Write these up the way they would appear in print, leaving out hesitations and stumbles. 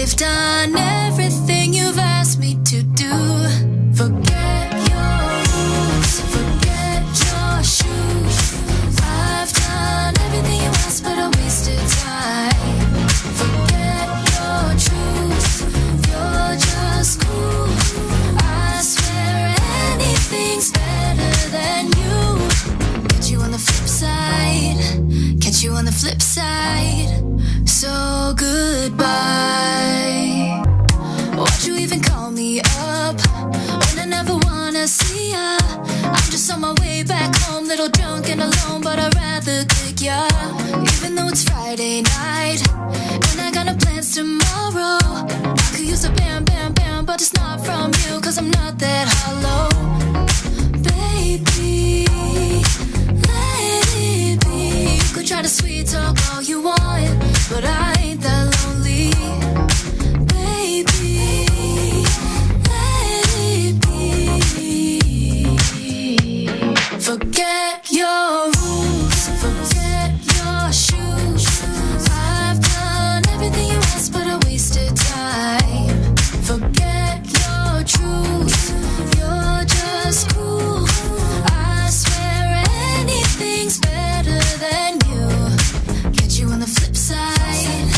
I've done everything you've asked me to do. Forget your rules, forget your shoes. I've done everything you asked, but I wasted time. Forget your truth, you're just cool. I swear anything's better than you. Catch you on the flip side, catch you on the flip side. So goodbye. Why'd you even call me up when I never wanna see ya? I'm just on my way back home, little drunk and alone, but I'd rather kick ya. Even though it's Friday night and I got no plans tomorrow, I could use a bam bam bam, but it's not from you, cause I'm not that hollow. Baby, let it be. You could try to sweet talk all you want, but I ain't that lonely. Baby, let it be. Forget your rules, forget your shoes. I've done everything you asked, but I wasted time. Forget your truth, you're just cool. I swear anything's better than you. Catch you on the flip side,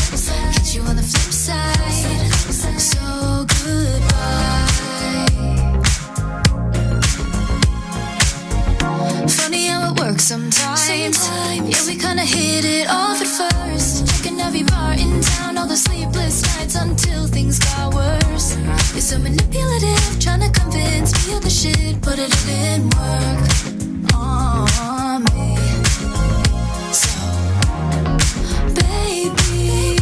catch you on the flip side. So goodbye. Funny how it works sometimes. Yeah, we kinda hit it off at first. Checking every bar in town, all the sleepless nights until things got worse. You're so manipulative, trying to convince me of the shit, but it didn't work on me. So, baby,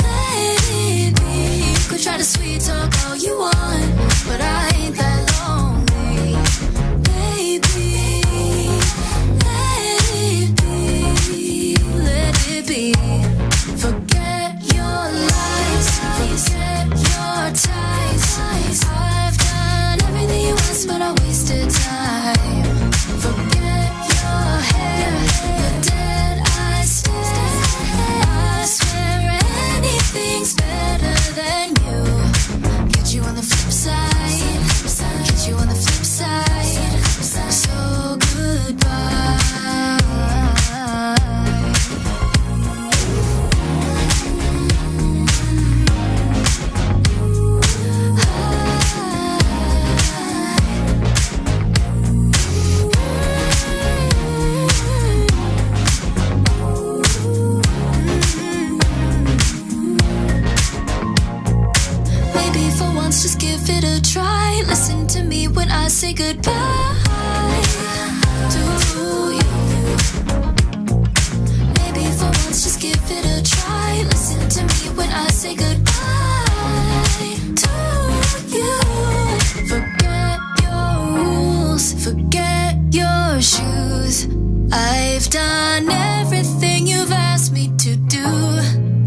let it be. You could try to sweet talk all you want, but I ain't that lonely. Baby, let it be, let it be. Forget your lies, forget your ties. I've done everything you asked, but I wasted time. Forget your hair, your dead eye stare. I swear anything's better than you. Get you on the flip side, get you on the flip side. So goodbye. Maybe for once just give it a try. Listen to me when I say goodbye to you. Maybe for once just give it a try. Listen to me when I say goodbye to you. Forget your rules, forget your shoes. I've done everything you've asked me to do.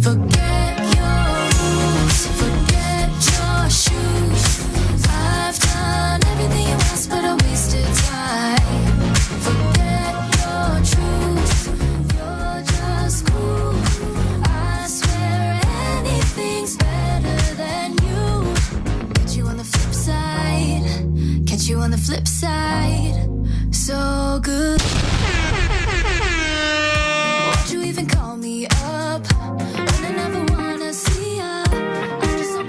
Forget your rules, forget your shoes. I've done everything you asked, but I wasted time. Forget your truth, you're just cool. I swear anything's better than you. Catch you on the flip side, catch you on the flip side. So good. Why'd you even call me up when I never wanna see ya? I'm just so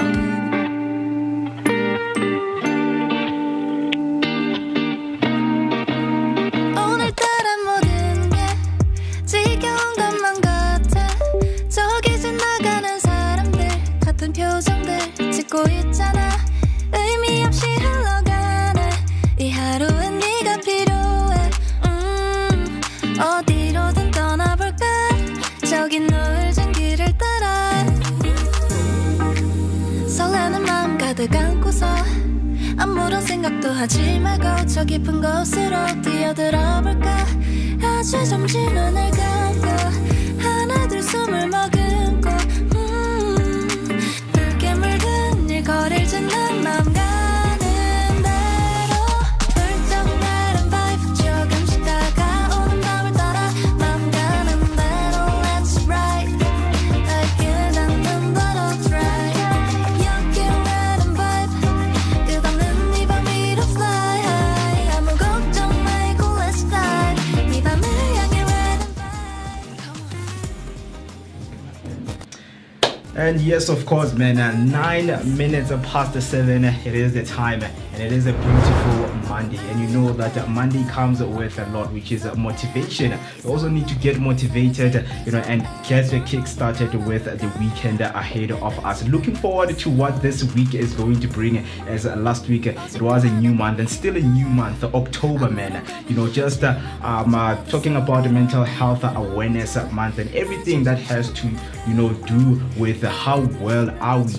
오늘따라 모든 게 지겨운 것만 같아. 저기 지나가는 사람들 같은 표정들 짓고 있잖아. 의미 없이 흘러가네. 이 하루엔 네가 필요해. 어디로든 떠나볼까? 저기 노을진 길을 따라. 설레는 마음 가득 안고서 아무런 생각도 하지 말고 저 깊은 곳으로 뛰어들어 볼까? 아주 잠시 눈을 감고 하나 둘 숨을 머금고 붉게 물든 일거리를 짓는 마음 가는 대로 훌쩍 다른 바이브 조금씩 다가오는 밤을 따라 마음 가는 대로 Let's ride like 그냥 눈 바로 try. And yes, of course, man, 9 minutes past 7, it is the time, and it is a beautiful Monday. And you know that Monday comes with a lot, which is motivation. You also need to get motivated, and get the kick started with the weekend ahead of us. Looking forward to what this week is going to bring, as last week it was a new month and still a new month, October, man. Just talking about the mental health awareness month and everything that has to, do with how well are we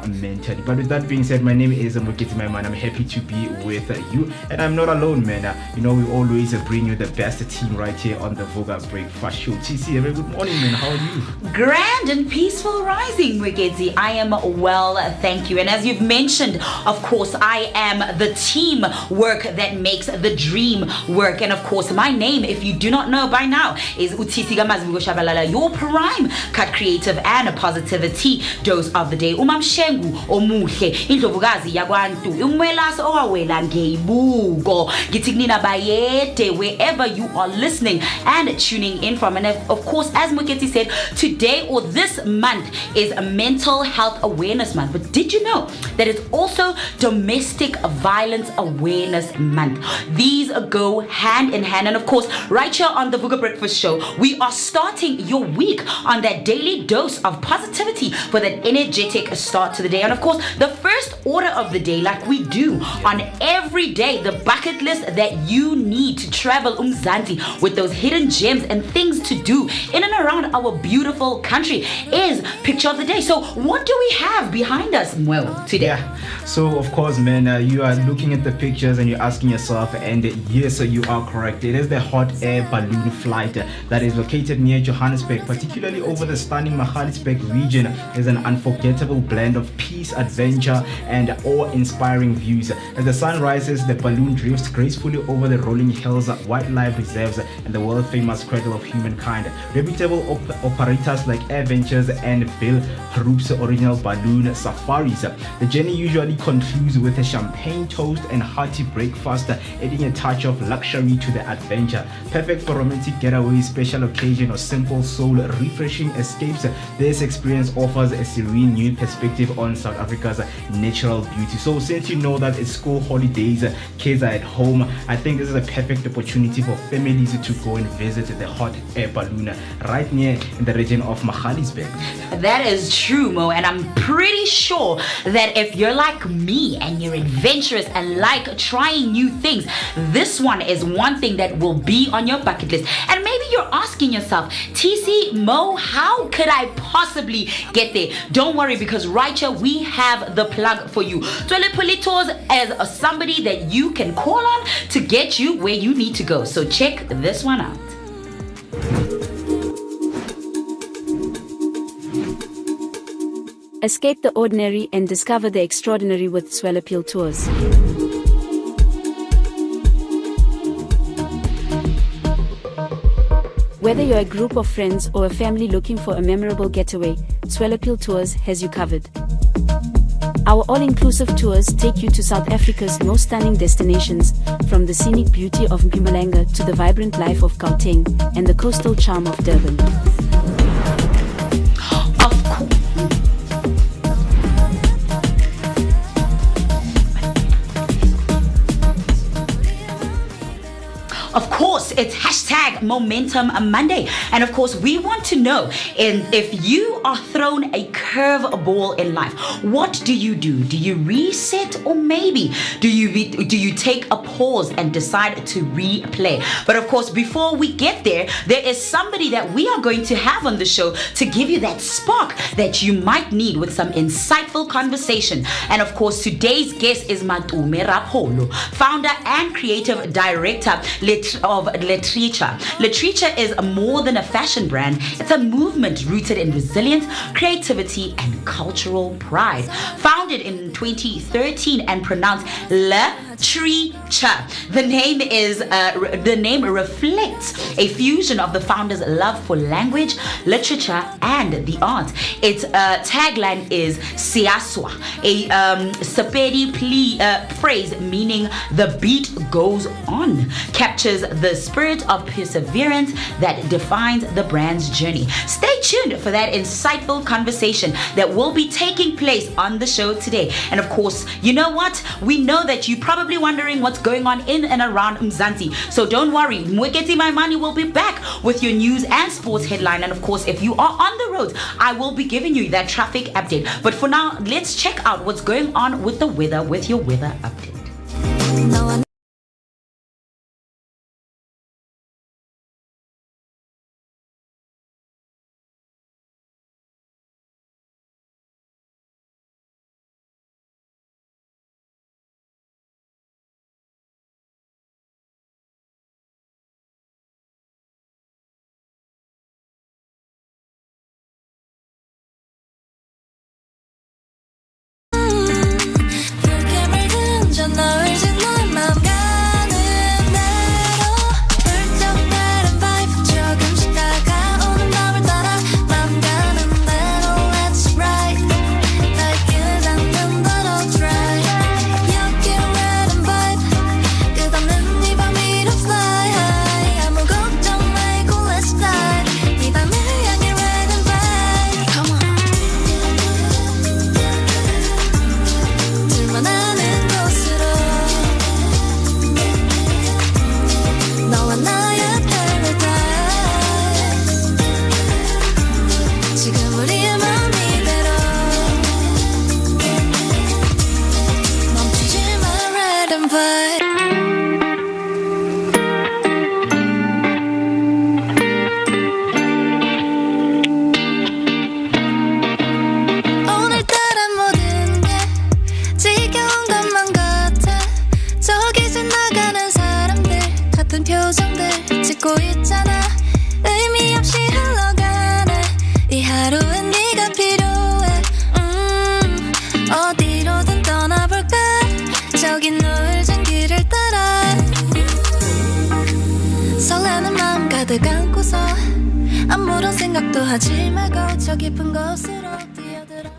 mentally. But with that being said, my name is Mukiti Maiman. I'm happy to be with you, and I'm not alone, man. We always bring you the best team right here on the Vooka Breakfast Show. TC, very good morning, man. How are you? Grand and peaceful rising, Mukiti. I am well, thank you. And as you've mentioned, of course, I am the team work that makes the dream work. And of course, my name, if you do not know by now, is Utisi Gamazbugo Shabalala, your prime cut creative and a positivity dose of the day. Umamshengu omuhle indlovukazi yakwantu umwelaso owawela ngeibugo gitignina bayete wherever you are listening and tuning in from. And of course, as Muketi said, today or this month is a mental health awareness month. But did you know that it's also domestic violence awareness month? These go hand in hand. And of course, right here on the Vooka Breakfast Show, we are starting your week on that daily dose of positivity for that energetic start to the day. And of course, the first order of the day, like we do on every day, the bucket list that you need to travel Umzanti with those hidden gems and things to do in and around our beautiful country, is picture of the day. So what do we have behind us, Mwel, today? Yeah. So of course, man, you are looking at the pictures and you're asking yourself, and yes, you are correct. It is the hot air balloon flight that is located near Johannesburg, particularly over the stunning Magaliesburg region. Is an unforgettable blend of peace, adventure, and awe-inspiring views. As the sun rises, the balloon drifts gracefully over the rolling hills, wildlife reserves, and the world-famous cradle of humankind. Reputable operators like Air Ventures and Bill Haroop's original balloon safaris. The journey usually concludes with a champagne toast and hearty breakfast, adding a touch of luxury to the adventure. Perfect for romantic getaways, special occasion, or simple soul-refreshing escapes. This experience offers a serene new perspective on South Africa's natural beauty. So since you know that it's school holidays, kids are at home, I think this is a perfect opportunity for families to go and visit the hot air balloon right near in the region of Magaliesburg. That is true, Mo, and I'm pretty sure that if you're like me and you're adventurous and like trying new things, this one is one thing that will be on your bucket list. And maybe you're asking yourself, TC, Mo, how could I possibly get there? Don't worry, because right here we have the plug for you. Toilet Tours as somebody that you can call on to get you where you need to go. So check this one out. Escape the ordinary and discover the extraordinary with Topical Tours. Whether you're a group of friends or a family looking for a memorable getaway, Topical Tours has you covered. Our all-inclusive tours take you to South Africa's most stunning destinations, from the scenic beauty of Mpumalanga to the vibrant life of Gauteng and the coastal charm of Durban. Of course, it's hashtag Momentum Monday. And of course, we want to know if you are thrown a curveball in life, what do you do? Do you reset, or maybe do you take a pause and decide to replay? But of course, before we get there is somebody that we are going to have on the show to give you that spark that you might need with some insightful conversation. And of course, today's guest is Matume Rapolo, founder and creative director of Literature. Literature is more than a fashion brand. It's a movement rooted in resilience, creativity, and cultural pride. Founded in 2013 and pronounced Literature. The name reflects a fusion of the founder's love for language, literature, and the arts. Its tagline is Siaswa, a Sepedi phrase meaning the beat goes on, captures the spirit of perseverance that defines the brand's journey. Stay tuned for that insightful conversation that will be taking place on the show today. And of course, you know what? We know that you're probably wondering what's going on in and around Mzansi. So don't worry, Mweketi My Money will be back with your news and sports headline. And of course, if you are on the road, I will be giving you that traffic update. But for now, let's check out what's going on with the weather with your weather update. 아무런 생각도 하지 말고 저 깊은 곳으로 뛰어들어.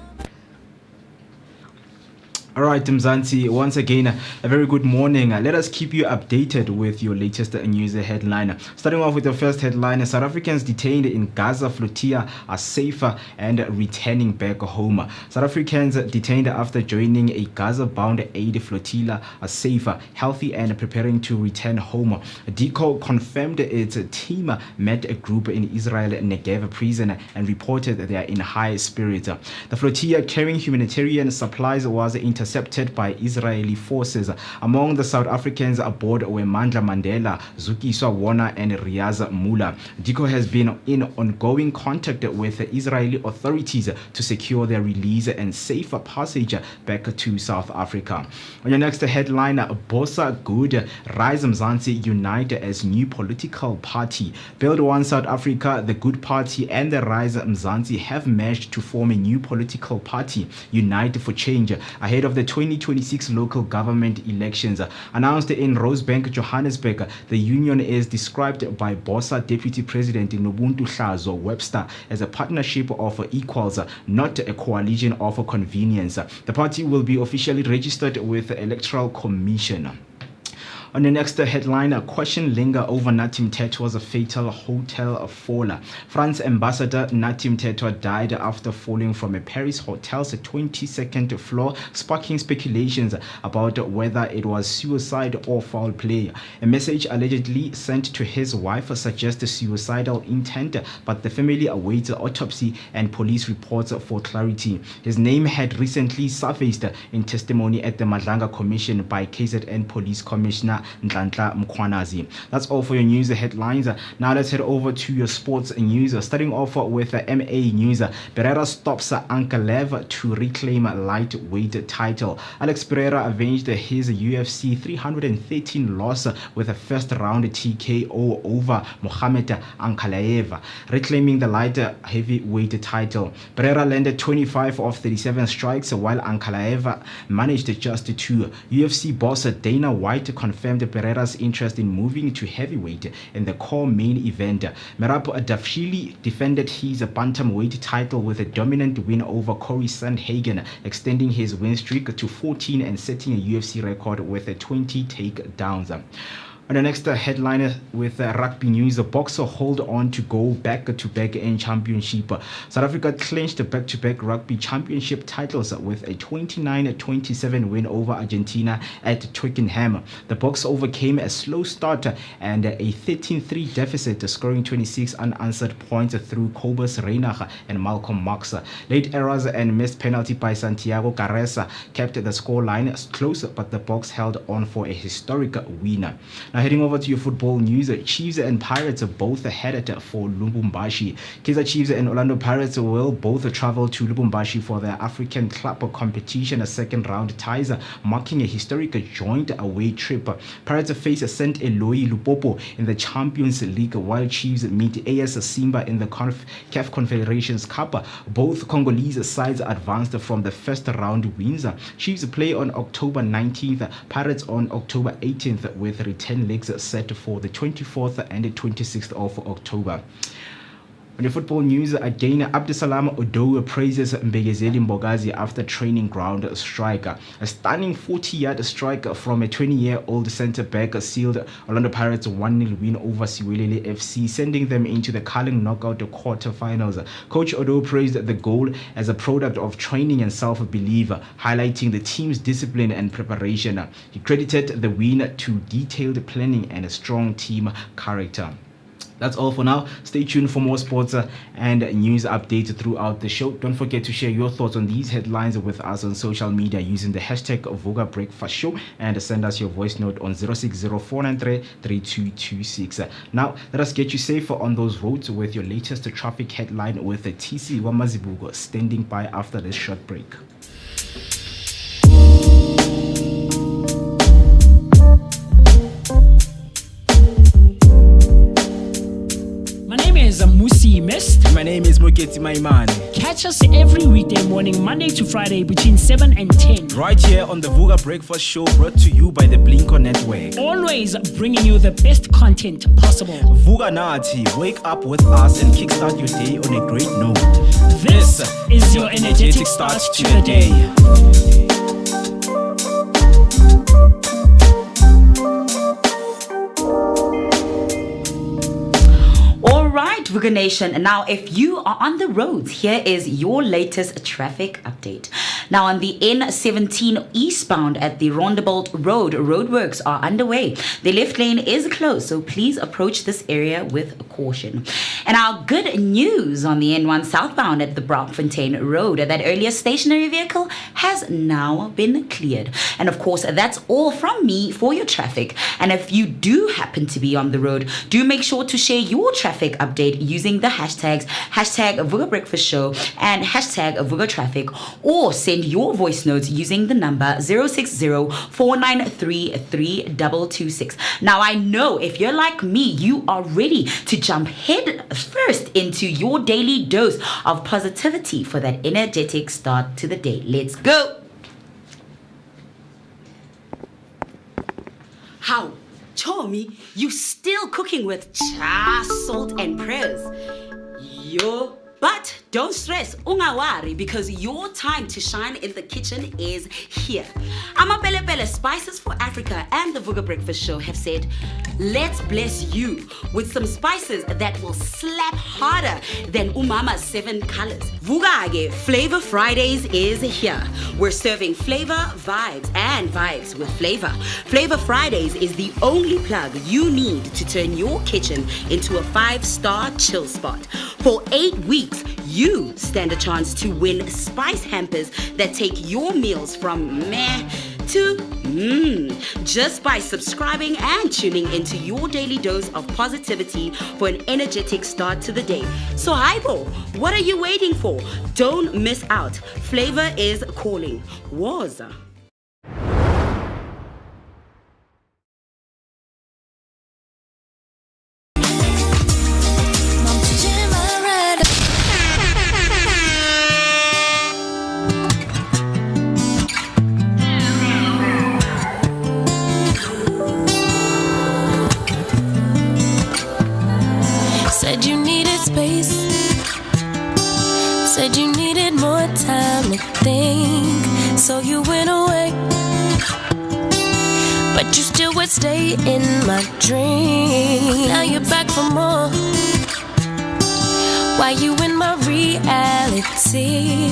All right, Mzansi, once again, a very good morning. Let us keep you updated with your latest news headline. Starting off with the first headline, South Africans detained in Gaza flotilla are safer and returning back home. South Africans detained after joining a Gaza-bound aid flotilla are safer, healthy, and preparing to return home. DICO confirmed its team met a group in Israel Negev prison and reported they are in high spirits. The flotilla carrying humanitarian supplies was intercepted by Israeli forces. Among the South Africans aboard were Mandla Mandela, Zukiswa Wona, and Riaz Mula. DICO has been in ongoing contact with the Israeli authorities to secure their release and safer passage back to South Africa. On your next headline, Bosa Good, Rise Mzansi unite as new political party. Build One South Africa, the Good Party, and the Rise Mzansi have merged to form a new political party, Unite for Change, ahead of the 2026 local government elections. Announced in Rosebank, Johannesburg, the union is described by Bosa Deputy President Nobuntu Hlazo Webster as a partnership of equals, not a coalition of convenience. The party will be officially registered with the Electoral Commission. On the next headline, a question linger over Natim Tetwa's fatal hotel fall. France Ambassador Natim Tetwa died after falling from a Paris hotel's 22nd floor, sparking speculations about whether it was suicide or foul play. A message allegedly sent to his wife suggests suicidal intent, but the family awaits autopsy and police reports for clarity. His name had recently surfaced in testimony at the Madlanga Commission by KZN Police Commissioner Ntlantla Mkhwanazi. That's all for your news headlines. Now let's head over to your sports news. Starting off with MA news. Pereira stops Ankalaev to reclaim lightweight title. Alex Pereira avenged his UFC 313 loss with a first round TKO over Mohamed Ankalaev, reclaiming the light heavyweight title. Pereira landed 25 of 37 strikes while Ankalaev managed just 2. UFC boss Dana White confirmed Pereira's interest in moving to heavyweight in the core main event. Merab Dafshili defended his bantamweight title with a dominant win over Corey Sandhagen, extending his win streak to 14 and setting a UFC record with 20 takedowns. On On the next headline with rugby news, the Boxer hold on to go back-to-back in championship. South Africa clinched back-to-back rugby championship titles with a 29-27 win over Argentina at Twickenham. The Boks overcame a slow start and a 13-3 deficit, scoring 26 unanswered points through Cobus Reinach and Malcolm Marx. Late errors and missed penalty by Santiago Carresa kept the scoreline close, but the Boks held on for a historic win. Now heading over to your football news, Chiefs and Pirates both headed for Lubumbashi. Kaizer Chiefs and Orlando Pirates will both travel to Lubumbashi for their African Club competition, a second round ties, marking a historic joint away trip. Pirates face St. Eloi Lupopo in the Champions League, while Chiefs meet AS Simba in the CAF Confederations Cup. Both Congolese sides advanced from the first round wins. Chiefs play on October 19th, Pirates on October 18th, with return legs set for the 24th and 26th of October. On the football news, again, Abdusalam Odoe praises Mbegezeli Mbogazi after training ground strike. A stunning 40-yard strike from a 20-year-old centre-back sealed Orlando Pirates' 1-0 win over Siwelele FC, sending them into the Carling knockout quarter-finals. Coach Odoe praised the goal as a product of training and self-belief, highlighting the team's discipline and preparation. He credited the win to detailed planning and a strong team character. That's all for now. Stay tuned for more sports and news updates throughout the show. Don't forget to share your thoughts on these headlines with us on social media using the hashtag Vooka Breakfast Show, and send us your voice note on 0604933226. Now, let us get you safer on those roads with your latest traffic headline with TC Wamazibugo standing by after this short break. Musi Mist. My name is Moketi Maimane. Catch us every weekday morning, Monday to Friday between 7 and 10. Right here on the Vooka Breakfast Show, brought to you by the Blinko Network. Always bringing you the best content possible. Vooka Nati, wake up with us and kickstart your day on a great note. This is your energetic start to the day. Vooka Nation. Now, if you are on the roads, here is your latest traffic update. Now, on the N17 eastbound at the Rondebolt Road, roadworks are underway. The left lane is closed, so please approach this area with caution. And our good news on the N1 southbound at the Brockfontein Road, that earlier stationary vehicle has now been cleared. And of course, that's all from me for your traffic. And if you do happen to be on the road, do make sure to share your traffic update using the hashtags Vooka Breakfast Show and Vooka Traffic, or send your voice notes using the number 060-493-3226. Now, I know if you're like me, you are ready to jump head first into your daily dose of positivity for that energetic start to the day. Let's go. How? Chomi, you still cooking with cha, salt and prayers. Yo. But don't stress, ungawari, because your time to shine in the kitchen is here. Amapele Spices for Africa and the Vooka Breakfast Show have said, let's bless you with some spices that will slap harder than Umama's 7 colors. Vugage Flavor Fridays is here. We're serving flavor, vibes, and vibes with flavor. Flavor Fridays is the only plug you need to turn your kitchen into a 5-star chill spot. For 8 weeks, you stand a chance to win spice hampers that take your meals from meh to just by subscribing and tuning into your daily dose of positivity for an energetic start to the day. So Hypo, what are you waiting for? Don't miss out. Flavor is calling. Waza. Said you needed space, said you needed more time to think, so you went away. but you still would stay in my dream. Now you're back for more. Why you in my reality?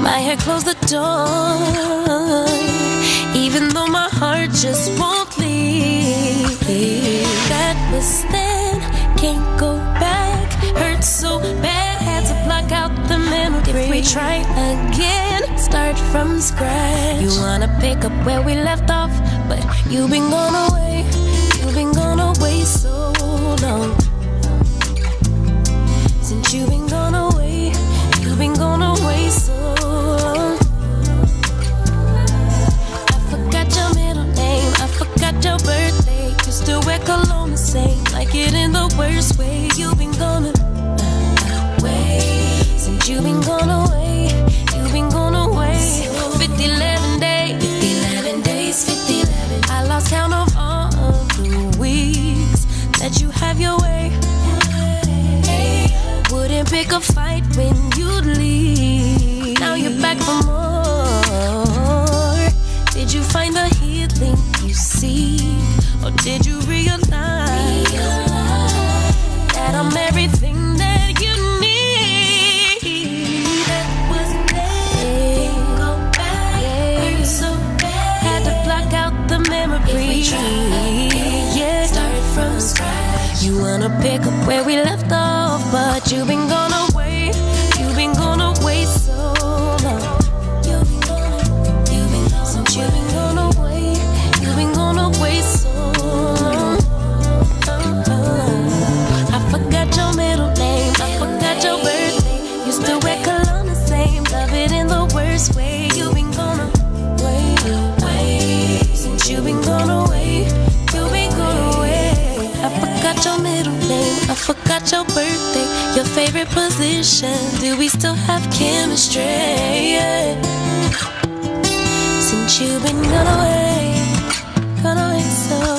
My head closed the door, even though my heart just won't leave. That was then, can't go back. Hurt so bad, had to block out the memory. If we try again, start from scratch. You wanna pick up where we left off, but you've been gone away. You've been gone away so long. Since you've been gone away, you've been gone away so long. I forgot your middle name, I forgot your birthday. You still wear cologne the same, like it in the worst way. You've been gone away. Since you've been gone away, you've been gone away. 50-11 days, 50-11 days, 50-11. I lost count of all of the weeks that you have your way. Wouldn't pick a fight when you'd leave. Now you're back for more. Did you find the healing you seek, or did you realize that I'm everything that you need? That was then. Go back. Hurt so bad. Had to block out the memory. If we try, yeah. Start from scratch. You wanna pick up where we left off, but you've been gone away. You've been gone away so long. You've been gone, since you've been gone away. You've been gone away so long. I forgot your middle name, I forgot your birthday. You still wear cologne the same, love it in the worst way. You've been gone away, since you've been gone away. You've been gone away. I forgot your middle name, I forgot your birthday, your favorite position. Do we still have chemistry? Since you've been gone away so long.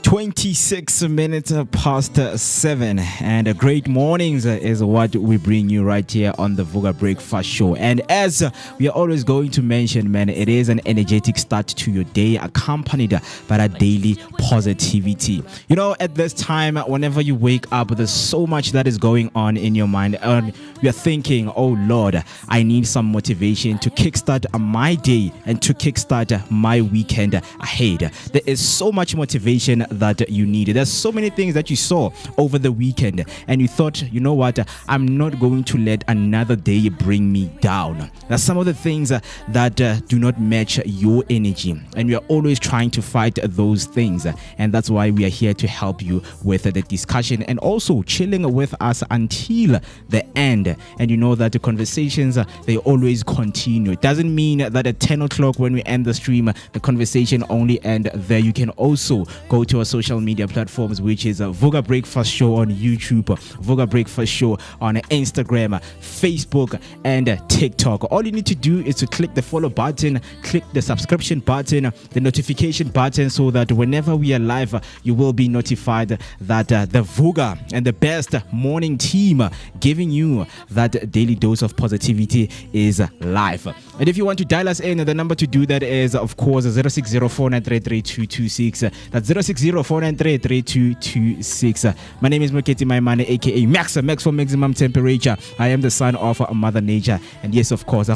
26 minutes past 7, and great mornings is what we bring you right here on the Vooka Breakfast Show. And as we are always going to mention, man, it is an energetic start to your day, accompanied by that daily positivity. You know, at this time, whenever you wake up, there's so much that is going on in your mind, and you're thinking, oh Lord, I need some motivation to kickstart my day and to kickstart my weekend ahead. There is so much motivation that you need. There's so many things that you saw over the weekend, and you thought, you know what, I'm not going to let another day bring me down. There's some of the things that do not match your energy, and we are always trying to fight those things, and that's why we are here to help you with the discussion and also chilling with us until the end. And you know that the conversations, they always continue. It doesn't mean that at 10 o'clock when we end the stream, the conversation only end there. You can also go to our social media platforms, which is Vooka Breakfast Show on YouTube, Vooka Breakfast Show on Instagram, Facebook, and TikTok. All you need to do is to click the follow button, click the subscription button, the notification button, so that whenever we are live, you will be notified that the Vooka and the best morning team giving you that daily dose of positivity is live. And if you want to dial us in, the number to do that is, of course, 0604933226. That's 0604933226. My name is Moketi Maimane, aka Max for maximum temperature. I am the son of Mother Nature, and yes, of course,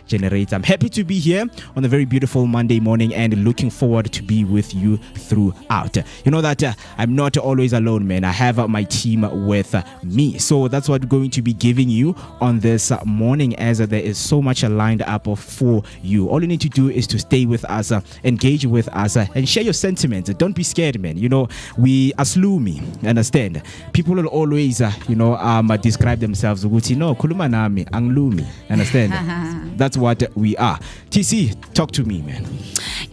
generator. I'm happy to be here on a very beautiful Monday morning and looking forward to be with you throughout. You know that I'm not always alone, man. I have my team with me, so that's what we're going to be giving you on this morning, as there is so much lined up for you. All you need to do is to stay with us, engage with us, and share your sentiments. Don't be scared, man. You know, we aslumi, understand? People will always describe themselves, no, kuluma nami anglumi, understand? That's what we are. TC, talk to me, man.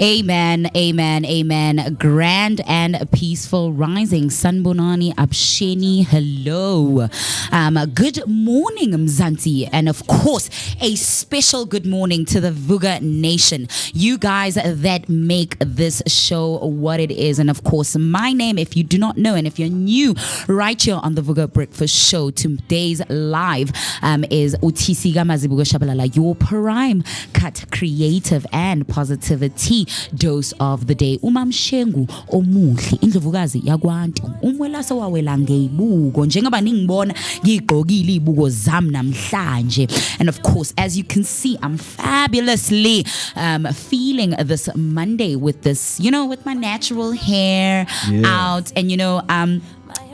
Amen, amen, amen. Grand and peaceful rising. Sanbonani Absheni, hello. Good morning, Mzansi. And of course, a special good morning to the Vooka Nation. You guys that make this show what it is. And of course, my name, if you do not know, and if you're new right here on the Vooka Breakfast Show, today's live is Utisika Mazibuko Shabalala, your prime cut creative and positivity dose of the day. Umamshengu omuhle indlovukazi yakwantu umwelasa wawela ngeyibuko njengoba ningibona ngigqokile ibuko zami namhlanje. And of course, as you can see, I'm fabulously feeling this Monday with this, with my natural hair out, and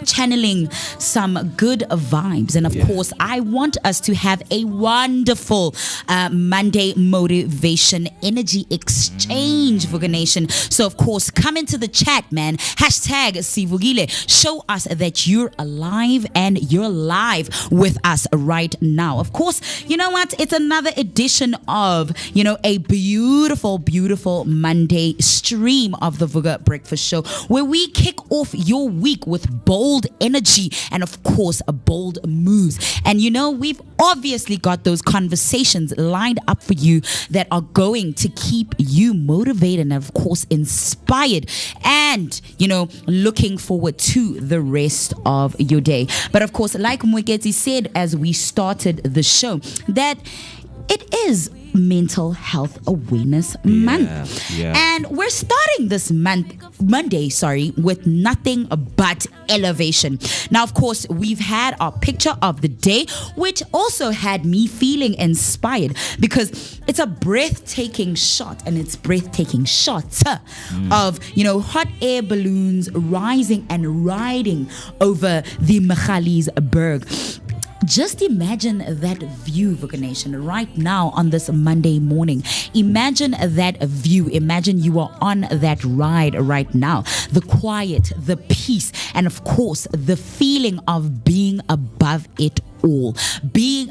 channeling some good vibes. And of course, I want us to have a wonderful Monday motivation energy exchange, Vooka Nation. So of course, come into the chat, man. Hashtag Sivugile. Show us that you're alive and you're live with us right now. Of course, you know what? It's another edition of, a beautiful, beautiful Monday stream of the Vooka Breakfast Show, where we kick off your week with bold energy and of course bold moves. And we've obviously got those conversations lined up for you that are going to keep you motivated and of course inspired and looking forward to the rest of your day. But of course, like Mwekezi said as we started the show, that it is Mental Health Awareness Month. And we're starting this Monday, with nothing but elevation. Now, of course, we've had our picture of the day, which also had me feeling inspired because it's a breathtaking shot, and it's breathtaking shots of, hot air balloons rising and riding over the Khanyisile. Just imagine that view, Vooka Nation, right now on this Monday morning. Imagine that view. Imagine you are on that ride right now. The quiet, the peace, and of course, the feeling of being above it all,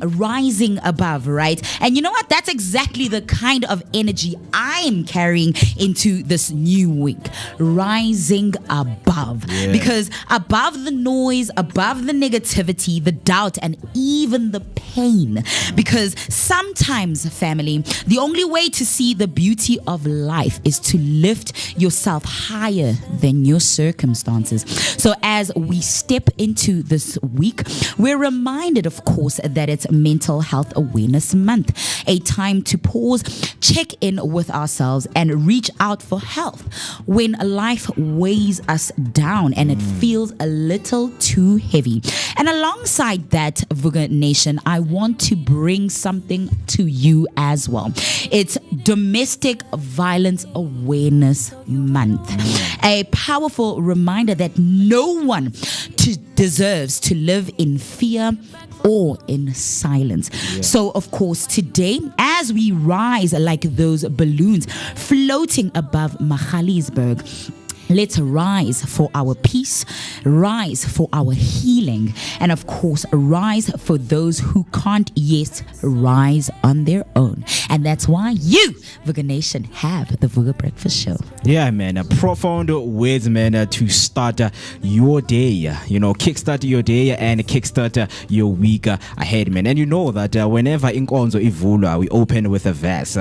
rising above, right? And you know what? That's exactly the kind of energy I'm carrying into this new week. Rising above. Because above the noise, above the negativity, the doubt, and even the pain. Because sometimes, family, the only way to see the beauty of life is to lift yourself higher than your circumstances. So as we step into this week, we're reminded, of course, that it's Mental Health Awareness Month, a time to pause, check in with ourselves, and reach out for help when life weighs us down and it feels a little too heavy. And alongside that, Vooka Nation, I want to bring something to you as well. It's Domestic Violence Awareness Month, a powerful reminder that no one deserves to live in fear or in silence. So of course, today, as we rise like those balloons floating above Khanyisile, let's rise for our peace, rise for our healing, and of course, rise for those who can't yet rise on their own. And that's why you, Vooka Nation, have the Vooka Breakfast Show. Yeah, man. Profound words, man, to start your day. Kickstart your day and kickstart your week ahead, man. And you know that whenever Inkonzo Ivula, we open with a verse.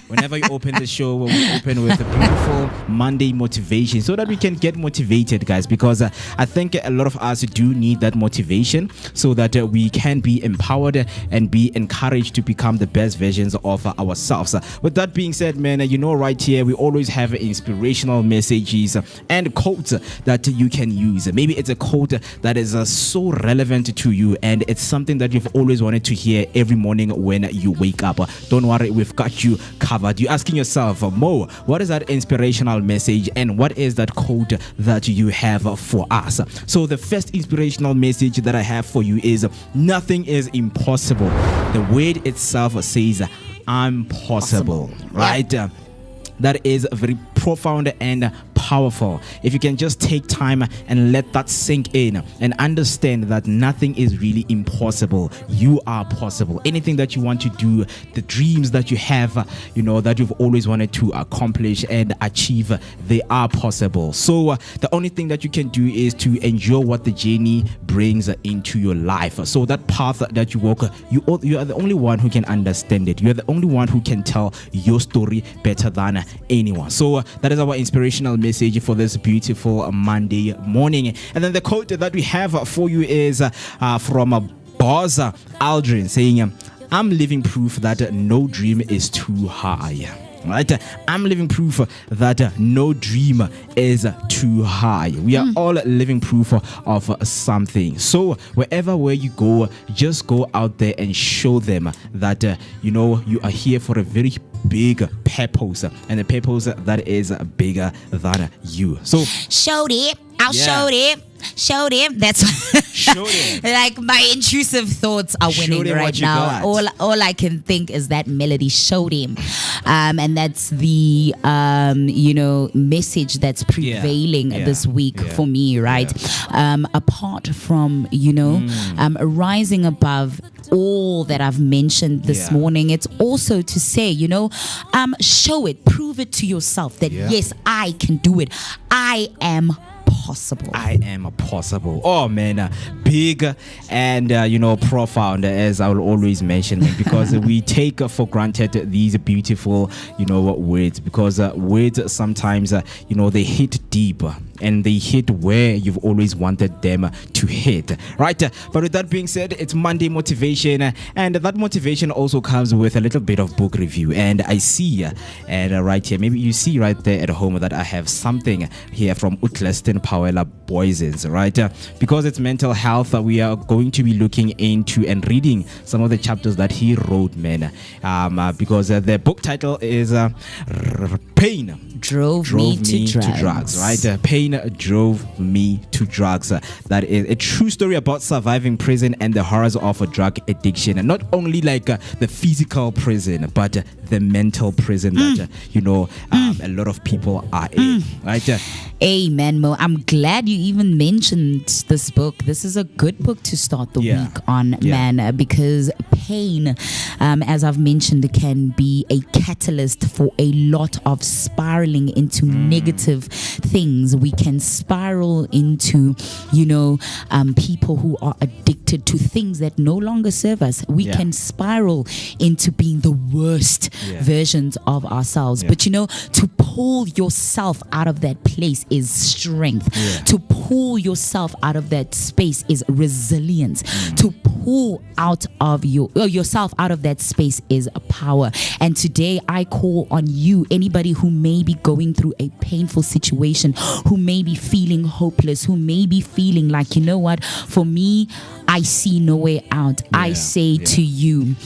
Whenever you open the show, we open with a beautiful Monday motivation, so that we can get motivated, guys, because I think a lot of us do need that motivation so that we can be empowered and be encouraged to become the best versions of ourselves. With that being said, man, right here we always have inspirational messages and quotes that you can use. Maybe it's a quote that is so relevant to you and it's something that you've always wanted to hear every morning when you wake up. Don't worry, we've got you covered. You're asking yourself, Mo, what is that inspirational message and what is that quote that you have for us? So the first inspirational message that I have for you is nothing is impossible. The word itself says I'm possible, right? That is very profound and powerful. If you can just take time and let that sink in and understand that nothing is really impossible. You are possible. Anything that you want to do, the dreams that you have, that you've always wanted to accomplish and achieve, they are possible. So the only thing that you can do is to enjoy what the journey brings into your life. So that path that you walk, you are the only one who can understand it. You are the only one who can tell your story better than anyone. So that is our inspirational message message for this beautiful Monday morning. And then the quote that we have for you is from Boz Aldrin saying, I'm living proof that no dream is too high. Right, I'm living proof that no dream is too high. We are all living proof of something. So where you go, just go out there and show them that you are here for a very big purpose, and a purpose that is bigger than you. So showed it. I'll showed him. That's like my intrusive thoughts are winning right now. All I can think is that melody, showed him, and that's the message that's prevailing this week for me, right? Apart from rising above all that I've mentioned this morning, it's also to say, show it, prove it to yourself that yes, I can do it. I am possible. I am possible. Oh man, big and profound, as I will always mention, because we take for granted these beautiful words, because words sometimes they hit deep and they hit where you've always wanted them to hit, right? But with that being said, it's Monday motivation, and that motivation also comes with a little bit of book review. And I see, right here, maybe you see right there at home that I have something here from Utleston Pawela Boysens, right? Because it's mental health, we are going to be looking into and reading some of the chapters that he wrote, man. Because the book title is Pain Drove me to drugs, right? Pain drove me to drugs. That is a true story about surviving prison and the horrors of a drug addiction, and not only like the physical prison, but the mental prison that a lot of people are in, right? Amen, Mo. I'm glad you even mentioned this book. This is a good book to start the week on, man, because pain, as I've mentioned, can be a catalyst for a lot of spiraling into negative things. We can spiral into, people who are addicted to things that no longer serve us. We can spiral into being the worst versions of ourselves. But to pull yourself out of that place is strength. To pull yourself out of that space is resilience. To pull out of yourself out of that space is a power. And today I call on you, anybody who may be going through a painful situation, who may be feeling hopeless, who may be feeling like, for me, I see no way out. I say to you,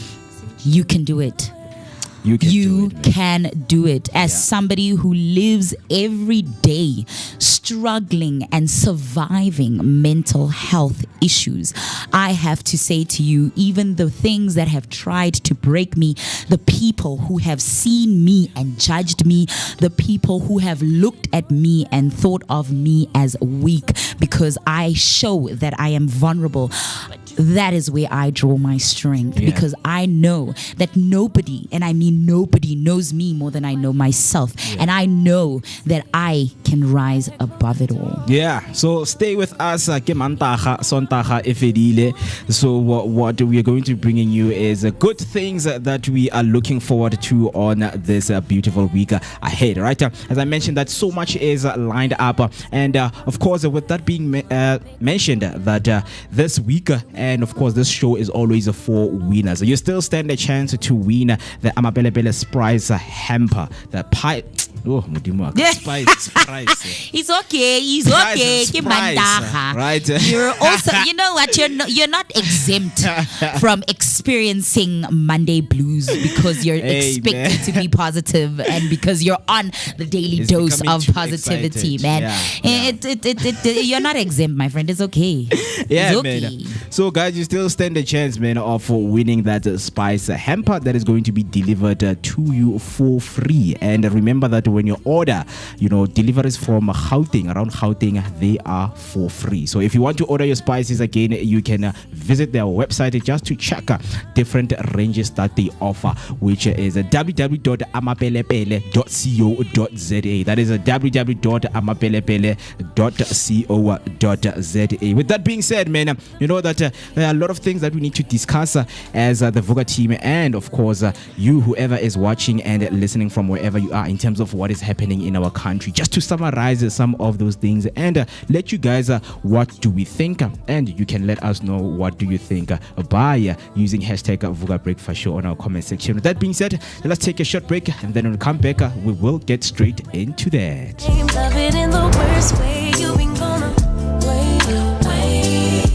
you can do it. You can do it. As somebody who lives every day struggling and surviving mental health issues, I have to say to you, even the things that have tried to break me, the people who have seen me and judged me, the people who have looked at me and thought of me as weak because I show that I am vulnerable, that is where I draw my strength, because I know that nobody, and I mean nobody, knows me more than I know myself, and I know that I can rise above it all. So stay with us. Ke Mantaga, Sontaga, Efedile. So what we are going to be bringing you is good things that we are looking forward to on this beautiful week ahead, right? As I mentioned, that so much is lined up, and of course, with that being mentioned, that this week, and of course, this show is always for winners. You still stand a chance to win the Amabelebele Prize hamper, the pie. Oh, spice. It's okay. Right. You're also, you know what? You're not exempt from experiencing Monday blues because you're expected to be positive and because you're on the daily dose of positivity, man. You're not exempt, my friend. It's okay. It's okay. Man. So, guys, you still stand a chance, man, of winning that spice hamper that is going to be delivered to you for free. And remember that when you order, deliveries from Gauteng, around Gauteng, they are for free. So if you want to order your spices again, you can visit their website just to check different ranges that they offer, which is www.amapelepele.co.za. That is www.amapelepele.co.za. With that being said, man, you know that there are a lot of things that we need to discuss as the Vooka team, and of course you, whoever is watching and listening from wherever you are, in terms of what what is happening in our country, just to summarize some of those things and let you guys what do we think, and you can let us know what do you think by using hashtag Vooka Breakfast Show on our comment section. With that being said, let's take a short break, and then when we come back, we will get straight into that. Love it in the worst way. You've been gone away.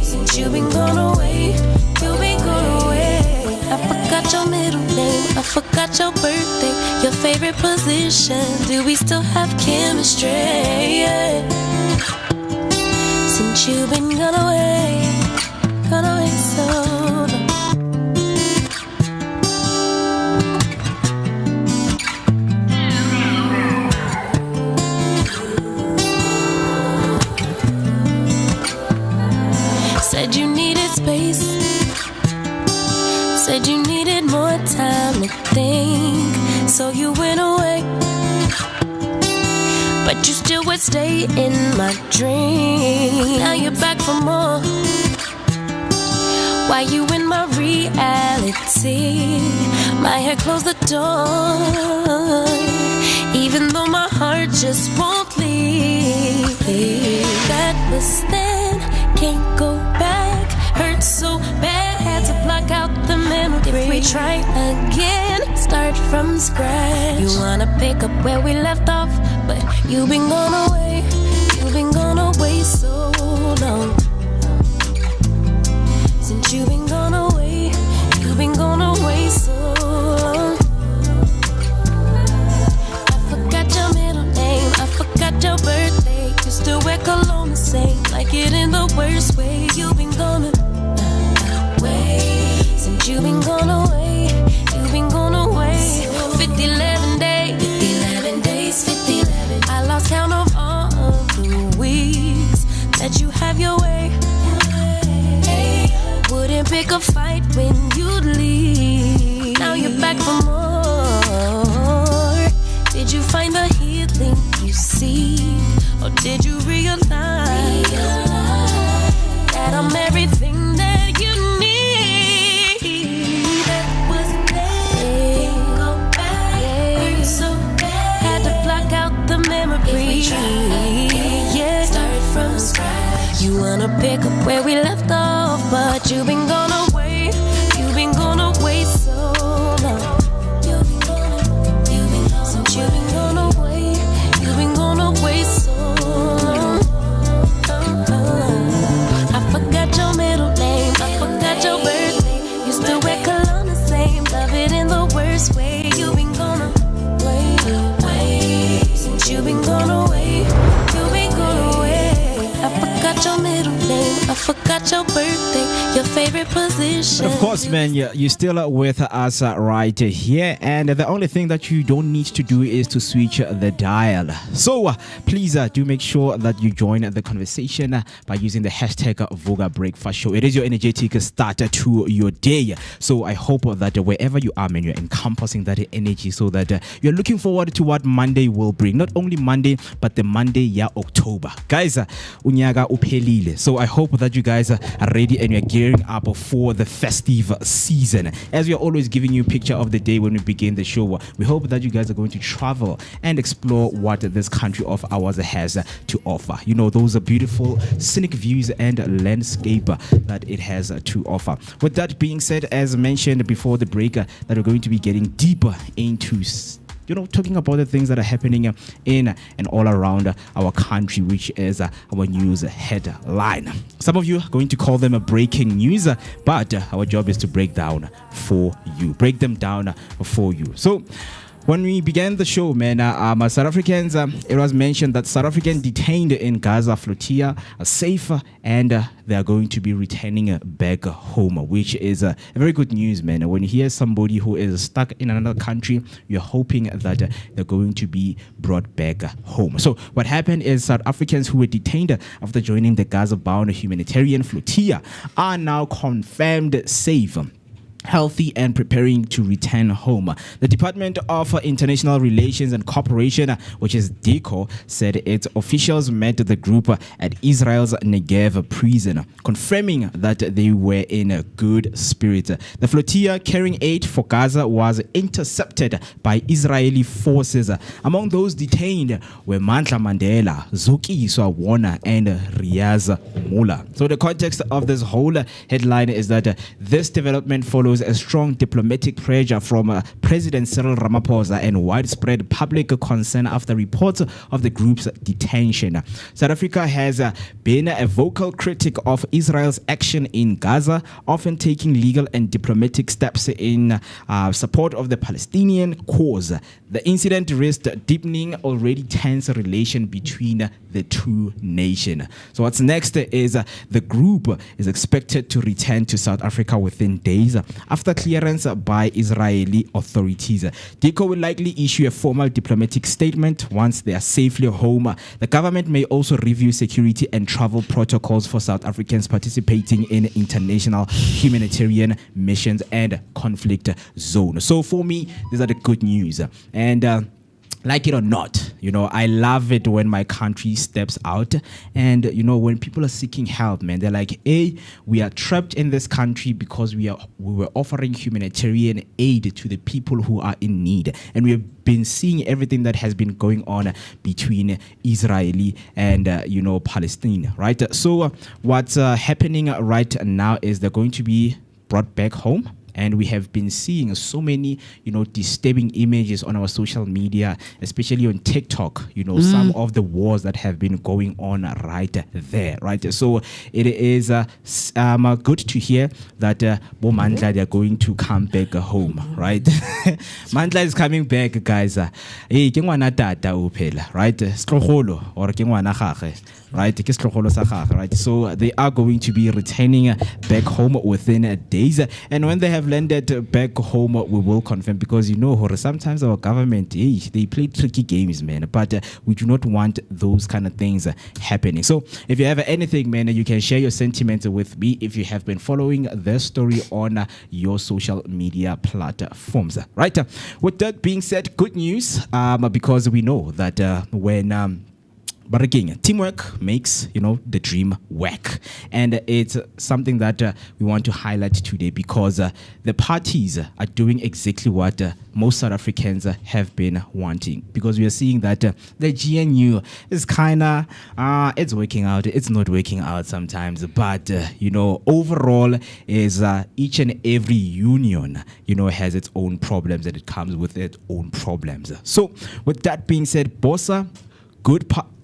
Since you've been gone away, you've been gone away. I forgot your middle name, I forgot your birthday, your favorite position. Do we still have chemistry? Since you've been gone away so long. Said you needed space, said you needed more time to think, so you went away. But you still would stay in my dream. Now you're back for more. Why you in my reality? My head closed the door, even though my heart just won't leave. That was then, can't go back. Hurt so bad, had to block out the memory. If we try again, start from scratch. You wanna pick up where we left off, but you've been gone away. You've been gone away so long. Since you've been gone away, you've been gone away so long. I forgot your middle name, I forgot your birthday. You still wear cologne the same, like it in the worst way. You've been gone away. Since you've been gone away, you've been gone away. 50, 11 days, 50, 11 days, 50, 11. I lost count of all of the weeks that you have your way. Wouldn't pick a fight when you'd leave. Now you're back for more. Did you find the healing you seek, or did you realize that I'm everything that you need? That wasn't there. Go back. Hurt so bad. Had to block out the memory. Yeah. Start from scratch. You wanna pick up where we left off, but you've been gone away. You've been gone away so long. Since you've been gone away, you've been gone away so long. I forgot your middle name, I forgot your birthday. You still wear cologne the same, love it in the worst way. You've been gone away. Since you've been gone away, you've been gone away. I forgot your middle name, I forgot your birthday, your favorite position. Of course, man, you're still with us right here, and the only thing that you don't need to do is to switch the dial. So please do make sure that you join the conversation by using the hashtag Vooka Breakfast Show. It is your energetic start to your day. So I hope that wherever you are, man, you're encompassing that energy so that you're looking forward to what Monday will bring. Not only Monday, but the Monday, October. Guys, unyaga uphelile. So I hope that you guys are ready and you're gearing up for the festive season. As we are always giving you a picture of the day when we begin the show, we hope that you guys are going to travel and explore what this country of ours has to offer. You know, those are beautiful scenic views and landscape that it has to offer. With that being said, as mentioned before the break, that we're going to be getting deeper into talking about the things that are happening in and all around our country, which is our news headline. Some of you are going to call them a breaking news, but our job is to break them down for you. So when we began the show, man, South Africans, it was mentioned that South Africans detained in Gaza flotilla are safe and they are going to be returning back home, which is very good news, man. When you hear somebody who is stuck in another country, you're hoping that they're going to be brought back home. So what happened is South Africans who were detained after joining the Gaza-bound humanitarian flotilla are now confirmed safe healthy and preparing to return home. The Department of International Relations and Cooperation, which is DICO, said its officials met the group at Israel's Negev prison, confirming that they were in a good spirit. The flotilla carrying aid for Gaza was intercepted by Israeli forces. Among those detained were Mandla Mandela, Zuki Sawona, and Riaz Mula. So the context of this whole headline is that this development follows a strong diplomatic pressure from President Cyril Ramaphosa and widespread public concern after reports of the group's detention. South Africa has been a vocal critic of Israel's action in Gaza, often taking legal and diplomatic steps in support of the Palestinian cause. The incident risked deepening already tense relation between the two nations. So what's next is the group is expected to return to South Africa within days after clearance by Israeli authorities. DICO will likely issue a formal diplomatic statement once they are safely home. The government may also review security and travel protocols for South Africans participating in international humanitarian missions and conflict zones. So for me, these are the good news. And like it or not, I love it when my country steps out and, when people are seeking help, man, they're like, hey, we are trapped in this country because we were offering humanitarian aid to the people who are in need. And we have been seeing everything that has been going on between Israeli and, Palestine, right? So what's happening right now is they're going to be brought back home. And we have been seeing so many, disturbing images on our social media, especially on TikTok, some of the wars that have been going on right there, right? So it is good to hear that Bo Mandla, they're going to come back home, right? Mandla is coming back, guys. Hey, ke ngwana tata o phela, right? Stlogolo or ke ngwana gagwe, right? Ke stlogolo sa gagwe, right? So they are going to be returning back home within days. And when they have landed back home, we will confirm, because sometimes our government, they play tricky games, man, but we do not want those kind of things happening. So if you have anything, man, you can share your sentiments with me if you have been following the story on your social media platforms, right? With that being said, good news, because we know that but again, teamwork makes, the dream work. And it's something that we want to highlight today, because the parties are doing exactly what most South Africans have been wanting. Because we are seeing that the GNU is kind of, it's working out, it's not working out sometimes. But, overall is each and every union, has its own problems, and it comes with its own problems. So with that being said, Bossa,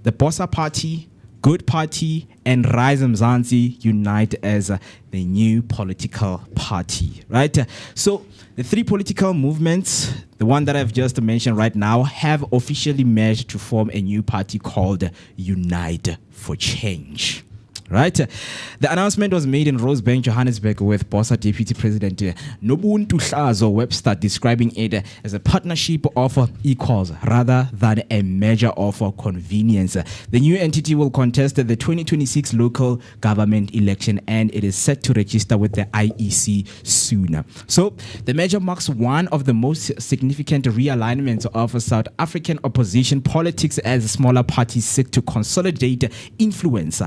the Bossa Party, Good Party, and Rise Mzansi unite as the new political party, right? So the three political movements, the one that I've just mentioned right now, have officially merged to form a new party called Unite for Change. Right? The announcement was made in Rosebank, Johannesburg, with Bossa Deputy President Nobuntu Hlazo Webster describing it as a partnership of equals rather than a measure of convenience. The new entity will contest the 2026 local government election, and it is set to register with the IEC soon. So the measure marks one of the most significant realignments of South African opposition politics, as smaller parties seek to consolidate influence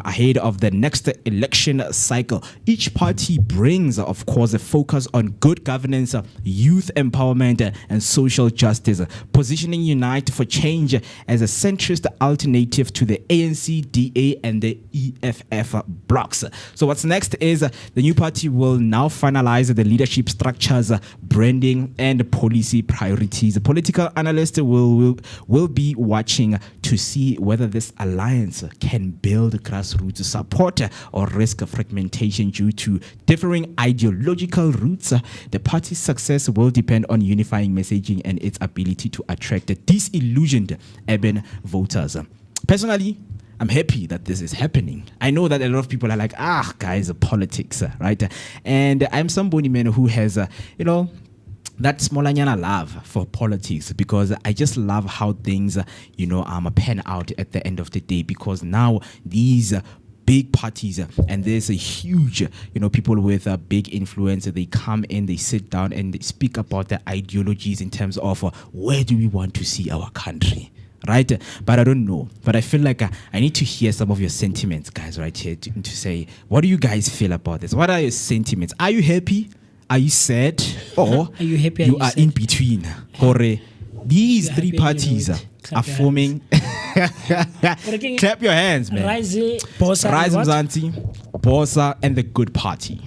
ahead of the next election cycle. Each party brings, of course, a focus on good governance, youth empowerment, and social justice, positioning Unite for Change as a centrist alternative to the ANC, DA, and the EFF blocks. So what's next is the new party will now finalize the leadership structures, branding, and policy priorities. Political analysts will be watching to see whether this alliance can build grassroots support or risk fragmentation due to differing ideological roots. The party's success will depend on unifying messaging and its ability to attract disillusioned urban voters. Personally, I'm happy that this is happening. I know that a lot of people are like, guys, politics, right? And I'm somebody, man, who has, that smallanyana love for politics, because I just love how things, pan out at the end of the day, because now these big parties, and there's a huge, people with a big influence. They come in, they sit down, and they speak about their ideologies in terms of where do we want to see our country. Right, but I don't know. But I feel like I need to hear some of your sentiments, guys, right here, to say, what do you guys feel about this? What are your sentiments? Are you happy? Are you sad? Or are you happy? You are in between? Or these three parties are forming. Clap your hands, man. Rise Mzansi, Bosa, and the Good Party.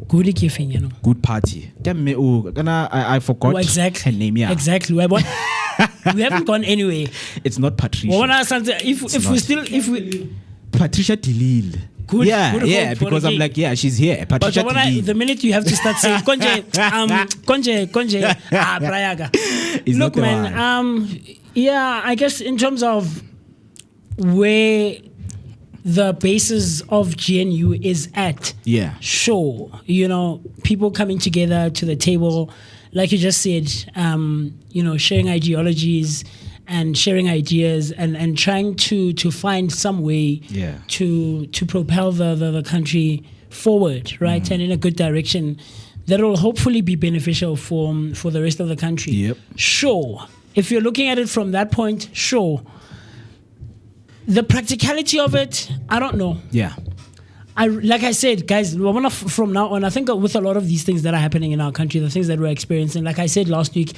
Good Party. I forgot her name. Yeah. Exactly. We haven't gone anywhere. It's not Patricia. If we Patricia Delil. Good, yeah, because I'm like, yeah, she's here. Patricia Delil. The minute you have to start saying Konje, Prayaga. Look, man, yeah, I guess in terms of where the basis of GNU is at. Yeah. Sure. People coming together to the table, like you just said, sharing ideologies and sharing ideas and trying to find some way to propel the country forward, right? And in a good direction that will hopefully be beneficial for the rest of the country. Yep. Sure. If you're looking at it from that point, sure. The practicality of it, I don't know. Yeah. Like I said, guys, from now on, I think with a lot of these things that are happening in our country, the things that we're experiencing, like I said last week,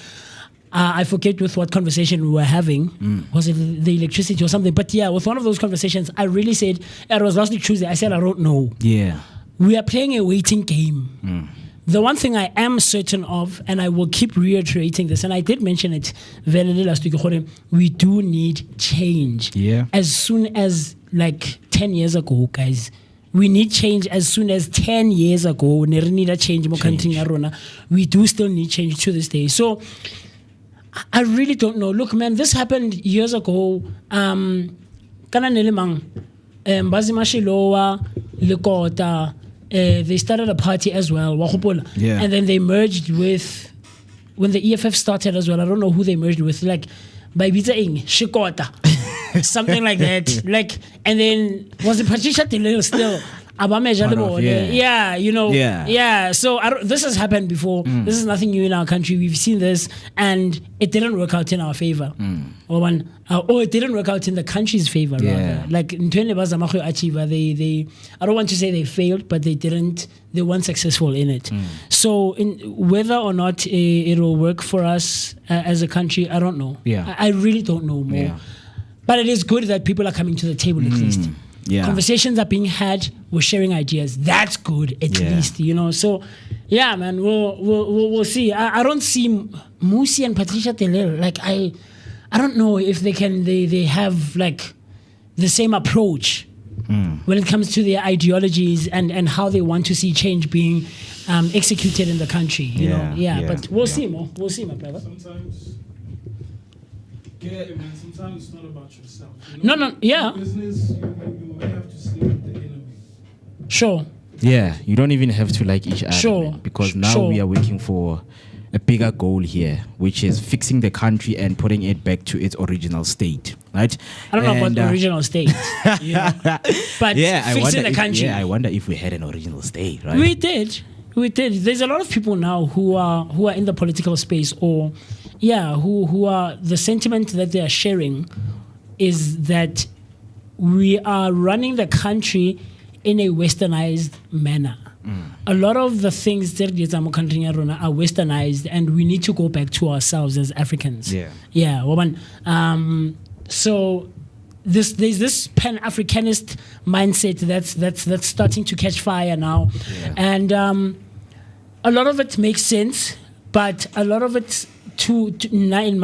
I forget with what conversation we were having. Was it the electricity or something? But yeah, with one of those conversations, I really said, it was last week Tuesday, I said, I don't know. Yeah. We are playing a waiting game. The one thing I am certain of, and I will keep reiterating this, and I did mention it very last week, we do need change. Yeah. As soon as 10 years ago, guys. We need change as soon as 10 years ago. We need a change. We do still need change to this day. So I really don't know. Look, man, this happened years ago. They started a party as well. Yeah. And then they merged with, when the EFF started as well, I don't know who they merged with, Shikota. Something like that. And then was it Patricia Delil still? Yeah. So this has happened before. This is nothing new in our country. We've seen this, and it didn't work out in our favor. Or it didn't work out in the country's favor. Rather. Like in they I don't want to say they failed, but they weren't successful in it. So whether or not it will work for us as a country, I don't know. Yeah. I really don't know more. Yeah. But it is good that people are coming to the table at least. Yeah. Conversations are being had. We're sharing ideas. That's good at least, So, yeah, man, we'll see. I don't see Musi and Patricia Delil. I don't know if they have the same approach when it comes to their ideologies and how they want to see change being executed in the country. You know, but we'll see more. We'll see, my brother. Sometimes it's not about yourself. No, yeah. In business, you have to sleep with the enemy. Sure. Yeah, you don't even have to like each other. Sure. Man, because now we are working for a bigger goal here, which is fixing the country and putting it back to its original state, right? I don't know about the original state, but fixing the country. I wonder if we had an original state, right? We did. There's a lot of people now who are in the political space, or who are, the sentiment that they are sharing is that we are running the country in a westernized manner. A lot of the things that are westernized, and we need to go back to ourselves as Africans. So there's this Pan-Africanist mindset that's starting to catch fire now, and a lot of it makes sense, but a lot of it, in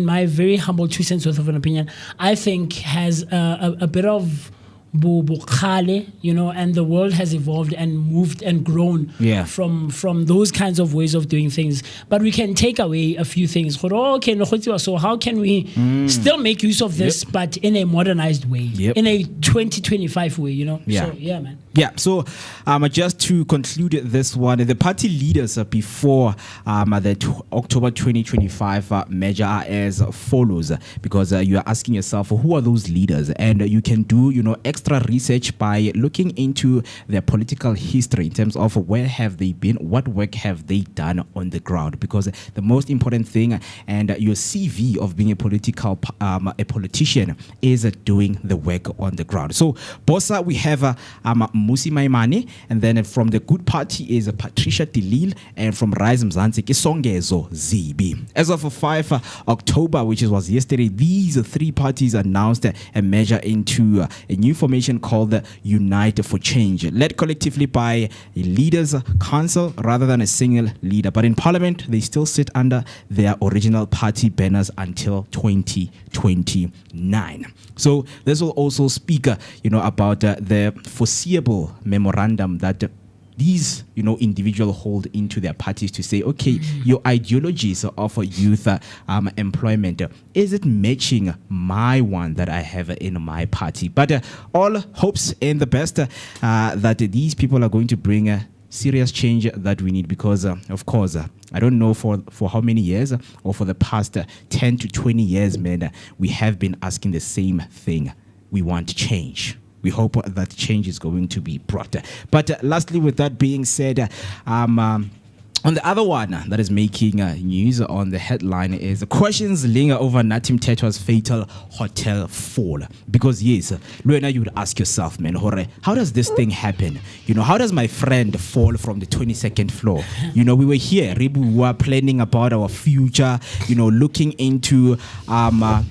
my very humble 2 cents worth of an opinion, I think has a bit of and the world has evolved and moved and grown from those kinds of ways of doing things. But we can take away a few things. So how can we still make use of this, but in a modernized way, in a 2025 way, So, yeah, man. Yeah, so just to conclude this one, the party leaders before the October 2025 measure are as follows, because you are asking yourself, who are those leaders? And you can do, extra research by looking into their political history in terms of where have they been, what work have they done on the ground, because the most important thing and your CV of being a politician is doing the work on the ground. So, Bossa, we have Musi Maimane, and then from the Good Party is Patricia Tilil, and from Rise Mzansi Kisongezo Zibi. As of 5 October, which was yesterday, these three parties announced a measure into a new formation called the Unite for Change, led collectively by a leaders' council rather than a single leader. But in parliament, they still sit under their original party banners until 2029. So this will also speak, about the foreseeable memorandum that these individuals hold into their parties to say, okay, your ideologies of youth employment, is it matching my one that I have in my party? But all hopes in the best that these people are going to bring serious change that we need, because of course I don't know for how many years, or for the past 10 to 20 years, man, we have been asking the same thing. We want change. We hope that change is going to be brought. But lastly, with that being said, on the other one that is making news on the headline is questions linger over Nathi Mthethwa's fatal hotel fall. Because yes, Luena, you would ask yourself, man, how does this thing happen? How does my friend fall from the 22nd floor? We were here, we were planning about our future, looking into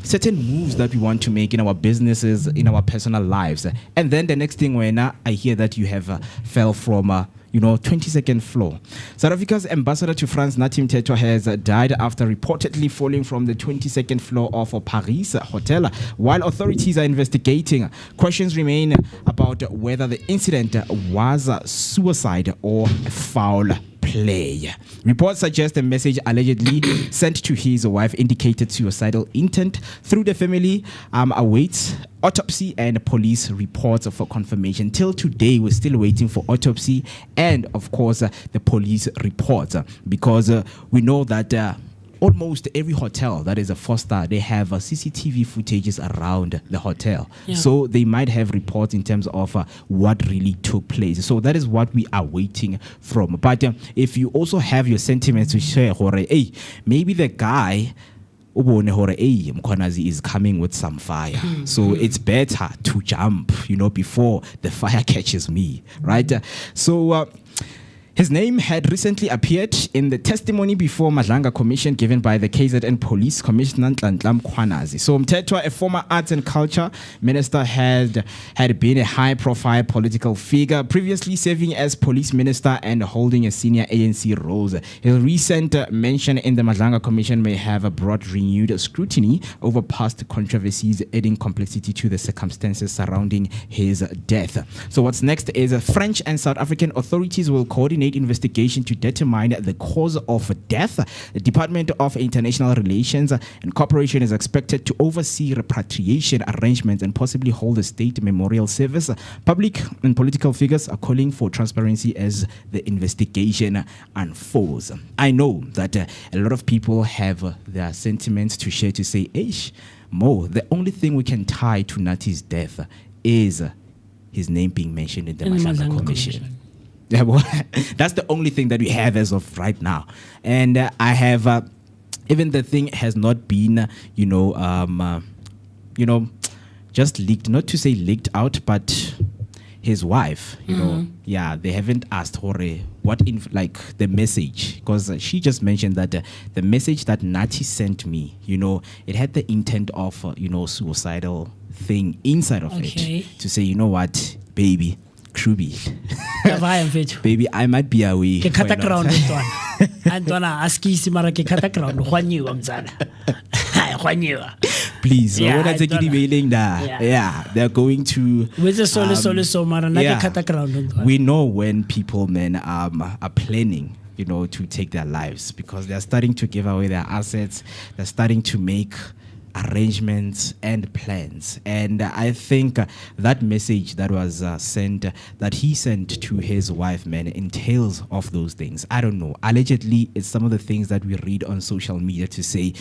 certain moves that we want to make in our businesses, in our personal lives. And then the next thing, when I hear that you have fell from 22nd floor. South Africa's ambassador to France, Nathi Mthethwa, has died after reportedly falling from the 22nd floor of a Paris hotel. While authorities are investigating, questions remain about whether the incident was suicide or foul play. Reports suggest the message allegedly sent to his wife indicated suicidal intent. Through the family awaits autopsy and police reports for confirmation. Till today, we're still waiting for autopsy and, of course, the police reports, because we know that almost every hotel that is a 4-star, they have CCTV footages around the hotel. Yeah. So they might have reports in terms of what really took place. So that is what we are waiting from. But if you also have your sentiments to share, hey, maybe the guy Mkhwanazi is coming with some fire. So it's better to jump, before the fire catches me, right? So his name had recently appeared in the testimony before Madlanga Commission given by the KZN Police Commissioner Nhlanhla Mkhwanazi. So Mthethwa, a former arts and culture minister, had been a high-profile political figure, previously serving as police minister and holding a senior ANC role. His recent mention in the Madlanga Commission may have brought renewed scrutiny over past controversies, adding complexity to the circumstances surrounding his death. So what's next is French and South African authorities will coordinate investigation to determine the cause of death. The Department of International Relations and Cooperation is expected to oversee repatriation arrangements and possibly hold a state memorial service. Public and political figures are calling for transparency as the investigation unfolds. I know that a lot of people have their sentiments to share to say, Mo, the only thing we can tie to Nathi's death is his name being mentioned in the Madlanga Commission. Yeah, well, that's the only thing that we have as of right now. And I have, even the thing has not been, just leaked, not to say leaked out, but his wife, they haven't asked her what the message, because she just mentioned that the message that Nathi sent me, it had the intent of, suicidal thing inside of it, to say, you know what, baby, Krubi. Baby, I might be away. Please, they're going to. We know when people, man, are planning, to take their lives, because they're starting to give away their assets. They're starting to make arrangements and plans. And I think that message that was sent, that he sent to his wife, man, entails of those things. I don't know. Allegedly, it's some of the things that we read on social media to say,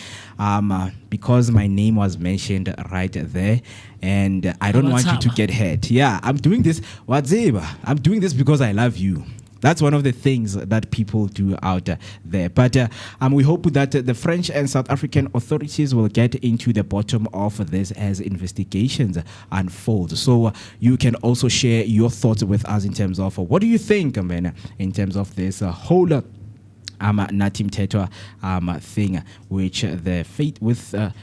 because my name was mentioned right there, and I don't want you to get hurt. Yeah, I'm doing this. Whatever. I'm doing this because I love you. That's one of the things that people do out there. But we hope that the French and South African authorities will get into the bottom of this as investigations unfold. So you can also share your thoughts with us in terms of what do you think, man, in terms of this whole Natim Tetwa thing, which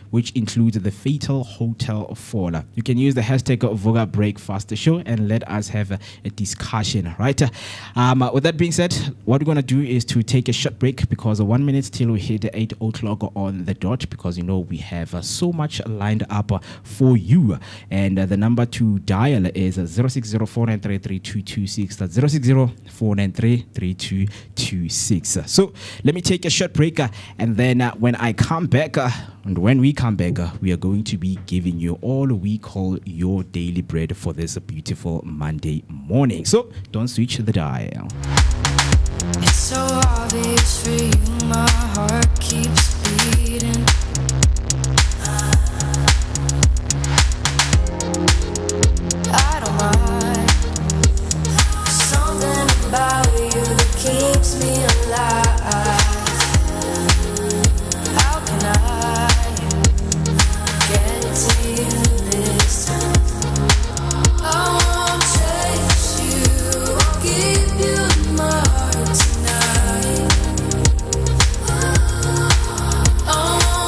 which includes the fatal hotel fall. You can use the hashtag Vooka Breakfast Show and let us have a discussion, right? With that being said, what we're gonna do is to take a short break because 1 minute till we hit 8 o'clock on the dot, because you know we have so much lined up for you. And the number to dial is 0604933226. That's 0604933226. So let me take a short break, and then when I come back, we are going to be giving you all we call your daily bread for this beautiful Monday morning. So don't switch the dial. It's so obvious for you, my heart keeps beating. I don't mind. Something about you that keeps me alive. How can I get to you this time? I won't chase you, I'll give you my heart tonight. I won't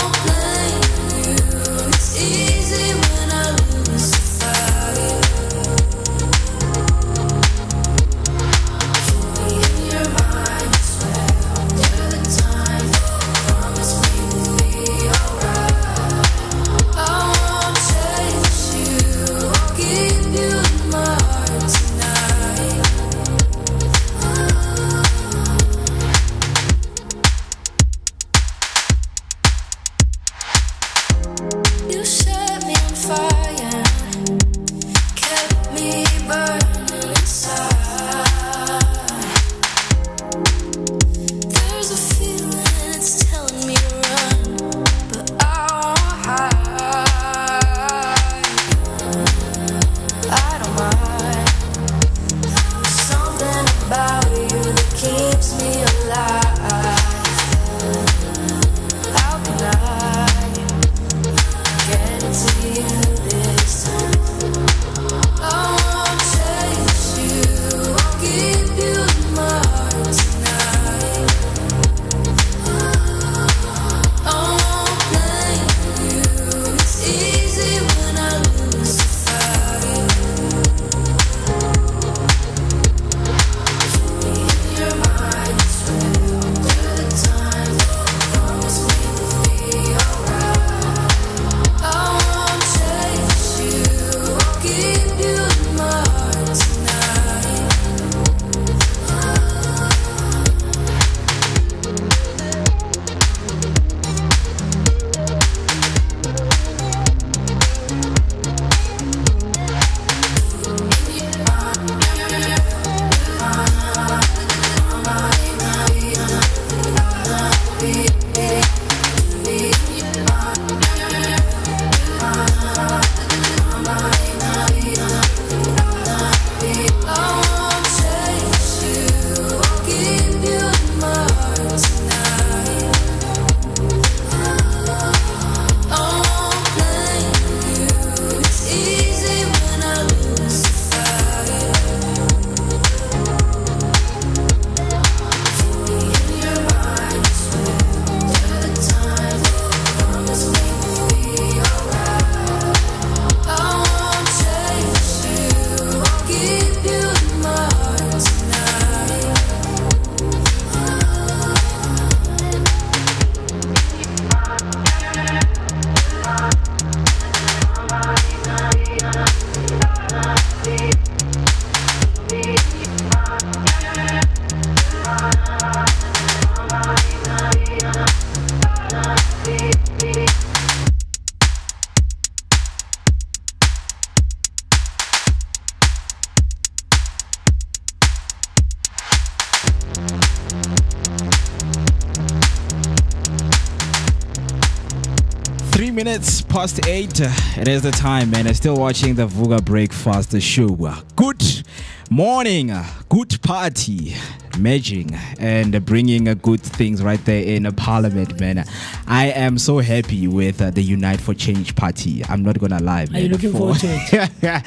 minutes past 8. It is the time, man. I'm still watching the Vooka Breakfast show. Good morning, good party, merging and bringing good things right there in Parliament, man. I am so happy with the Unite for Change party. I'm not gonna lie, man. Are you looking forward to it?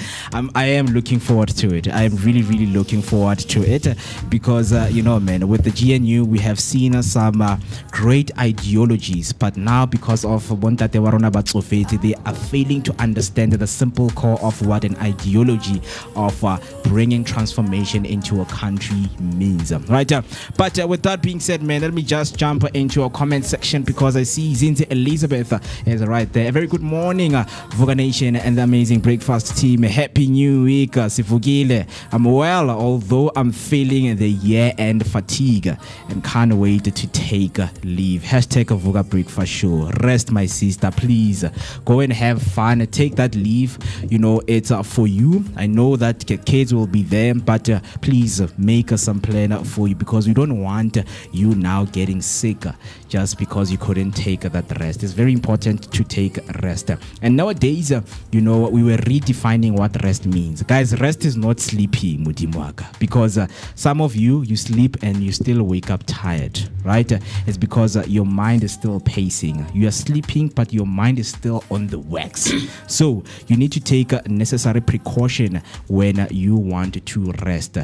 I am looking forward to it. I am really, really looking forward to it because man, with the GNU we have seen some great ideologies, but now because of Bontate Warona Batsofeti, they are failing to understand the simple core of what an ideology of bringing transformation into a country means, right? But with that being said, man, let me just jump into a comment section because I see Zinzi Elizabeth is right there. A very good morning, Vooka Nation and the amazing breakfast team. Happy New Week, Sifugile. I'm well, although I'm feeling the year-end fatigue and can't wait to take leave. Hashtag Vooka Breakfast Show. Rest, my sister, please. Go and have fun. Take that leave. It's for you. I know that kids will be there, but please make some plan for you because we don't want you now getting sick just because you couldn't take that rest. It's very important to take rest. And nowadays, we were redefining what rest means. Guys, rest is not sleeping, Mudimwaka, because some of you sleep and you still wake up tired, right? It's because your mind is still pacing. You are sleeping, but your mind is still on the wax. So you need to take necessary precaution when you want to rest.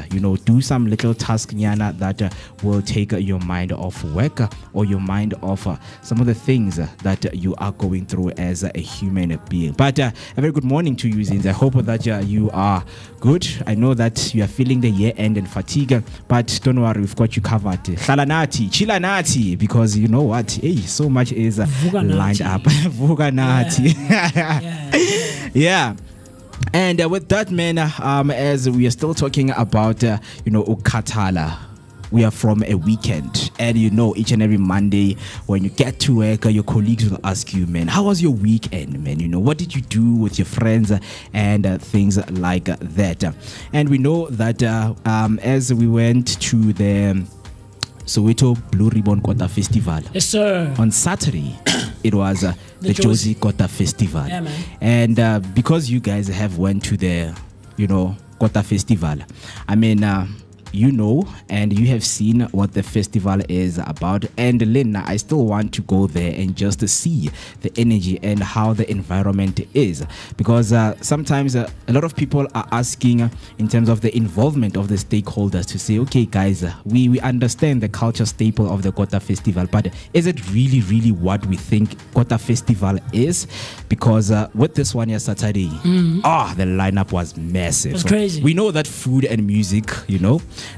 Do some little task nyana that will take your mind off work or your mind off some of the things that you are going through as a human being. But a very good morning to you, Zins. I hope that you are good. I know that you are feeling the year end and fatigue, but don't worry, we've got you covered. Chalanati, chilanati, because you know what? Hey, so much is lined up. Vooka Nati. Yeah. And with that, man, as we are still talking about, Ukatala, we are from a weekend. And each and every Monday when you get to work, your colleagues will ask you, man, how was your weekend, man? What did you do with your friends and things like that? And we know that as we went to the Soweto Blue Ribbon Kota Festival. Yes, sir. On Saturday, it was the Josie Kota Festival. Yeah, man. And because you guys have went to the, Kota Festival, I mean, and you have seen what the festival is about. And Lynn, I still want to go there and just see the energy and how the environment is, because sometimes a lot of people are asking in terms of the involvement of the stakeholders to say, okay guys, we understand the culture staple of the Kota Festival, but is it really what we think Kota Festival is? Because with this one here Saturday, the lineup was massive. It was crazy. We know that food and music,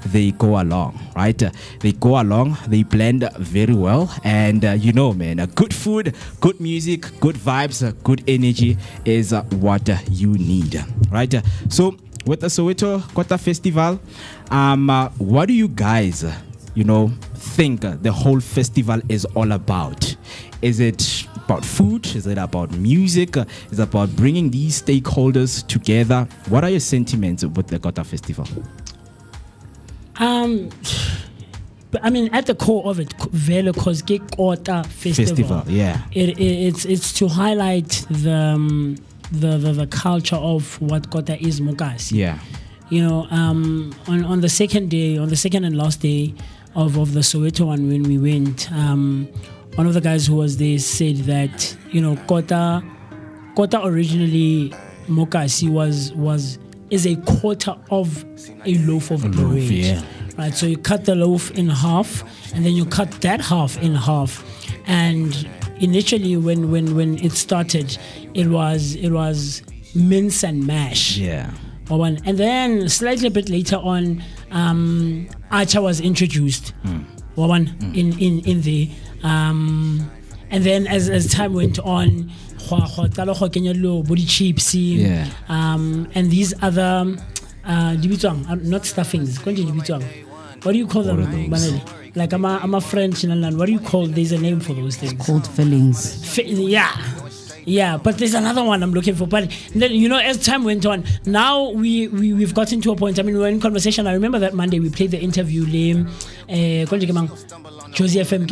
they go along, right? They go along, they blend very well, and man, good food, good music, good vibes, good energy is what you need, right? So with the Soweto Kota Festival, what do you guys think the whole festival is all about? Is it about food? Is it about music? Is it about bringing these stakeholders together? What are your sentiments with the Kota Festival? I mean, at the core of it, Vele Kozke Kota Festival. Yeah. It's to highlight the culture of what Kota is, Mokasi. Yeah. On the second and last day of the Soweto one, when we went, one of the guys who was there said that Kota originally Mokasi is a quarter of a loaf of bread. Yeah. Right, so you cut the loaf in half, and then you cut that half in half. And initially, when it started, it was mince and mash. Yeah. And then slightly a bit later on, acha was introduced. In there. And then as time went on, body chips, and these other not stuffings. What do you call them, Maneli? Like I'm a French in London. What do you call? There's a name for those things. It's called fillings. Yeah, but there's another one I'm looking for. But then, as time went on, now we've gotten to a point. I mean, we're in conversation. I remember that Monday we played the interview. Josie FM,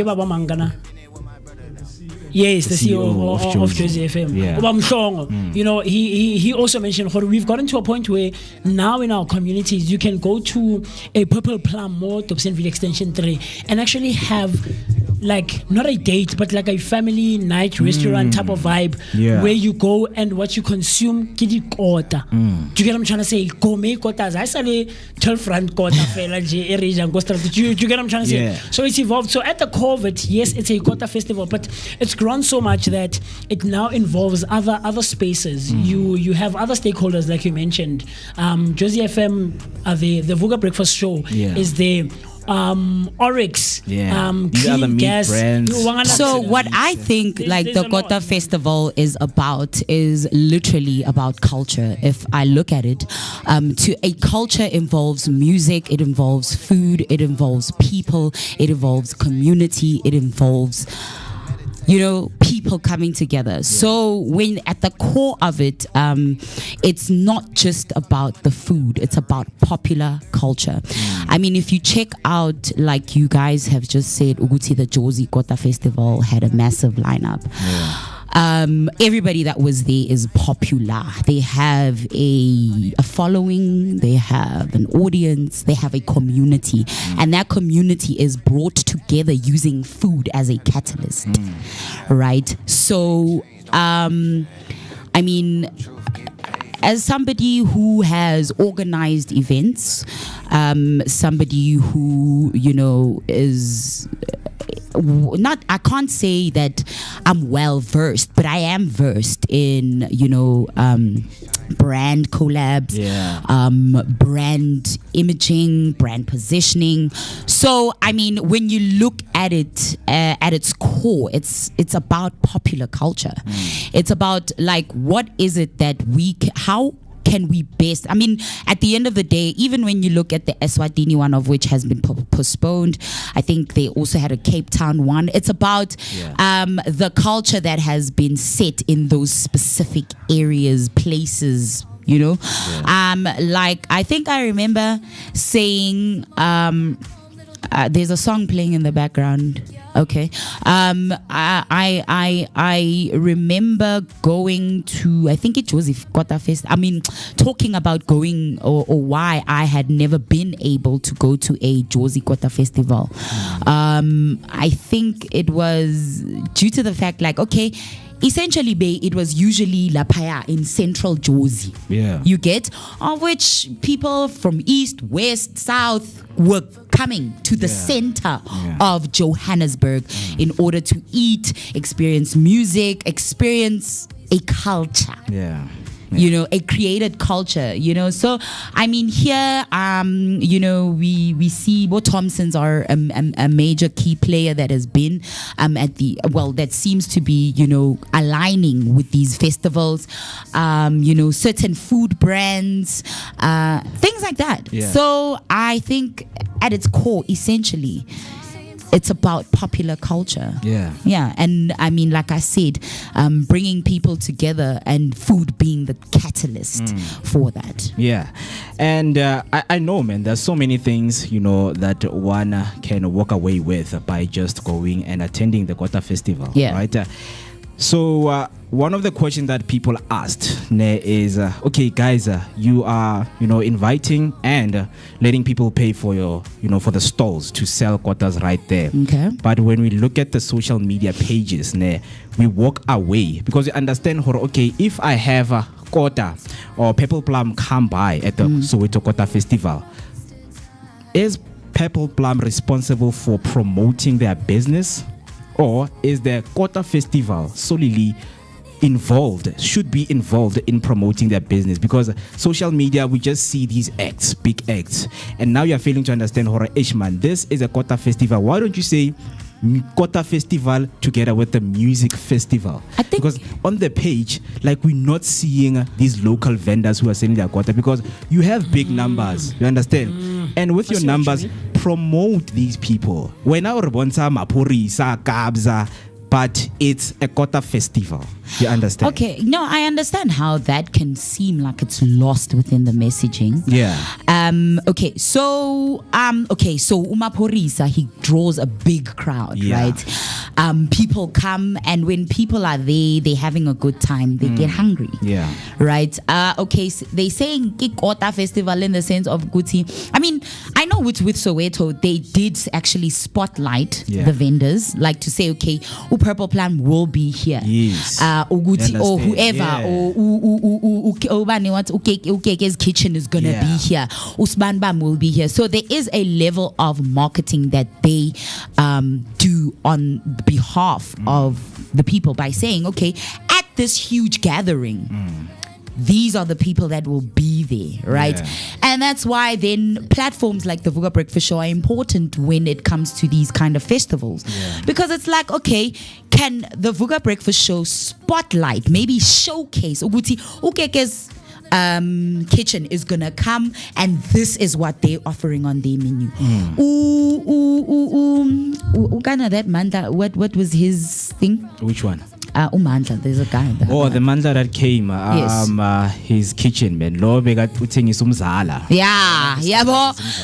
Yes, the CEO of Jersey FM. Yeah. Oba Mhlongo. You know, he also mentioned we've gotten to a point where now in our communities you can go to a Purple Plum or Dobsonville Extension 3 and actually have like not a date but like a family night restaurant type of vibe where you go and what you consume kidi kota. Do you get what I'm trying to say? Gourmet kotas. I say 12 rand kota fela je region go strategy. Do you get what I'm trying to say? So it's evolved. So at the core of it, yes, it's a kota festival, but it's grown so much that it now involves other spaces. You have other stakeholders like you mentioned. Jersey FM, the Vooka Breakfast Show is there. Oryx, Clean Gas. So what I think like the Kota Festival is about is literally about culture. If I look at it, to a culture involves music, it involves food, it involves people, it involves community, it involves people coming together. So when at the core of it, it's not just about the food, it's about popular culture. I mean, if you check out, like you guys have just said, Uguti, the Jozi Kota Festival had a massive lineup. Everybody that was there is popular. They have a following, they have an audience, they have a community, and that community is brought together using food as a catalyst, right? So I mean, as somebody who has organized events, somebody who is not, I can't say that I'm well versed, but I am versed in brand collabs, brand imaging, brand positioning. So I mean, when you look at it at its core, it's about popular culture. It's about like, what is it that how can we best, I mean, at the end of the day, even when you look at the Eswatini one, of which has been postponed, I think they also had a Cape Town one. It's about the culture that has been set in those specific areas, places, like I think I remember saying there's a song playing in the background. Okay. I remember going to, I think it was Kota Fest. I mean, talking about going or why I had never been able to go to a Jozi Kota festival. I think it was due to the fact, like, okay, essentially, it was usually Lapaya in central Jozi. Yeah. You get, of which people from east, west, south were coming to the center of Johannesburg in order to eat, experience music, experience a culture. Yeah. A created culture, So, I mean, here, we see Bo Thompsons are a major key player that has been that seems to be, aligning with these festivals, certain food brands, things like that. Yeah. So, I think at its core, essentially, it's about popular culture. Yeah. And I mean, like I said, bringing people together and food being the catalyst for that. Yeah. And I know, man, there's so many things, that one can walk away with by just going and attending the Kota Festival. Yeah. Right? So one of the questions that people asked is, okay, guys, you are, inviting and letting people pay for your, for the stalls to sell quotas right there. Okay. But when we look at the social media pages, we walk away because you understand, okay, if I have a quota or Purple Plum come by at the Soweto Kota Festival, is Purple Plum responsible for promoting their business? Or is the Kota Festival solely should be involved in promoting their business? Because social media, we just see these acts, big acts. And now you're failing to understand, Ishman, this is a Kota Festival. Why don't you say Kota Festival together with the music festival? I think because on the page, like, we're not seeing these local vendors who are selling their Kota, because you have big numbers, you understand? And with your numbers, promote these people. When our Bonsa, Mapurisa, Kabza, but it's a Kota festival. You understand? Okay, no, I understand how that can seem like it's lost within the messaging. Yeah. Okay, so Umaphorisa, he draws a big crowd, right? People come, and when people are there, they're having a good time. They get hungry, right? Okay, so they saying Kikota Festival in the sense of Guti. I mean, I know with Soweto, they did actually spotlight the vendors, like to say, okay, Purple Plum will be here, Uguti or whoever, or Ukeke's kitchen is gonna be here. Usman Bam will be here. So there is a level of marketing that they do on behalf of the people by saying, okay, at this huge gathering, these are the people that will be there, right? And that's why then platforms like the Vooka Breakfast Show are important when it comes to these kind of festivals. Because it's like, okay, can the Vooka Breakfast Show spotlight, maybe showcase, Uguti, Ukeke's kitchen is gonna come, and this is what they're offering on their menu. That Manda, what was his thing? Which one? Umandla, there's a guy. The Mandla that came, his kitchen, man. Lo begat uthengisa umzala.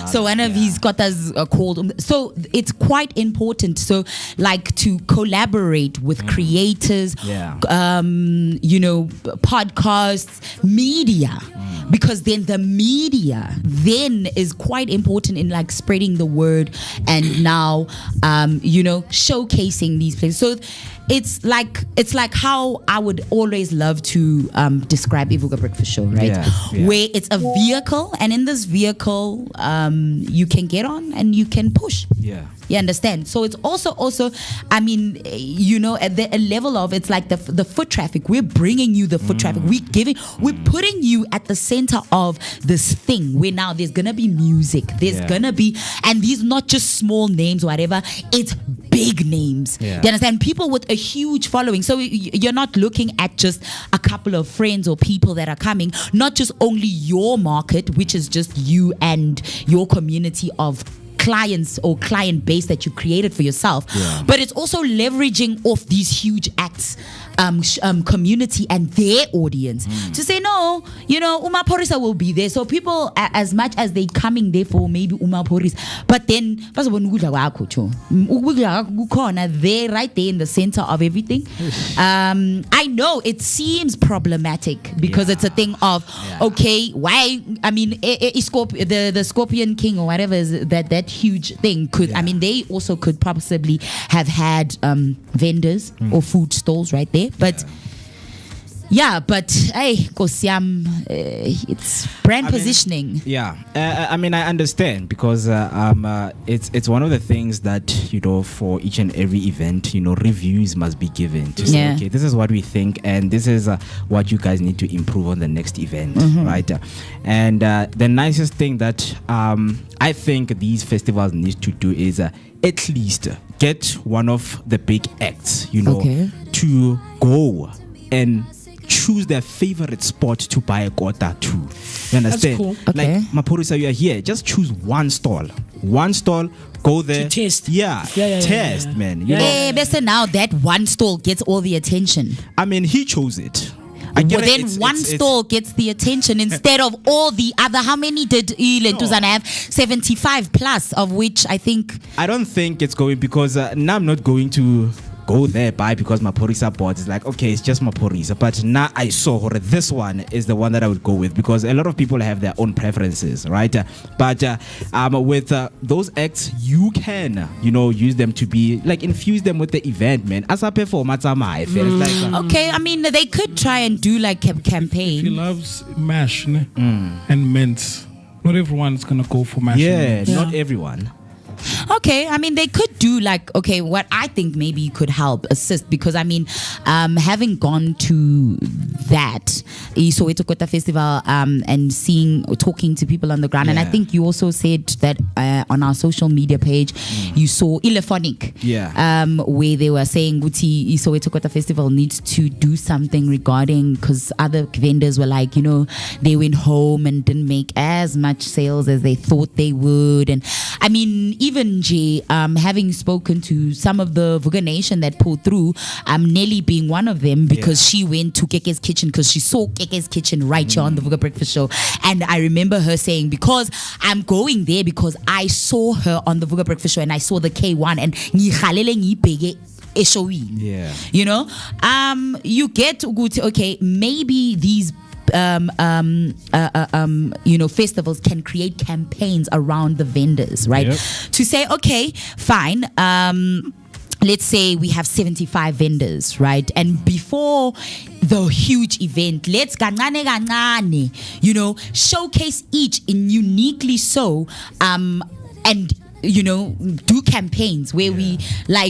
So one of his kotas called. So it's quite important. So like to collaborate with creators, podcasts, media. Because then the media then is quite important in like spreading the word and now showcasing these places. So it's like how I would always love to describe a Vooka Breakfast Show, right? Where it's a vehicle, and in this vehicle you can get on and you can push. You understand? So it's also I mean, at the level of, it's like the foot traffic. We're bringing you the foot traffic. We're putting you at the center of this thing where now there's gonna be music. There's gonna be, and these not just small names or whatever. It's big names. You understand? People with a huge following. So you're not looking at just a couple of friends or people that are coming. Not just only your market, which is just you and your community of clients or client base that you created for yourself, but it's also leveraging off these huge acts, community and their audience to say, no, Umaphorisa will be there. So people, as much as they coming there for maybe Umaphorisa, but then they're right there in the center of everything. I know it seems problematic because it's a thing of, okay, why? I mean, the Scorpion King or whatever is that huge thing could, I mean, they also could possibly have had vendors or food stalls right there. But hey, Kosiam, it's brand positioning. I mean, I understand because it's one of the things that, for each and every event, reviews must be given to say, okay, this is what we think and this is what you guys need to improve on the next event, right? And the nicest thing that I think these festivals need to do is at least get one of the big acts, to go and choose their favorite spot to buy a quota to. You understand? That's cool. Like Maphorisa, you are here. Just choose one stall. Go there. To test. Test, man. Now that one stall gets all the attention. I mean, he chose it. Then one stall gets the attention instead of all the other. How many did Lentuzana have? 75 plus, of which I don't think it's going, because now I'm not going to go there because Maphorisa bought. It's like, okay, it's just Maphorisa, but now I saw this one is the one that I would go with, because a lot of people have their own preferences, right? But with those acts, you can use them to be like, infuse them with the event, man. As a performer, okay, I mean, they could try and do like a campaign. He loves mash and mince. Not everyone's gonna go for mash. Not everyone. Okay, I mean, they could do like, okay, what I think maybe could help assist, because I mean, having gone to that Soweto Kota Festival and talking to people on the ground, and I think you also said that on our social media page you saw Elephonic, where they were saying Guti Soweto Kota Festival needs to do something regarding, because other vendors were like, they went home and didn't make as much sales as they thought they would. And I mean, even nje, having spoken to some of the Vooka Nation that pulled through, Nelly being one of them, because she went to Keke's Kitchen because she saw Keke's Kitchen right here on the Vooka Breakfast Show. And I remember her saying, because I'm going there because I saw her on the Vooka Breakfast Show and I saw the K1 and yeah, you know, you get good. Okay, maybe these festivals can create campaigns around the vendors, right? Yep. To say, okay, fine. Let's say we have 75 vendors, right? And before the huge event, let's showcase each in uniquely so, and do campaigns where we how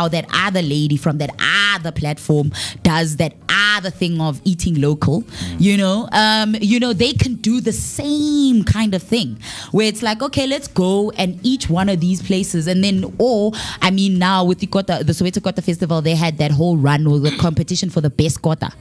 that other lady from that other platform does that other thing of eating local. They can do the same kind of thing where it's like, okay, let's go and each one of these places, and then now with the Soweto Kota Festival, they had that whole run with the competition for the best kota.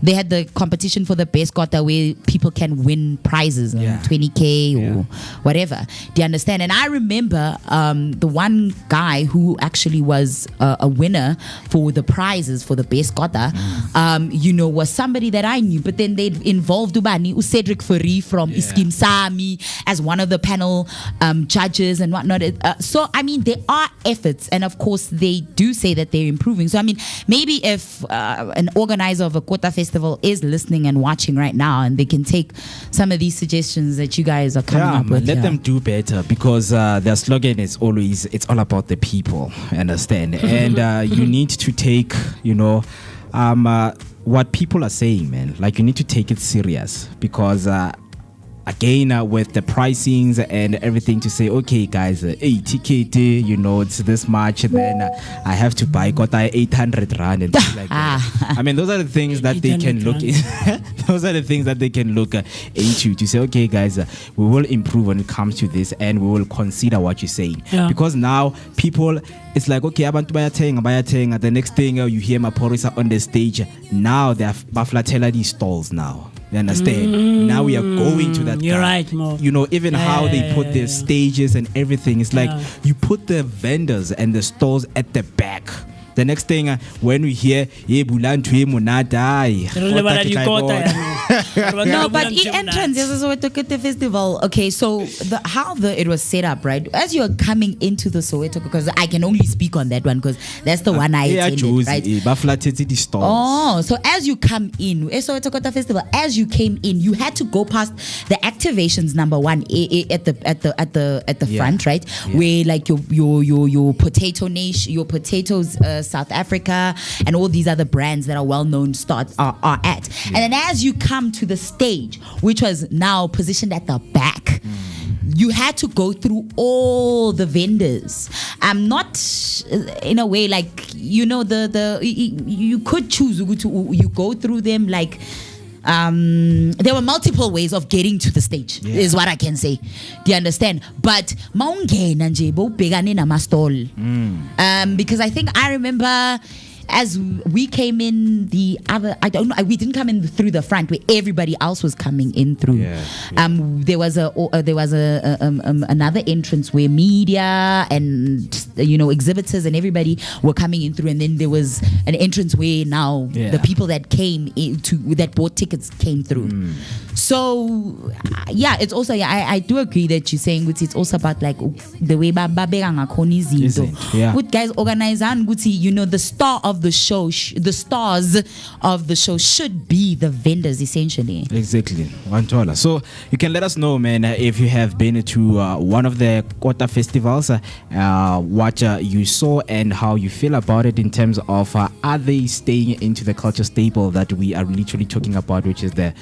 They had the competition for the best kota where people can win prizes, 20K or whatever. Do you understand? And I remember the one guy who actually was a winner for the prizes for the best kota, was somebody that I knew. But then they involved Cedric Furry from Iskim Sami as one of the panel judges and whatnot. So, there are efforts. And of course, they do say that they're improving. So, maybe if an organizer of a kota festival is listening and watching right now, and they can take some of these suggestions that you guys are coming up with. Let them do better, because their slogan is always, it's all about the people, understand? And you need to take, what people are saying, man. Like, you need to take it serious, because again, with the pricings and everything, to say, okay, guys, ticket, it's this much, then I have to buy kota 800 rand and things like that. Those are the things that they can look those are the things that they can look into, to say, okay, guys, we will improve when it comes to this, and we will consider what you're saying. Because now people, it's like, okay, abantu bayathenga. The next thing you hear Maporisa on the stage, now they have baflatela these stalls now. You understand? Now we are going to that. You're right, Mo. Even how they put their stages and everything. It's like you put the vendors and the stalls at the back. The next thing, when we hear, no, but in entrance, this is what the festival. Okay, so how it was set up, right? As you are coming into the Soweto, because I can only speak on that one, because that's the one I attended, right? Oh, so as you come in, Soweto Kota Festival, as you came in, you had to go past the activations number one at the front, right? Where like your potato nation, your potatoes. South Africa and all these other brands that are well known are at. And then as you come to the stage, which was now positioned at the back, you had to go through all the vendors. Not in a way like, you could choose you go through them like. There were multiple ways of getting to the stage, is what I can say. Do you understand? But because I think I remember as we came in we didn't come in through the front where everybody else was coming in through. There was another entrance where media and exhibitors and everybody were coming in through, and then there was an entrance where now the people that came that bought tickets came through. So it's also I do agree that you're saying it's also about like the way good guys organize and the star of the show, the stars of the show should be the vendors, essentially. Exactly. $1. So you can let us know, man, if you have been to one of the Kota festivals, what you saw and how you feel about it in terms of are they staying into the culture staple that we are literally talking about, which is the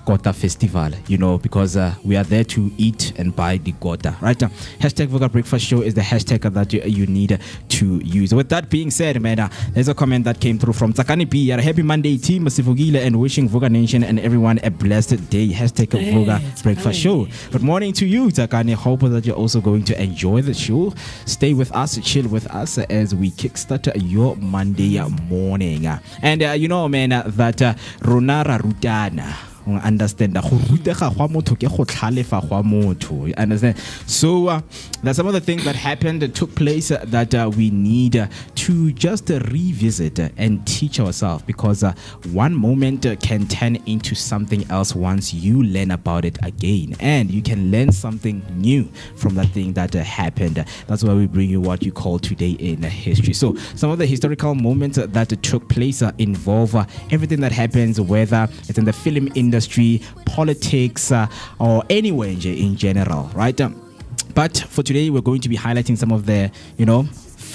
Kota Festival, because we are there to eat and buy the Kota, right? Hashtag Vooka Breakfast Show is the hashtag that you need to use. With that being said, man, there's a comment that came through from Tsakani P. Happy Monday, team Sifugile, and wishing Vooka Nation and everyone a blessed day. Hashtag Vooka Breakfast Show. Good morning to you, Tsakani. Hope that you're also going to enjoy the show. Stay with us, chill with us as we kickstart your Monday morning. And man, that Ronara Rutana. understand go rutega gwa motho ke go tlhalefa gwa motho, you understand? So there's some of the things that happened that took place that we need to just revisit and teach ourselves, because one moment can turn into something else once you learn about it again, and you can learn something new from that thing that happened. That's why we bring you what you call Today in History. So some of the historical moments that took place involve everything that happens, whether it's in the film industry, politics, or anywhere in general, right? But for today, we're going to be highlighting some of the,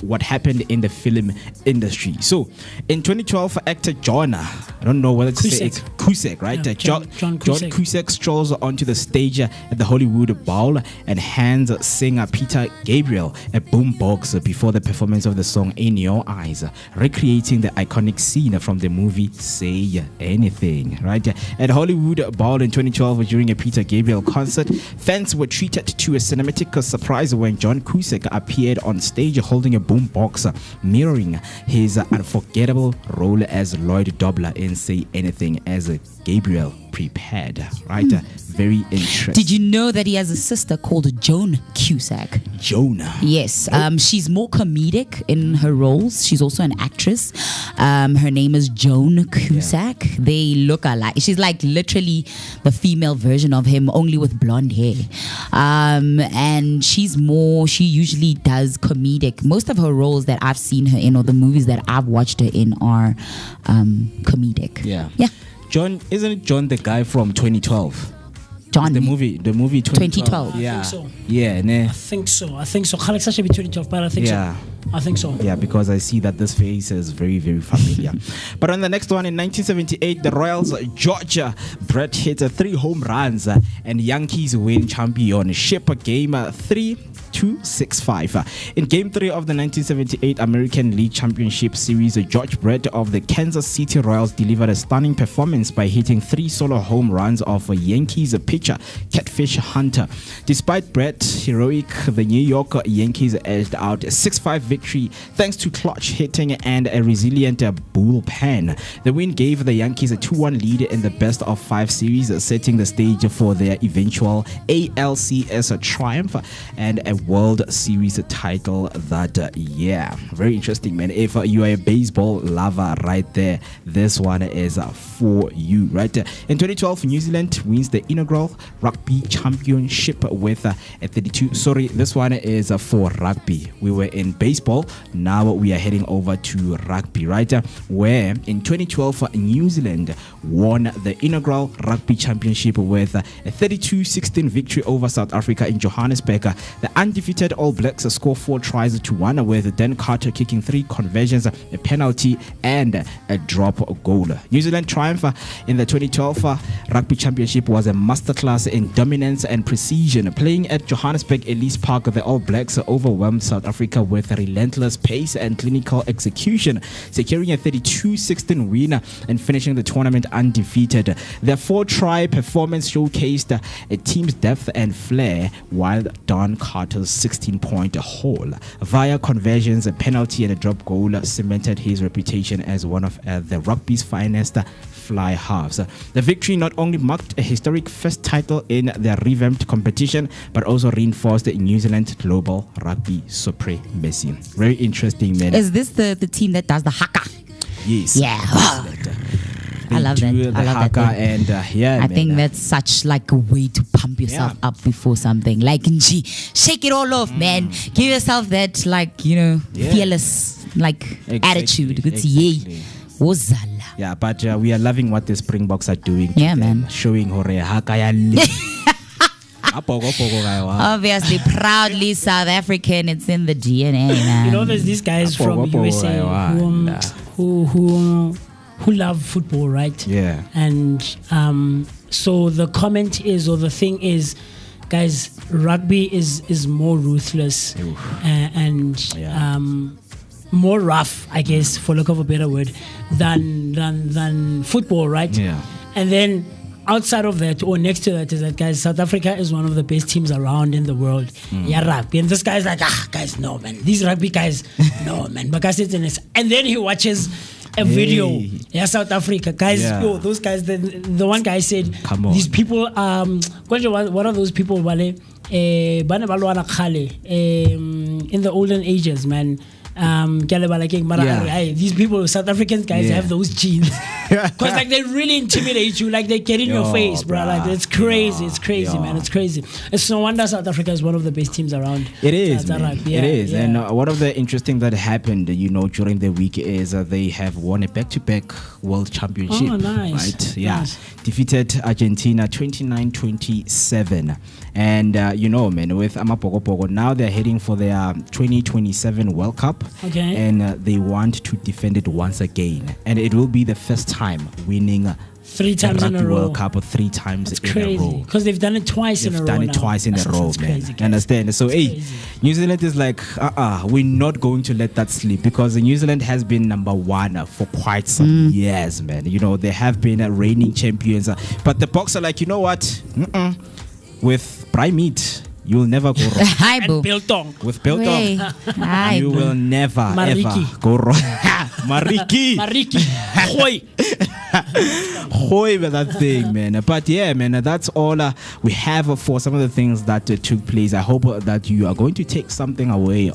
what happened in the film industry. So in 2012, actor John, I don't know whether to say it, Cusack, right? Yeah, John Cusack strolls onto the stage at the Hollywood Bowl and hands singer Peter Gabriel a boombox before the performance of the song In Your Eyes, recreating the iconic scene from the movie Say Anything, right? At Hollywood Bowl in 2012, during a Peter Gabriel concert, fans were treated to a cinematic surprise when John Cusack appeared on stage holding a boombox, mirroring his unforgettable role as Lloyd Dobler in Say Anything as Gabriel prepared, right? Very interesting. Did you know that he has a sister called Joan Cusack? Jonah. Yes. She's more comedic in her roles. She's also an actress. Her name is Joan Cusack. Yeah. They look alike. She's like literally the female version of him, only with blonde hair. And she usually does comedic. Most of her roles that I've seen her in, or the movies that I've watched her in, are comedic. Yeah. Yeah. John, isn't it John the guy from 2012? John. The movie 2012. I Yeah. think so. Yeah, ne? I think so. Alex should be 2012, but I think so. I think so. Yeah, because I see that this face is very, very familiar. But on the next one, in 1978, the Royals' Georgia Brett hit 3 home runs and Yankees win championship game 3-6-5. In Game 3 of the 1978 American League Championship Series, George Brett of the Kansas City Royals delivered a stunning performance by hitting 3 solo home runs off Yankees pitcher Catfish Hunter. Despite Brett's heroic, the New York Yankees edged out a 6-5 victory thanks to clutch hitting and a resilient bullpen. The win gave the Yankees a 2-1 lead in the best of 5 series, setting the stage for their eventual ALCS triumph and a World Series title that year. Very interesting, man. If you are a baseball lover right there, this one is for you, right? In 2012, New Zealand wins the inaugural rugby championship with a 32. Sorry, this one is for rugby. We were in baseball, now we are heading over to rugby, right? Where in 2012, New Zealand won the inaugural rugby championship with a 32-16 victory over South Africa in Johannesburg. The undefeated All Blacks score 4 tries to 1, with Dan Carter kicking 3 conversions, a penalty and a drop goal. New Zealand triumph in the 2012 rugby championship was a masterclass in dominance and precision. Playing at Johannesburg Ellis Park, the All Blacks overwhelmed South Africa with relentless pace and clinical execution, securing a 32-16 win and finishing the tournament undefeated. Their 4-try performance showcased a team's depth and flair, while Don Carter's 16-point haul via conversions, a penalty and a drop goal cemented his reputation as one of the rugby's finest fly halves. The victory not only marked a historic first title in their revamped competition, but also reinforced New Zealand's global rugby supremacy. Very interesting, man. Is this the team that does the haka? Yes. Yeah. I love that. The haka, and I think that's such like a way to pump yourself up before something. Like, shake it all off, man. Give yourself that, like, fearless, like, attitude. Good exactly. Wozala. Yeah, but we are loving what the Springboks are doing. Yeah, man. Showing hore haka ya Obviously, proudly South African. It's in the DNA, man. There's these guys from USA who love football, right? Yeah. And so the comment is, or the thing is, guys, rugby is more ruthless and more rough, I guess, for lack of a better word, than football, right? Yeah. And then outside of that, or next to that, is that, guys, South Africa is one of the best teams around in the world. Yeah, rugby. And this guy's like, guys, no, man. These rugby guys, no, man. And then he watches a video. Yeah, South Africa guys. Yeah. Yo, those guys. The one guy said, Come on. these people. What are those people? Wale, bana ba lwana khale, in the olden ages, man. These people, South African guys, have those genes. Because like they really intimidate you, like they get in your face, bro. Like it's crazy, man. It's crazy. It's no wonder South Africa is one of the best teams around. It is, man. It is. And one of the interesting that happened, during the week is they have won a back-to-back World Championship. Oh, nice. Right? Yeah. Nice. Defeated Argentina 29-27. And, man, with Amapogo, now they're heading for their 2027 World Cup. Okay. And they want to defend it once again. And it will be the first time winning 3 times the in a Rugby row. World Cup 3 times It's in a crazy row. because they've done it twice in a row. They've done it now. twice in a row, That's man. crazy, guys. Understand? So, It's crazy. New Zealand is like, we're not going to let that slip because New Zealand has been number 1 for quite some years, man. They have been reigning champions. But the Boks are like, you know what? With prime meat, you'll never go wrong. Hi, And boo. biltong. With biltong, Hi, you boo. will never, Mariki. ever go wrong. Mariki. Mariki. Hoi. Hoy with that thing, man. But yeah, man, that's all we have for some of the things that took place. I hope that you are going to take something away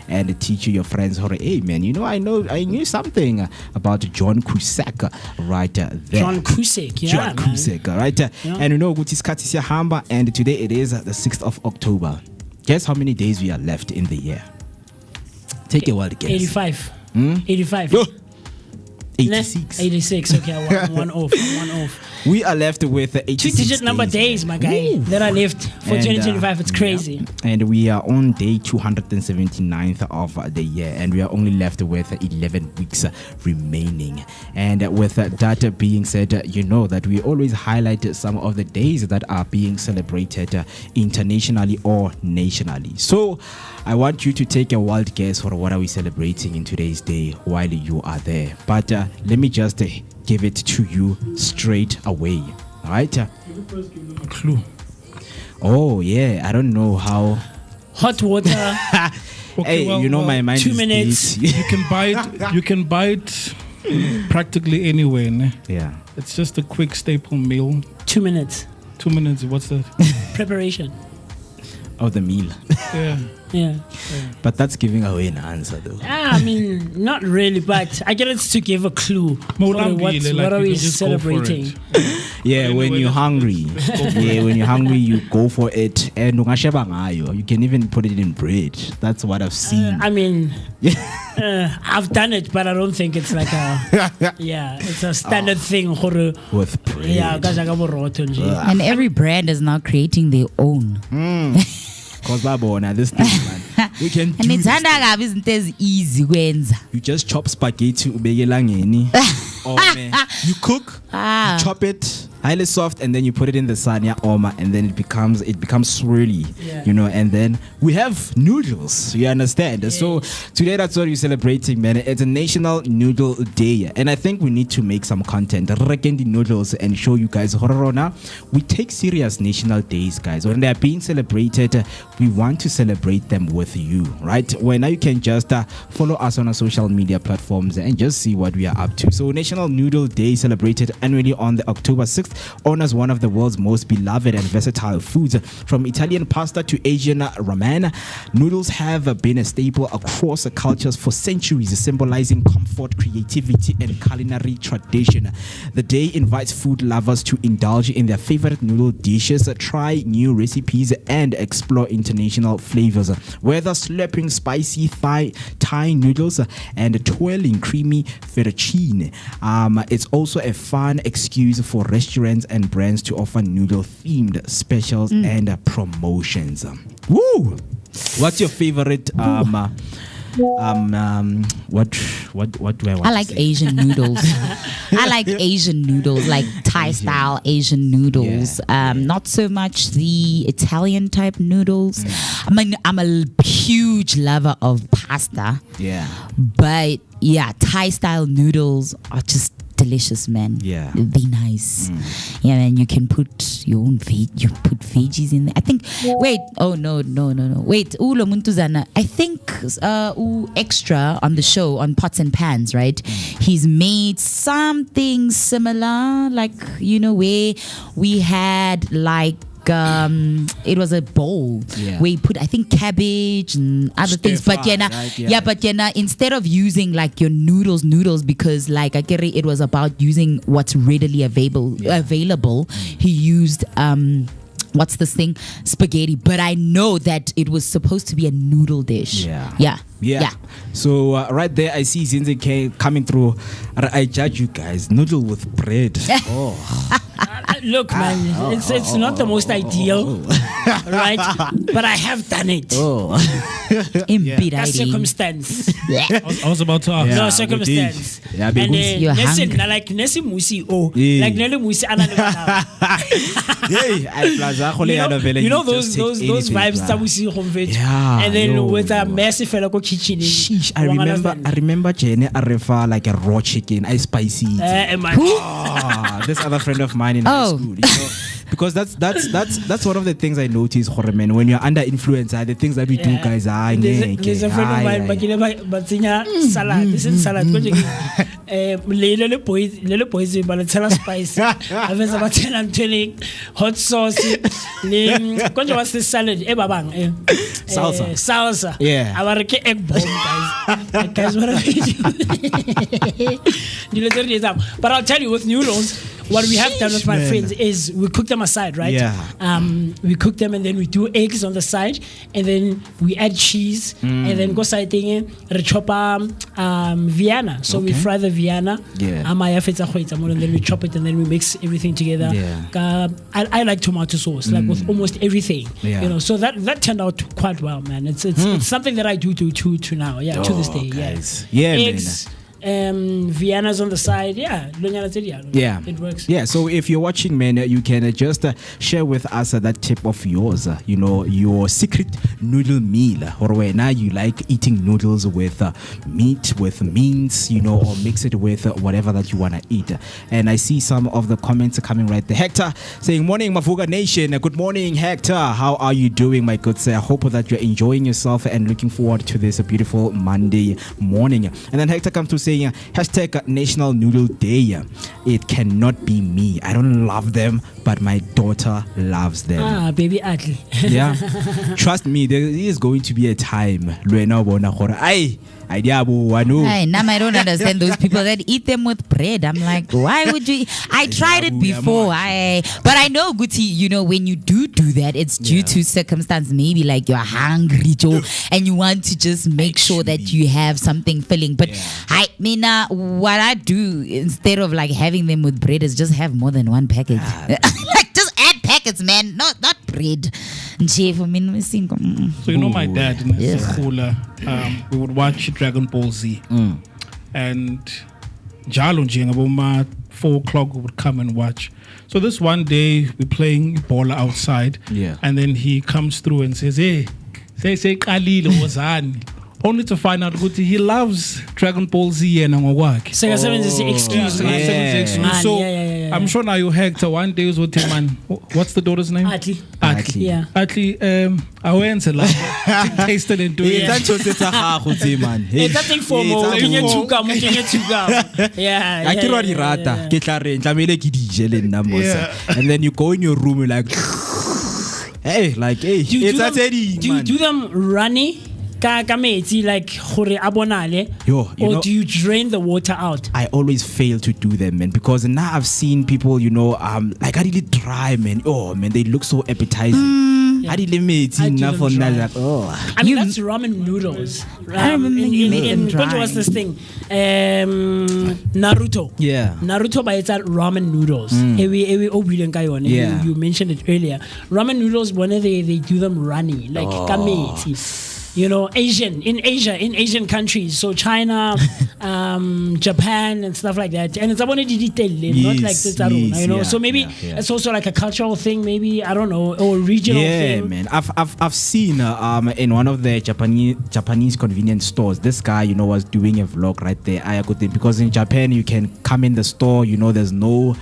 and teach your friends, hey, man, I knew something about John Cusack right there. John Cusack, yeah, John man. Cusack, right? And Gutis Katisia Hamba, and today it is the 6th of October. Guess how many days we are left in the year? Take a wild guess. 85. 85. Yo. 86. 86. Okay, one off. We are left with 86 2-digit number days, my guy, that are left for And, 2025. It's crazy. Yeah. And we are on day 279th of the year, and we are only left with 11 weeks remaining. And with that being said, that we always highlight some of the days that are being celebrated internationally or nationally. So I want you to take a wild guess for what are we celebrating in today's day while you are there. But let me just give it to you straight away. All right? A clue. Oh, yeah. I don't know how. Hot water. Okay, Hey, my mind 2 is minutes. deep. You can buy it. You can buy it practically anywhere. Ne? Yeah. It's just a quick staple meal. 2 minutes. 2 minutes. What's that? Preparation. Of the meal. Yeah. Yeah. But that's giving away an answer, though. I mean, not really, but I get it to give a clue. What are we celebrating? Yeah, when you're hungry. When you're hungry, you go for it. And you can even put it in bread. That's what I've seen. I mean, I've done it, but I don't think it's like it's a standard thing. With bread. Yeah, And every brand is now creating their own. Because this thing, man. We can And do it's this. as easy kwenza. You just chop spaghetti, ubeke elangeni. Man, you cook, you chop it highly soft, and then you put it in the sun, and then it becomes swirly, and then we have noodles. You understand? Yeah. So today, that's what we're celebrating, man. It's a National Noodle Day, and I think we need to make some content, the noodles, and show you guys. We take serious national days, guys. When they are being celebrated, we want to celebrate them with you, right? Well, now you can just follow us on our social media platforms and just see what we are up to. So National Noodle Day, celebrated annually on the October 6th, honors one of the world's most beloved and versatile foods. From Italian pasta to Asian ramen, noodles have been a staple across cultures for centuries, symbolizing comfort, creativity, and culinary tradition. The day invites food lovers to indulge in their favorite noodle dishes, try new recipes, and explore international flavors. Whether slurping spicy Thai noodles and twirling creamy fettuccine, it's also a fun excuse for restaurants and brands to offer noodle-themed specials and promotions. Woo! What's your favorite? What do I want? I like Asian noodles. I like Asian noodles, like Thai style Asian noodles. Not so much the Italian type noodles. I mean, I'm a huge lover of pasta. Yeah. But yeah, Thai style noodles are just delicious, man. Yeah. Be nice. Yeah, man. You can put your own you put veggies in there. I think. Wait. Oh no. Wait. Ulo Muntuzana. I think extra on the show on Pots and Pans, right? He's made something similar, like where we had like. It was a bowl where you put, I think, cabbage and other things. But but instead of using like your noodles, because like I get it was about using what's readily available. He used what's this thing? Spaghetti. But I know that it was supposed to be a noodle dish. Yeah. So right there, I see Zinzi K coming through. I judge you guys. Noodle with bread. Look, man, it's not the most ideal, right? But I have done it. That's circumstance. I was about to ask. No circumstance. Yeah, And then you're listen, hungry. like Nesi Musi like Nele Musi you know those vibes that we see home veg. Yeah, And then with a massive fellow kitchen. Sheesh, I remember Jenny Arefa like a raw chicken, spicy. This other friend of mine in high school, because that's one of the things I notice, man. When you're under influence, the things that we do, guys, there's a friend of mine, but salad. This is salad. Little boys, but it's a spice. I'm telling hot sauce. What's the salad? Salsa. Yeah. I want to egg bomb, guys. Guys, what but I'll tell you, with noodles, what we have done with my friends is we cook them aside, right? Yeah. We cook them and then we do eggs on the side, and then we add cheese, and then go side thing chop Vienna. So we fry the Vienna. Yeah. And then we chop it and then we mix everything together. Yeah. I like tomato sauce, like with almost everything. Yeah. So that turned out quite well, man. It's something that I do to now. Yeah, to this day. Guys. Eggs. Vienna's on the side, it works. Yeah, so if you're watching, man, you can just share with us that tip of yours, your secret noodle meal, or where now you like eating noodles with meat, with meats, or mix it with whatever that you want to eat. And I see some of the comments coming right there. Hector saying, morning, Vooka Nation. Good morning, Hector. How are you doing, my good sir? I hope that you're enjoying yourself and looking forward to this beautiful Monday morning. And then Hector comes to saying, hashtag National Noodle Day. It cannot be me. I don't love them, but my daughter loves them. Baby ugly. Yeah. Trust me, there is going to be a time. I don't understand those people that eat them with bread. I'm like, why would you? I tried it before. But I know, Guti, when you do that, it's due to circumstance. Maybe like you're hungry, Joe, and you want to just make sure that you have something filling. But what I do instead of like having them with bread is just have more than one package. Like just add packets, man. Not bread. So my dad in Sekula, we would watch Dragon Ball Z, and Jalo about 4 o'clock we would come and watch. So this one day we're playing ball outside, and then he comes through and says, "Hey, say Khalil Wazani." Only to find out that he loves Dragon Ball Z and Angwak. Excuse me. So I'm sure now you Hector one day was with him, man. What's the daughter's name? Atli. Yeah. Atli, I went to like tasted and doing it. It's nothing formal. And then you go in your room, you're like, hey, do you do them runny? Like or do you drain the water out? I always fail to do them, man, because now I've seen people, like I really dry, man. Oh man, they look so appetizing. I didn't make enough on that. I mean, that's ramen noodles. I remember you made them dry. What was this thing? Naruto. Yeah. Naruto by its ramen noodles. You mentioned it earlier. Ramen noodles, when they do them runny, like kameti. in Asian countries, so China, Japan and stuff like that, and it's about detail, not like this, so maybe it's also like a cultural thing, maybe, I don't know, or regional thing. Yeah, man, I've seen in one of the Japanese convenience stores, this guy was doing a vlog right there. Because in Japan you can come in the store, there's no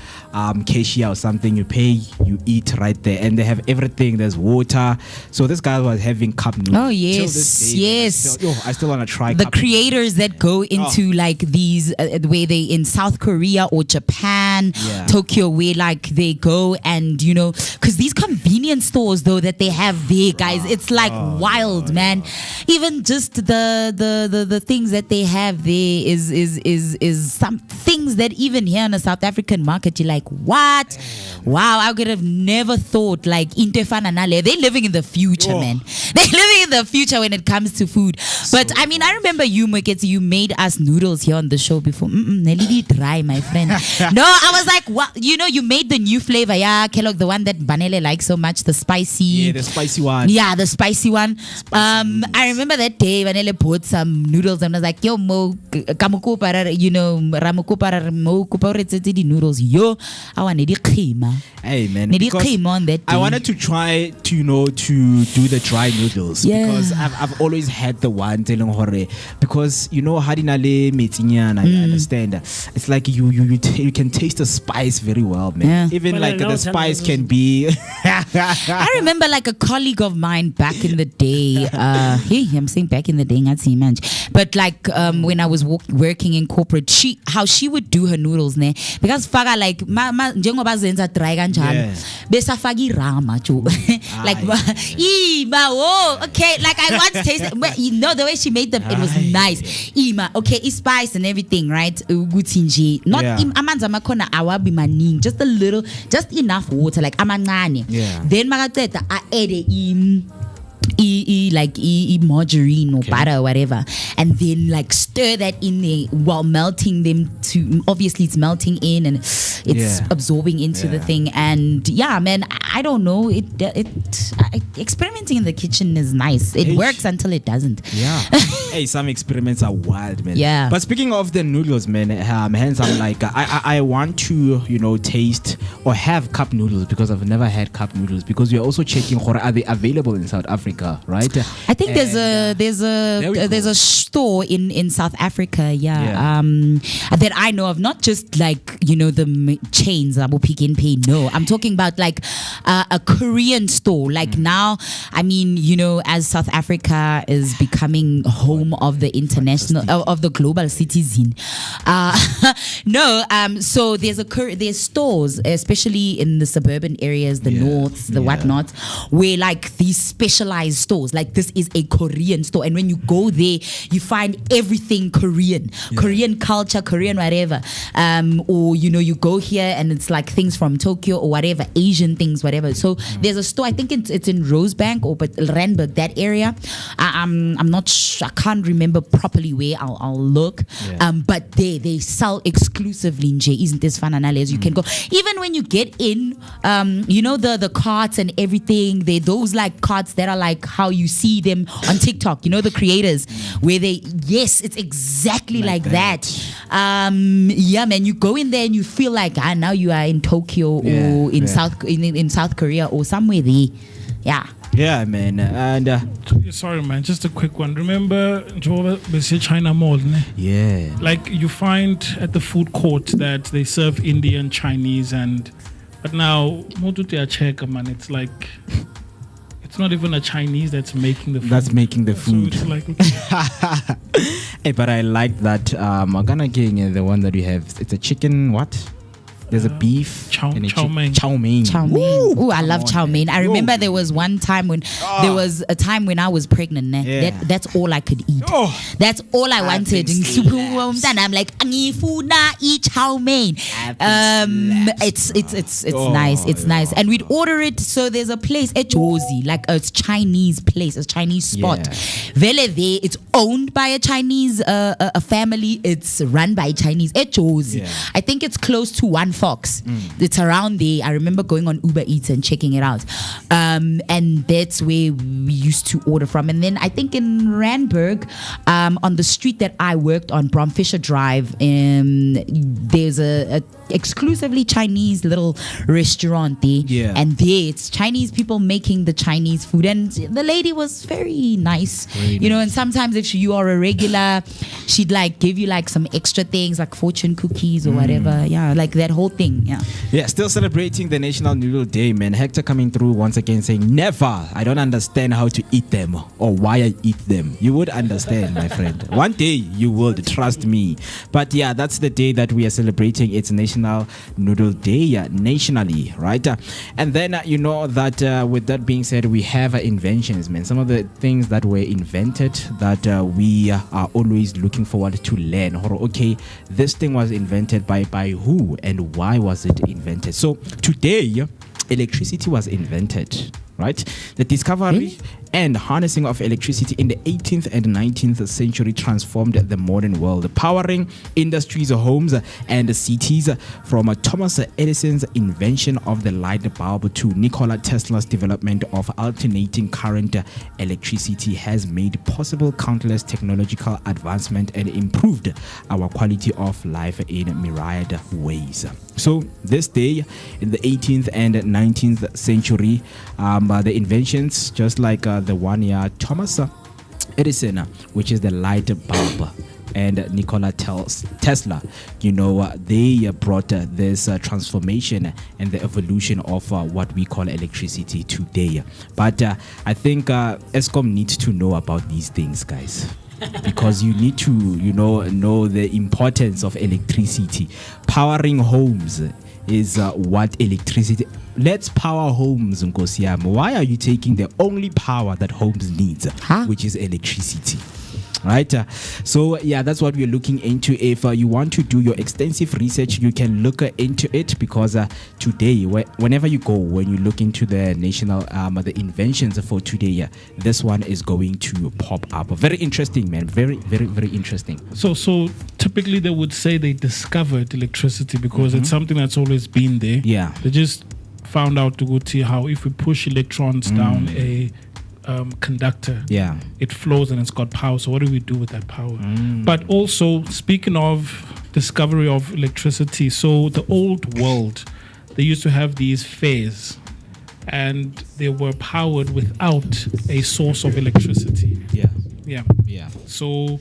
cashier or something, you pay, you eat right there, and they have everything. There's water. So this guy was having cup noodles. Oh yes. I still want to try the cup creators that go into like these where they in South Korea or Japan, Tokyo, where like they go and because these convenience stores though that they have there, guys, it's like wild, man. Even just the things that they have there is some things that even here in the South African market you're like, what? Wow, I could have never thought like they're living in the future, man. They're living in the future when it comes to food. But I mean, I remember you, Moketsi, you made us noodles here on the show before. Nelly dry, my friend. No, I was like, what? You made the new flavor, Kellogg, the one that Banele likes so much, the spicy. Yeah, the spicy one. Yeah, the spicy one. I remember that day Banele bought some noodles and I was like, yo, Mo, kamuko para, ramuko para mo kupa noodles. Yo, I want the khima. Hey man, on that day. I wanted to try to do the dry noodles because I've always had the one telling hore because hadinale metinyana. I understand. It's like you can taste the spice very well, man. Even like the spice can be. I remember like a colleague of mine back in the day. I'm saying back in the day, not see man. But like when I was working in corporate, how she would do her noodles, ne? Because faga like njengoba zenza dry kanjalo besa fagi rama jo like okay, like I once tasted the way she made them, it was nice. Okay, it's spice and everything, right? Not amanzi amakhona awabi maningi, just a little, just enough water, like amancane. Then makaqeda I add like margarine or butter or whatever, and then like stir that in there while melting them to, obviously it's melting in and it's absorbing into the thing. And man, I don't know, experimenting in the kitchen is nice. It works until it doesn't. Hey, some experiments are wild, man. But speaking of the noodles, man, hence I'm like I want to taste or have cup noodles because I've never had cup noodles, because we're also checking are they available in South Africa, right? I think there's a store in South Africa, that I know of, not just like the chains Abu Pick and Pay. No, I'm talking about like a Korean store. Like now, I mean, as South Africa is becoming home of the international of the global citizen. So there's stores, especially in the suburban areas, the north, the whatnot, where like these specialized stores, like this is a Korean store, and when you go there you find everything Korean, Korean culture, Korean whatever, or you go here and it's like things from Tokyo or whatever, Asian things, whatever. So there's a store, I think it's in Rosebank or Randburg, that area. I'm not sure, I can't remember properly where. I'll look. But they sell exclusively in J. Isn't this fun, as you can go, even when you get in, the carts and everything, they those like carts that are like how you see them on TikTok, the creators, where it's exactly like that. Man, you go in there and you feel like now you are in Tokyo or in South Korea or somewhere there. Yeah, man. And sorry, man, just a quick one. Remember China Mall? Ne? Yeah. Like you find at the food court that they serve Indian, Chinese, but now check, man. It's like it's not even a Chinese that's making the food. That's making the food. So it's like, hey, but I like that. Magana King, the one that we have. It's a chicken. What? There's a beef. Chow mein. Chow mein. Ooh, I love chow mein. I remember there was one time when there was a time when I was pregnant. That's all I could eat. That's all I wanted. And I'm like, eat chow mein. It's nice. It's nice. And we'd order it. So there's a place at Jozi, like a Chinese place, a Chinese spot. Vele there, it's owned by a Chinese a family. It's run by Chinese at Jozi. I think it's close to 1 farm. Fox. It's around there. I remember going on Uber Eats and checking it out. And that's where we used to order from. And then I think in Randburg, on the street that I worked on, Bromfisher Drive, there's a exclusively Chinese little restaurant there. Yeah. And there it's Chinese people making the Chinese food. And the lady was very nice. You know, and sometimes if you are a regular, she'd like give you like some extra things like fortune cookies or whatever. Yeah, like that whole thing. Yeah. Yeah, still celebrating the National Noodle Day, man. Hector coming through once again saying, never. I don't understand how to eat them or why I eat them. You would understand, my friend. One day you would, trust me. But yeah, that's the day that we are celebrating. It's National Noodle Day nationally, right? And then you know that with that being said, we have inventions, man. Some of the things that were invented that we are always looking forward to learn. Okay, this thing was invented by who and why was it invented? So today, electricity was invented, right? The discovery and harnessing of electricity in the 18th and 19th century transformed the modern world, powering industries, homes, and cities. From Thomas Edison's invention of the light bulb to Nikola Tesla's development of alternating current electricity has made possible countless technological advancement and improved our quality of life in myriad ways. So this day in the 18th and 19th century, the inventions, just like the one here, Thomas Edison, which is the light bulb, and Nikola Tesla, you know, they brought this transformation and the evolution of what we call electricity today. But I think Eskom needs to know about these things, guys. Because you need to, you know the importance of electricity. Powering homes is what electricity. Let's power homes, Nkosiyama. Why are you taking the only power that homes needs, which is electricity? Right, so yeah, that's what we're looking into. If you want to do your extensive research, you can look into it, because today, whenever you go, when you look into the national the inventions for today, this one is going to pop up. Very interesting, man. Very, very, very interesting. So typically they would say they discovered electricity because it's something that's always been there. Yeah, they just found out to go see how if we push electrons down a conductor, it flows and it's got power. So what do we do with that power? But also, speaking of discovery of electricity, so the old world, they used to have these fairs and they were powered without a source of electricity. Yeah. So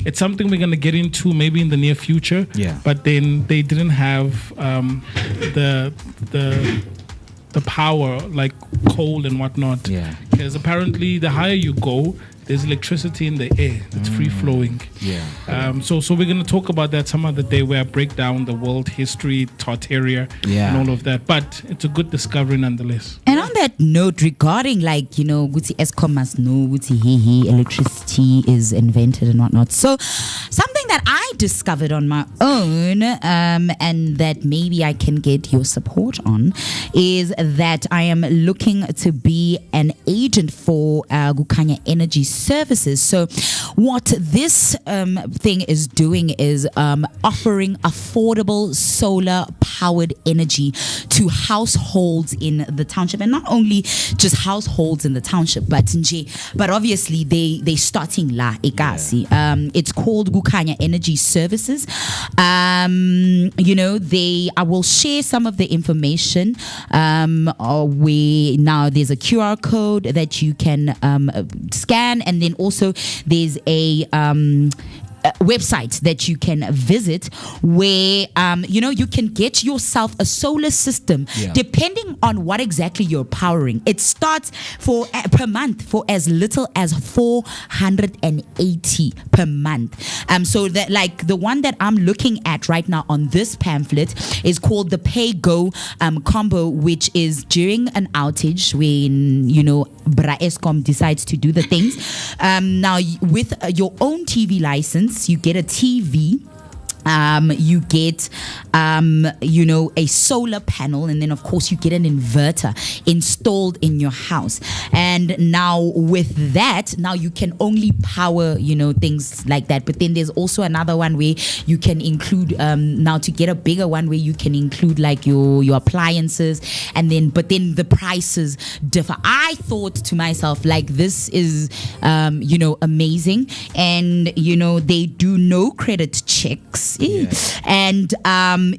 it's something we're going to get into maybe in the near future. But then they didn't have the power like coal and whatnot. Because apparently the higher you go, there's electricity in the air. It's free flowing. So we're going to talk about that some other day, where I break down the world history, Tartaria, and all of that. But it's a good discovery nonetheless. And on that note, regarding like, you know, Guti Eskom must know Guti electricity is invented and whatnot. So something that I discovered on my own, and that maybe I can get your support on, is that I am looking to be an agent for Vooka Energy Services. So what this thing is doing is offering affordable solar powered energy to households in the township, and not only just households in the township, but obviously they starting la ekasi. It's called Vooka Energy Services. You know, I will share some of the information. Where now there's a QR code that you can scan, and then also there's a website that you can visit where you know, you can get yourself a solar system depending on what exactly you're powering. It starts for per month for as little as 480 per month. So that, like, the one that I'm looking at right now on this pamphlet is called the Pay Go combo, which is during an outage when, you know, Bra Eskom decides to do the things. Now with your own TV license, you get a TV You get, a solar panel, and then of course you get an inverter installed in your house. And now with that, now you can only power, things like that. But then there's also another one where you can include, now to get a bigger one where you can include like your appliances, but then the prices differ. I thought to myself, like, this is, amazing, and they do no credit checks. Yeah. And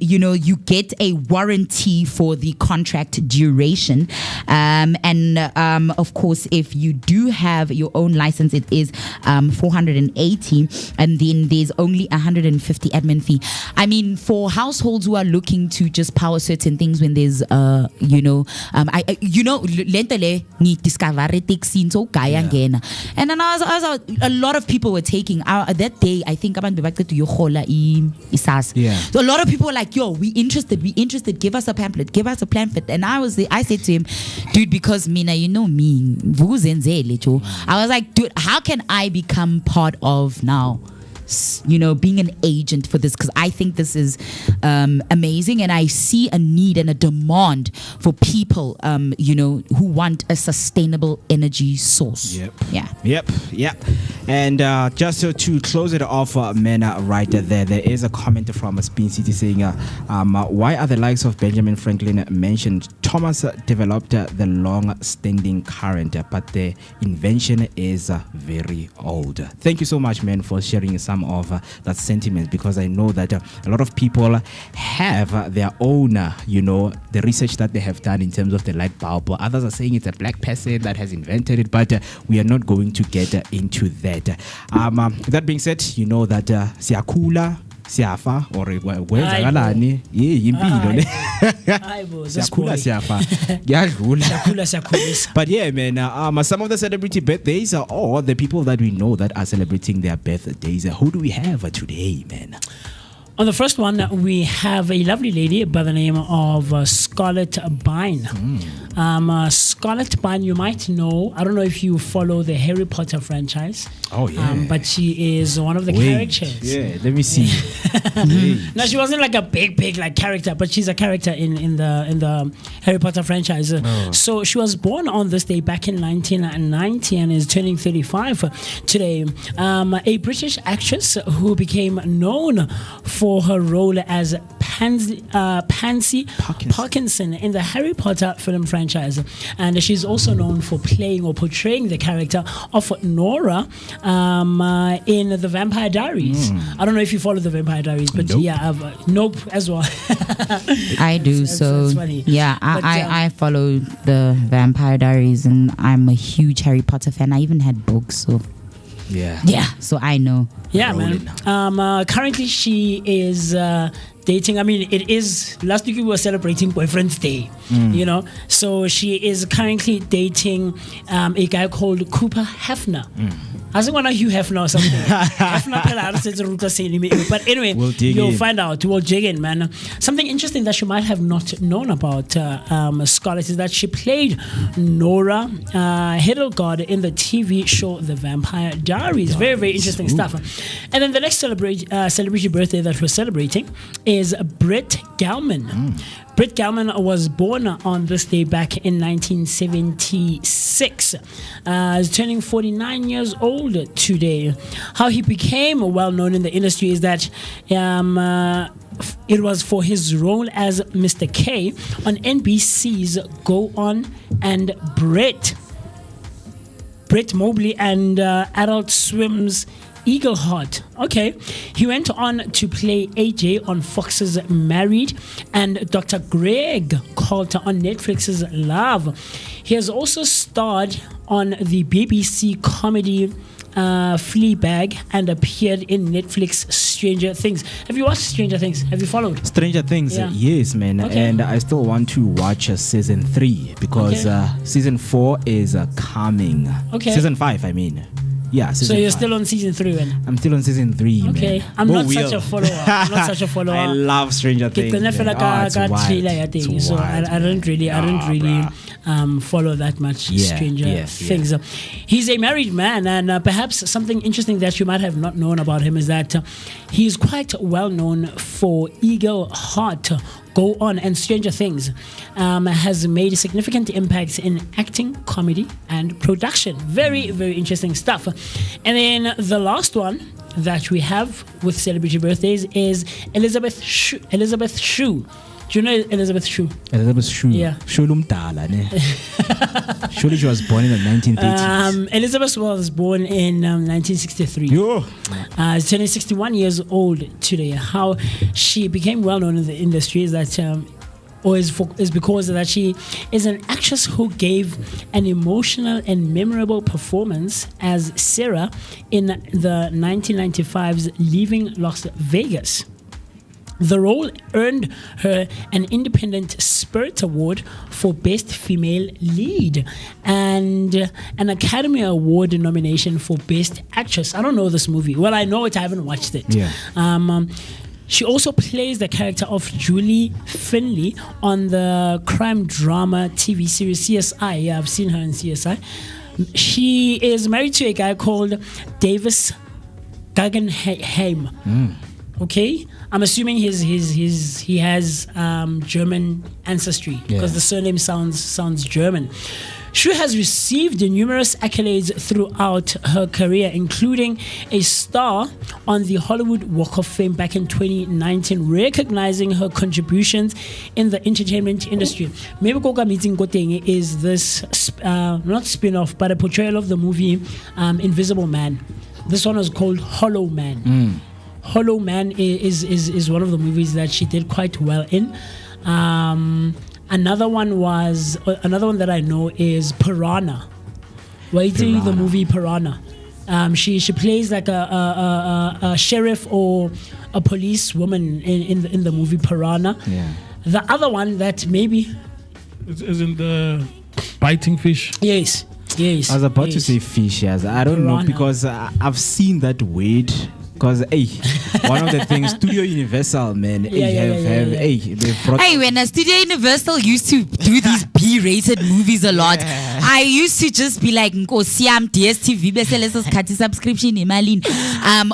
you get a warranty for the contract duration, and of course if you do have your own license, it is 480, and then there's only 150 admin fee. I mean, for households who are looking to just power certain things, when there's lentele ni discover taxi so kaya ngena, and then a lot of people were taking that day. I think abantu back to yohola isas. Yeah. So a lot of people were like, "Yo, we interested. Give us a pamphlet. Give us a pamphlet." And I said to him, "Dude, because Mina, you know me, I was like, dude, how can I become part of now?" Being an agent for this, because I think this is amazing, and I see a need and a demand for people, who want a sustainable energy source. Yep. Yeah. Yep. And just to close it off, Mena, right there is a comment from Spin City saying, why are the likes of Benjamin Franklin mentioned? Thomas developed the long-standing current, but the invention is very old. Thank you so much, man, for sharing some of that sentiment, because I know that a lot of people have their own, the research that they have done in terms of the light bulb. Others are saying it's a black person that has invented it, but we are not going to get into that. That being said, you know that siyakula, siyafa, or kwenzakalani yimpilo le. Siyakula, siyafa, kuyadlula. But yeah, man, some of the celebrity birthdays or the people that we know that are celebrating their birthdays, who do we have today, man? On the first one, we have a lovely lady by the name of Scarlett Bine. Scarlett Bine, you might know, I don't know if you follow the Harry Potter franchise. Oh, yeah. But she is one of the characters. Yeah, let me see. Now, she wasn't like a big like character, but she's a character in the Harry Potter franchise. So she was born on this day back in 1990 and is turning 35 today. A British actress who became known for her role as Pansy Parkinson in the Harry Potter film franchise, and she's also known for playing or portraying the character of Nora in the Vampire Diaries. I don't know if you follow the Vampire Diaries, but nope as well. I do. That's funny. Yeah, I follow the Vampire Diaries, and I'm a huge Harry Potter fan. I even had books, so yeah, so I know. Yeah, man. Currently, she is dating. I mean, it is. Last week we were celebrating Boyfriend's Day, So she is currently dating a guy called Cooper Hefner. I think one of Hugh Hefner or something. But anyway, you'll find out. We'll dig in, man. Something interesting that you might have not known about Scarlett is that she played Nora Hidalgod in the TV show The Vampire Diaries. Very, very interesting stuff. And then the next celebrity birthday that we're celebrating is Britt Gellman. Britt Gellman was born on this day back in 1976. Is turning 49 years old today. How he became well known in the industry is that it was for his role as Mr. K on NBC's Go On and Brett Mobley and Adult Swim's Eagle Heart. Okay. He went on to play AJ on Fox's Married and Dr. Greg Coulter on Netflix's Love. He has also starred on the BBC comedy Fleabag and appeared in Netflix Stranger Things. Have you watched Stranger Things? Have you followed? Stranger Things, yes, man. Okay. And I still want to watch season 3 because season 4 is coming. Okay. Season 5, I mean. Yeah. So you're still on season 3 then? I'm still on season 3. Okay. Man. I'm not such a follower. I love Stranger Things. I feel like I got thriller, I think. It's So wild, I don't really follow that much Stranger Things. He's a married man, and perhaps something interesting that you might have not known about him is that he's quite well known for Eagle Heart, Go On, and Stranger Things. Has made significant impacts in acting, comedy, and production. Very, very interesting stuff. And then the last one that we have with celebrity birthdays is Elizabeth Shue. Do you know Elizabeth Shue? Elizabeth Shue. Yeah. Surely she was born in the 1930s. Elizabeth was born in 1963. She's turning 61 years old today. How she became well known in the industry is that is because that she is an actress who gave an emotional and memorable performance as Sarah in the 1995's Leaving Las Vegas. The role earned her an Independent Spirit Award for Best Female Lead and an Academy Award nomination for Best Actress. I don't know this movie. Well, I know it. I haven't watched it. Yeah. She also plays the character of Julie Finley on the crime drama TV series CSI. Yeah, I've seen her in CSI. She is married to a guy called Davis Guggenheim. Okay, I'm assuming he has German ancestry because the surname sounds German. Shue has received numerous accolades throughout her career, including a star on the Hollywood Walk of Fame back in 2019, recognizing her contributions in the entertainment industry. Maybe Koka Meeting Koteng is this not spin-off, but a portrayal of the movie Invisible Man. This one was called Hollow Man. Hollow Man is one of the movies that she did quite well in. Another one that I know is Piranha. Waiting the movie Piranha. She plays like a sheriff or a policewoman in the movie Piranha. Yeah. The other one that maybe isn't the biting fish. Yes. I was about to say fish. Yes, I don't know because I've seen that word. Because one of the things Studio Universal, man, they brought. When a Studio Universal used to do these B-rated movies a lot, I used to just be like, Nkosiam DSTV Kati subscription imalin,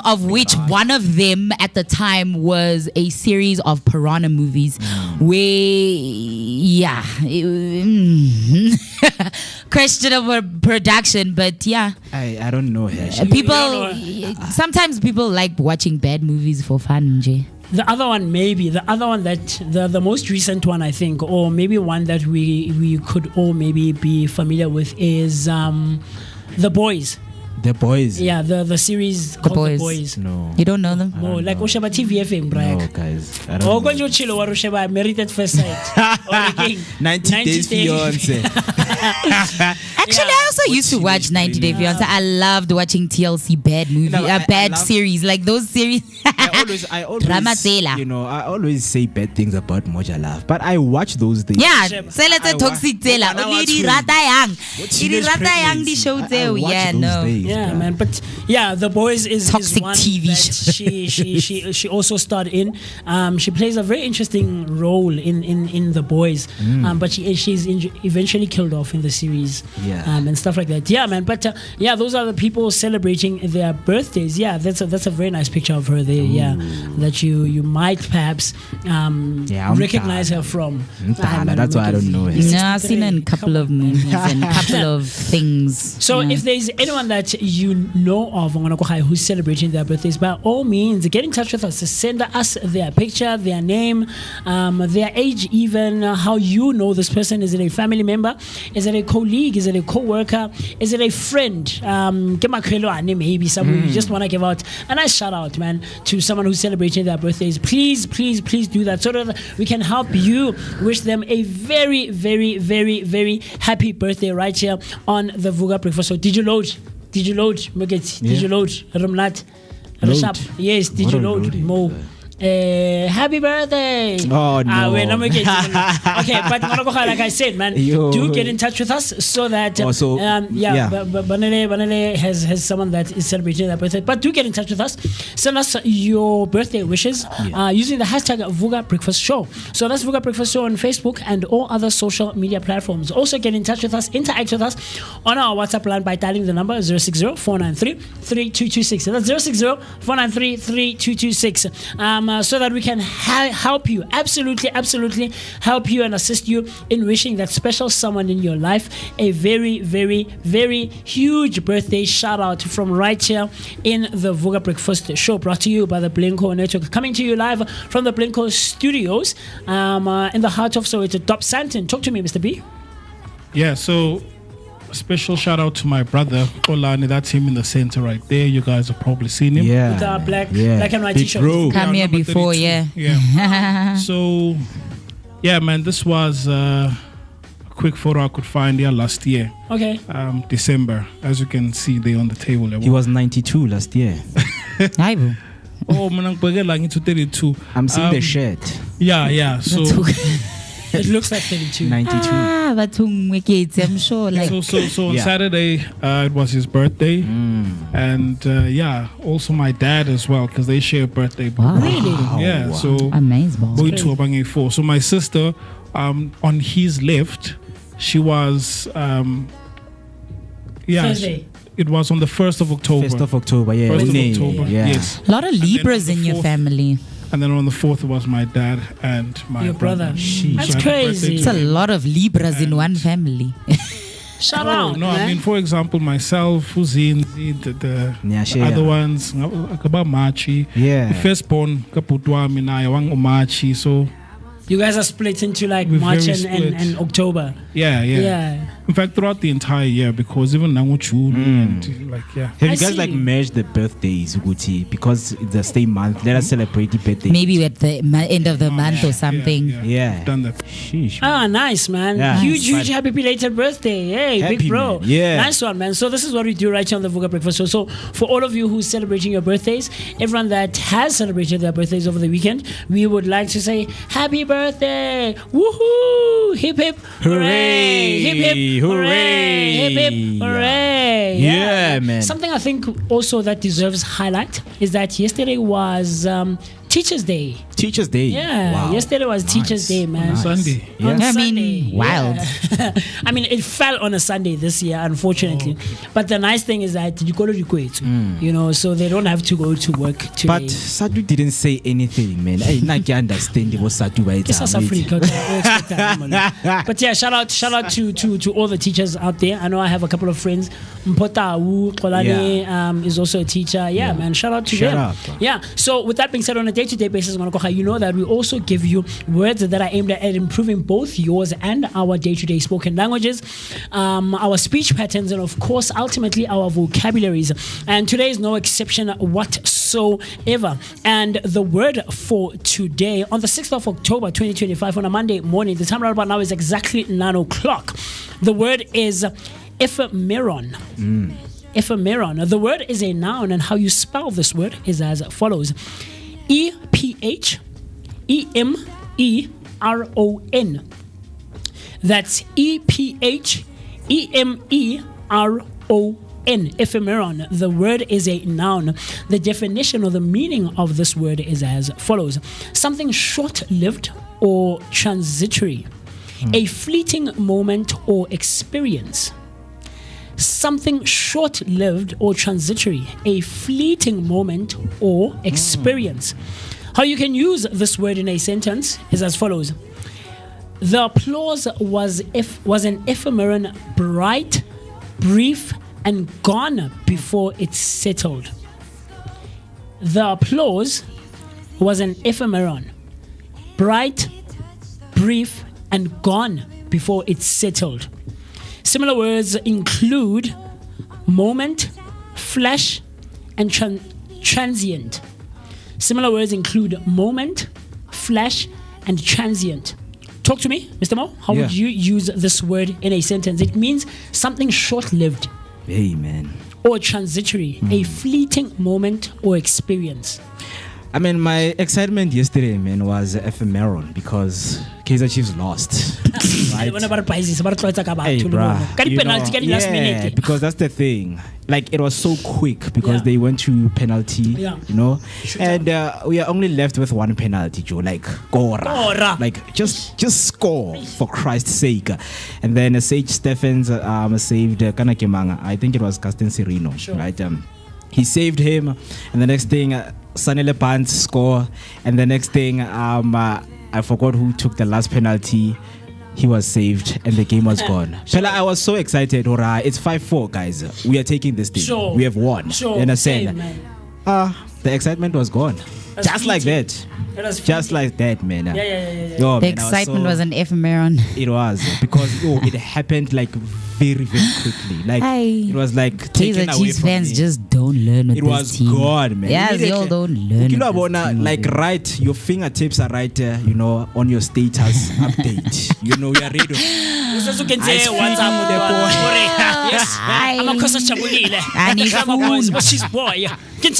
of which one of them at the time was a series of Piranha movies, where questionable production, but I don't know. Sometimes people like watching bad movies for fun, Jay. The other one that the most recent one I think, or maybe one that we could all maybe be familiar with is The Boys. The Boys. Yeah, the series called The Boys. No. You don't know them? No, like Oshaba TV FM, Bragg. No, guys. I don't know. Chilo Warushaba Married at First Sight. 90 Days Fiance. Actually, I also used to watch 90 Day Fiance. I loved watching TLC bad bad series, like those series. I always say bad things about Moja Love, but I watch those things. Yeah, say let's toxic tela. Yeah, man. But The Boys is toxic one TV that she also starred in. She plays a very interesting role in The Boys. But she's eventually killed off in the series. And stuff like that. Yeah, man. But those are the people celebrating their birthdays. Yeah, that's a very nice picture of her there. Yeah, that you might perhaps recognize her from. That's why I don't know her. No, I've seen her in a couple of movies and a couple of things. So if there's anyone that you know of who's celebrating their birthdays, by all means, get in touch with us. Send us their picture, their name, their age, even how you know this person. Is it a family member? Is it a colleague? Is it a co-worker? Is it a friend? Maybe someone you just want to give out a nice shout out, man, to someone who's celebrating their birthdays. Please do that so that we can help you wish them a very, very, very, very happy birthday right here on the Vooka Breakfast. So did you load? Did you load? Did you load? Ramnat? Yes, did you load? Mo. Happy birthday. Oh, no. Okay, but like I said, man, do get in touch with us so that Banele has someone that is celebrating their birthday. But do get in touch with us. Send us your birthday wishes using the hashtag Vooka Breakfast Show. So that's Vooka Breakfast Show on Facebook and all other social media platforms. Also get in touch with us, interact with us on our WhatsApp line by dialing the number 060-493-3226. That's 060-493-3226. So that we can help you, absolutely help you and assist you in wishing that special someone in your life a very, very, very huge birthday shout out from right here in the Vooka Breakfast Show, brought to you by the Blinko Network, coming to you live from the Blinko Studios in the heart of Soweto, Dobsonville. Talk to me, Mr. B. Yeah, so special shout out to my brother Olani. That's him in the center right there. You guys have probably seen him. With our black and white t-shirt. Come here before, 32. So, yeah, man, this was a quick photo I could find here last year. Okay. December, as you can see there on the table. He was 92 last year. Oh, man, I'm 32. I'm seeing the shirt. Yeah. So. It looks like 32. 92. But I'm sure. Like so on Saturday, it was his birthday, and also my dad as well, because they share a birthday. Wow. Really? Yeah. Wow. So amazing. So my sister, on his left, she was Thursday. It was on the 1st of October. 1st of October, yeah. 1st of October, yes. A lot of Libras in your family. And then on the 4th was my dad and my your brother. That's So crazy. It's a lot of Libras in one family. Shout out. No, I mean, for example, myself, Huzin, the other ones, Akaba Machi, the firstborn, Kaputwa Minaya, Wang Omachi. So you guys are split into like We're March very and October. Yeah. In fact, throughout the entire year, because even Nanguchu, Have you guys like merged the birthdays, Uguti? Because it's the same month. Let us celebrate the birthday. Maybe at the end of the month or something. Yeah. Done that. Sheesh. Nice, man. Yeah. Huge happy belated birthday. Hey, Happy, big bro. man. Yeah. Nice one, man. So this is what we do right here on the Vooka Breakfast Show. So for all of you who's celebrating your birthdays, everyone that has celebrated their birthdays over the weekend, we would like to say happy birthday. Woohoo! Hip hip hooray! Hip hip hooray! Hip hip hooray! Yeah, man. Something I think also that deserves highlight is that yesterday was Teachers Day. Teachers Day. Yeah, Wow. yesterday was Teachers Day, man. Nice. Sunday. Yeah. On I Sunday, mean, wild. yeah. I mean, it fell on a Sunday this year, unfortunately. But the nice thing is that you go to Ukraine, you know, so they don't have to go to work today. But Sadu didn't say anything, man. I not understand what Sadu was. It's South Africa. Okay, we expect that, man. But yeah, shout out to all the teachers out there. I know I have a couple of friends. Mpota Wu Kolane is also a teacher. Yeah, man. Shout out to them. Yeah. So with that being said, on a day-to-day basis, you know that we also give you words that are aimed at improving both yours and our day-to-day spoken languages, our speech patterns, and of course, ultimately, our vocabularies. And today is no exception whatsoever. And the word for today, on the 6th of October 2025, on a Monday morning, the time right about now is exactly 9 o'clock. The word is ephemeron. Ephemeron. The word is a noun, and how you spell this word is as follows: EPHEMERON. That's EPHEMERON. Ephemeron. The word is a noun. The definition or the meaning of this word is as follows: something short-lived or transitory, a fleeting moment or experience. Something short-lived or transitory, a fleeting moment or experience. How you can use this word in a sentence is as follows: the applause was an ephemeron, bright, brief, and gone before it settled. The applause was an ephemeron, bright, brief, and gone before it settled. Similar words include moment, flash, and transient. Similar words include moment, flash, and transient. Talk to me, Mr. Mo. How would you use this word in a sentence? It means something short-lived. Amen. Or transitory, a fleeting moment or experience. I mean, my excitement yesterday, man, was ephemeral because Kaizer Chiefs lost. Right? Hey, bruh. Yeah, because that's the thing. Like, it was so quick because they went to penalty, and we are only left with one penalty, Joe. Like, Gora. Like, just score for Christ's sake. And then Sage Stephens saved Kanakimanga. I think it was Gaston Serino, right? He saved him, and the next thing, Sanele Pants score, and the next thing, I forgot who took the last penalty. He was saved and the game was gone. Shella, I was so excited. Hurrah. It's 5-4, guys. We are taking this thing. Sure. We have won. Sure. You understand? Same, man. The excitement was gone. That's just like fleeting. that. Just like that, man. Yeah. Yo, The man, excitement was an ephemeron. It was because it happened like very, very quickly. Like it was like taken Kaizer away Chiefs from fans me. just don't learn with It this was team. God, man. Yes, Immediately, y'all don't learn. you know, with this team, like man. right, your fingertips are right, on your status update. You are ready. You can say one time with the yes, I'm a cosa chabulile. She's boy. Yeah, but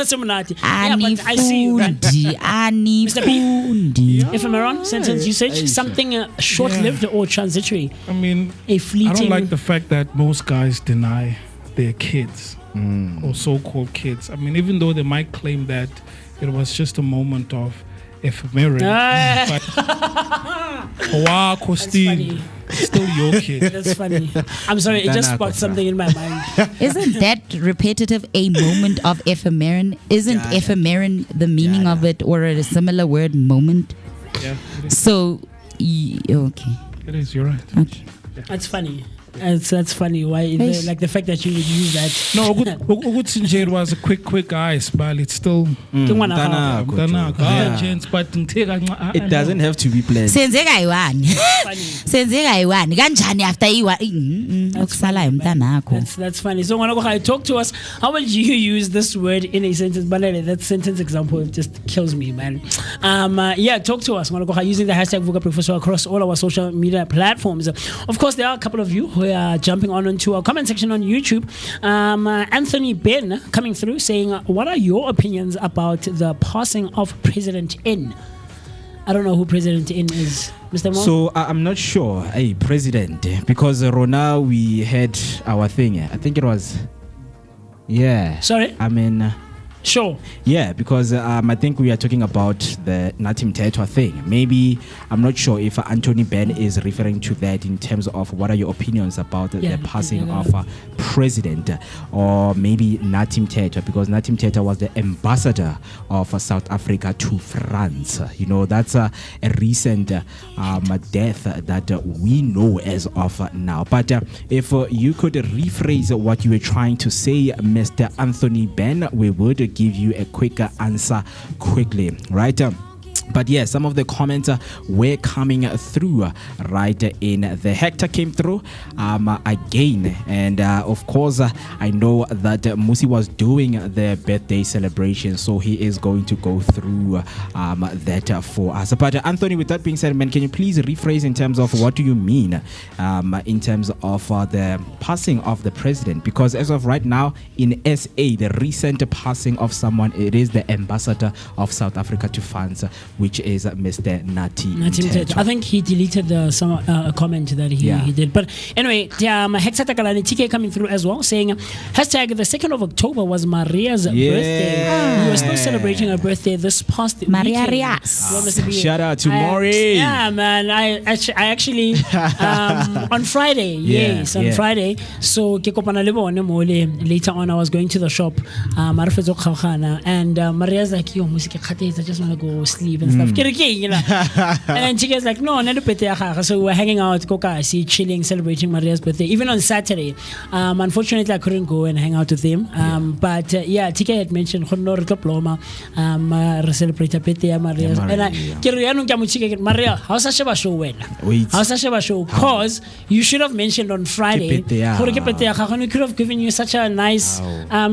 I see you, man. Mr. B, ephemeron sentence usage, something short-lived or transitory. I mean, a fleeting. I don't like the fact that most guys deny their kids or so-called kids. I mean, even though they might claim that it was just a moment of ephemeral, but wow, Costine, still your kid. That's funny. I'm sorry, it just sparked something in my mind. Isn't that repetitive a moment of ephemeron? Isn't ephemeron the meaning of it, or a similar word, moment? Yeah. It is. So, okay. It is. You're right. Okay. That's funny. That's funny. Why? Like the fact that you would use that. No, it was a quick ice, but it's still. It It doesn't have to be planned. Senzeka yiwani kanjani after That's funny. So Ngwanako, talk to us. How would you use this word in a sentence? But that sentence example just kills me, man. Talk to us. Ngwanako, using the hashtag Vooka Professor across all our social media platforms. Of course, there are a couple of you who are jumping onto our comment section on YouTube. Anthony Ben coming through saying, what are your opinions about the passing of President N? I don't know who President N is. Mr. Mo? So I'm not sure, President, because Rona, we had our thing. I think it was, Sorry? I mean, sure. Yeah, because I think we are talking about the Natim Tetwa thing. Maybe, I'm not sure if Anthony Ben is referring to that in terms of what are your opinions about the passing of President, or maybe Natim Tetwa, because Natim Tetwa was the ambassador of South Africa to France. That's a recent death that we know as of now. But if you could rephrase what you were trying to say, Mr. Anthony Ben, we would give you a quicker answer quickly, right? But yeah, some of the comments were coming through, right? In the Hector came through again, and of course I know that Musi was doing the birthday celebration, so he is going to go through that for us. But Anthony, with that being said, man, can you please rephrase in terms of what do you mean in terms of the passing of the president? Because as of right now in SA, the recent passing of someone, it is the ambassador of South Africa to France, which is Mr. Natim Tetwa. I think he deleted a comment that he did. But anyway, Hexa Takalani TK coming through as well, saying hashtag the 2nd of October was Maria's birthday. We were still celebrating her birthday this past Maria weekend. Rias. Shout out to Maury. Yeah, man. I actually on Friday, on Friday. So later on, I was going to the shop, and Maria's like, yo, music, I just want to go sleep and stuff. And she gets like, no, so we're hanging out, chilling, celebrating Maria's birthday. Even on Saturday, unfortunately, I couldn't go and hang out with them. But TK had mentioned, celebrate birthday Maria's. And Maria, how's a show when? How's a show? Because you should have mentioned on Friday. We could have given you such a nice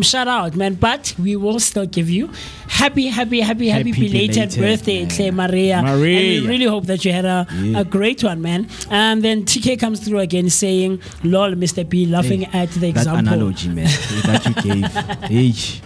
shout out, man. But we will still give you happy belated birthday. Maria. And we Maria. really hope that you had a great one, man. And then TK comes through again saying, lol, Mr. B, laughing at the That example. analogy, man, that you gave.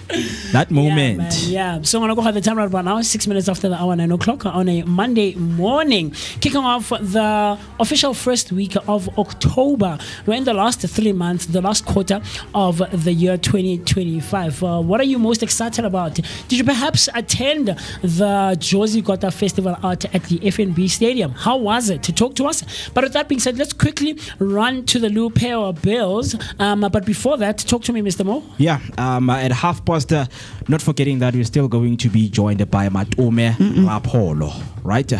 That moment. Yeah. So I'm going to go have the time right about now, 6 minutes after the hour, 9 o'clock on a Monday morning. Kicking off the official first week of October. We're in the last 3 months, the last quarter of the year 2025. What are you most excited about? Did you perhaps attend the Josie Gota Festival out at the FNB Stadium? How was it? To talk to us. But with that being said, let's quickly run to the Lou, pay our bills. But before that, talk to me, Mr. Mo. Yeah, at 1:30, not forgetting that we're still going to be joined by Matome Rapolo, right?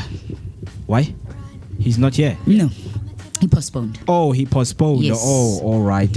Why? He's not here. No, he postponed. Oh, he postponed. Yes. Oh, all right.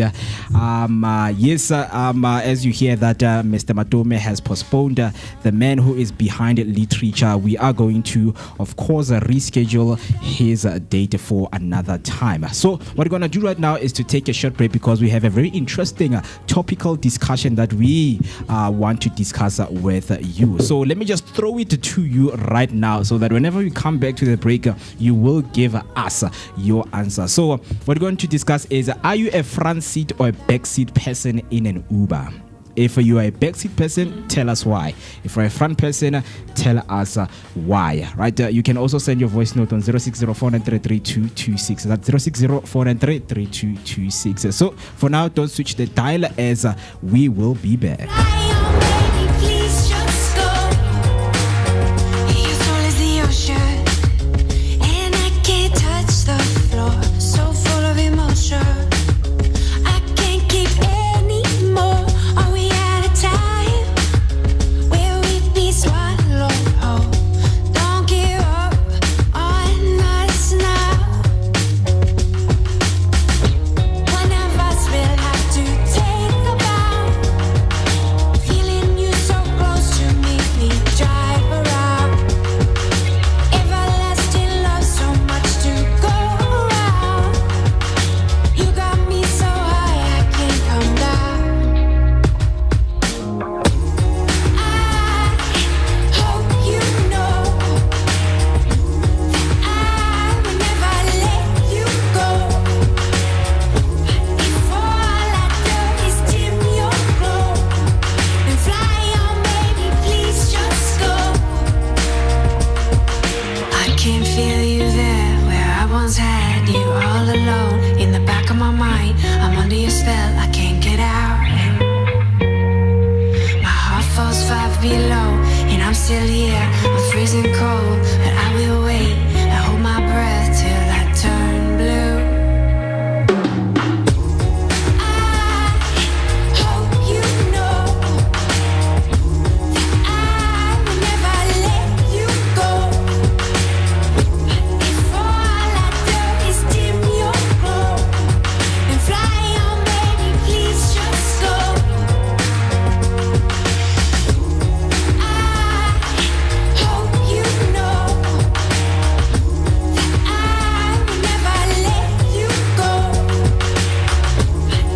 Yes, as you hear that Mr. Matome has postponed, the man who is behind literature, we are going to, of course, reschedule his date for another time. So what we're going to do right now is to take a short break because we have a very interesting topical discussion that we want to discuss with you. So let me just throw it to you right now so that whenever we come back to the break, you will give us your answer. So what we're going to discuss is, are you a front seat or a back seat person in an Uber? If you are a backseat person, tell us why. If you're a front person, tell us why. Right? You can also send your voice note on 0604933226. That's 0604933226. So for now, don't switch the dial as we will be back. Please just go. Your soul is the ocean, and I can't touch the floor. So full of emotion, I can't keep anymore. Are we at a time where we be swallowed whole? Don't give up on us now. One of us will have to take a bow. Feeling you so close to make me drive around. Everlasting love, so much to go around. You got me so high I can't come down. I hope you know that I will never let you go. If all I do is dim your glow, then fly on, baby, please just go. I can feel you there where I once had you, all alone in the back of my mind. I'm under your spell, I can't get out. My heart falls 5 below, and I'm still here. I'm freezing cold, but I will wait. I hold my breath till I turn blue. I hope you know that I will never let you go. If all I do is dim your glow, then fly on, baby, please just go. I hope you know that I will never let you go.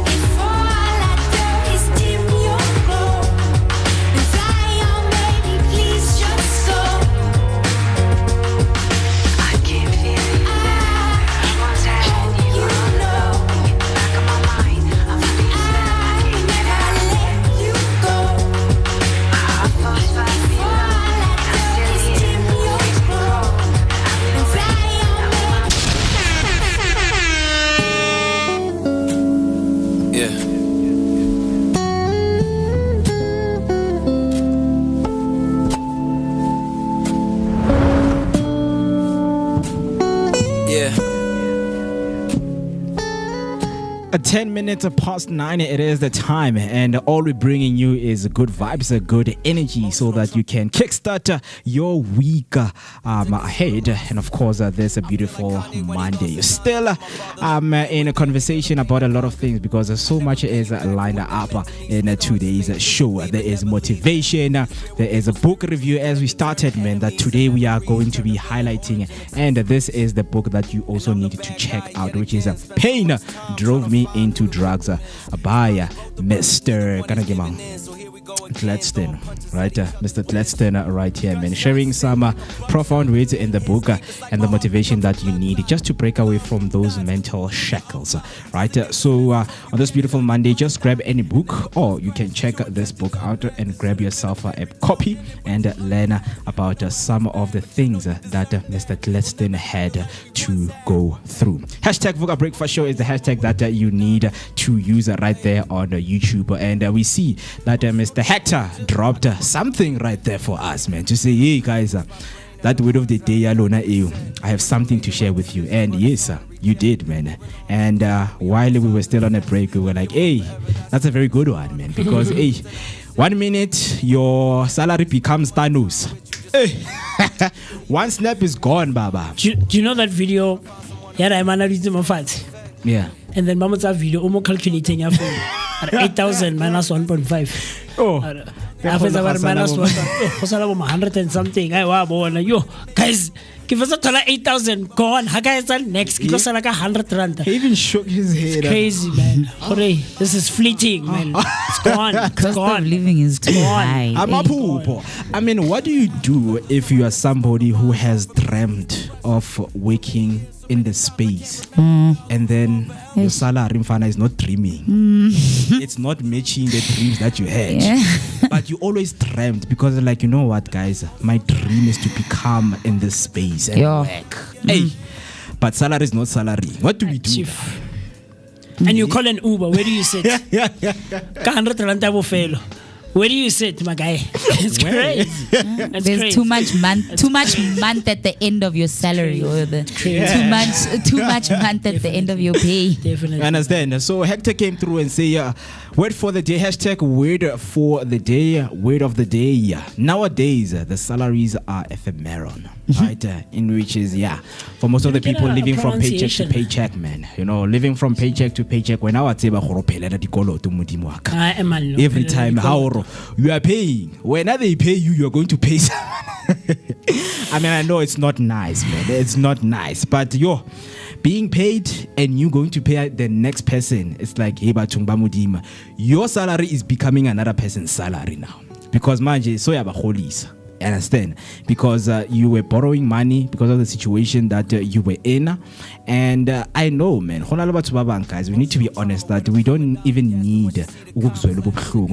If all I do is dim your glow, then fly on, baby, please just go. I can feel you there. I once had you, all alone in the back of my mind. I'm under your spell, I can never let you go. My heart falls 5 below, and I'm still here. I'm freezing cold, but I will wait. I hold my Yeah. Yeah. 10 minutes past 9, it is the time, and all we're bringing you is good vibes, good energy, so that you can kickstart your week ahead. And of course, there's a beautiful Monday. You're still in a conversation about a lot of things because so much is lined up in today's show. There is motivation, there is a book review as we started, man, that today we are going to be highlighting, and this is the book that you also need to check out, which is Pain Drove Me into Drugs by Mr. Kanagimang. Gladstone, right? Mr. Gladstone right here, man, sharing some profound words in the book and the motivation that you need just to break away from those mental shackles, right? So on this beautiful Monday, just grab any book, or you can check this book out and grab yourself a copy and learn about some of the things that Mr. Gladstone had to go through. Hashtag Vooka Breakfast Show is the hashtag that you need to use right there on YouTube, and we see that Mr. Hector dropped something right there for us, man, to say, hey guys, that word of the day, I have something to share with you. And yes, you did, man. And while we were still on a break, we were like, hey, that's a very good one, man, because hey, 1 minute your salary becomes Thanos. Hey. One snap is gone, Baba. Do you know that video? Yeah, I'm Yeah. And then Mama's video, almost calculating your phone. 8,000 minus 1.5. Oh. Minus 100 and something. Yo, guys, give us a 8,000. Go on. How guys next? Give us like 100 rand. He even shook his head. Crazy, man. Hooray. This is fleeting, man. It's gone. It's Cost gone. of living is too high. I mean, what do you do if you are somebody who has dreamt of waking in the space and then your salary mfana is not dreaming? It's not matching the dreams that you had. But you always dreamt, because like, you know what, guys, my dream is to become in this space and work. Hey, but salary is not salary. What do we do? Chief. And you call an Uber, where do you sit? 100 rand I fail. Where do you sit, my guy? It's crazy. It's There's crazy. too much month at the end of your salary, or too much month at the end of your pay. Definitely. You understand? So Hector came through and say, word for the day, hashtag word for the day, word of the day. Nowadays, the salaries are ephemeral, right? In which is, for most of the people living from paycheck to paycheck, man. You know, living from paycheck to paycheck. When I was every time, how you are paying, whenever they pay you, you're going to pay someone. I mean, I know it's not nice, man. It's not nice, but being paid and you going to pay the next person, it's like, hey, your salary is becoming another person's salary now, because manje so yabaholisa. Understand? Because you were borrowing money because of the situation that you were in. And I know, man, guys, we need to be honest that we don't even need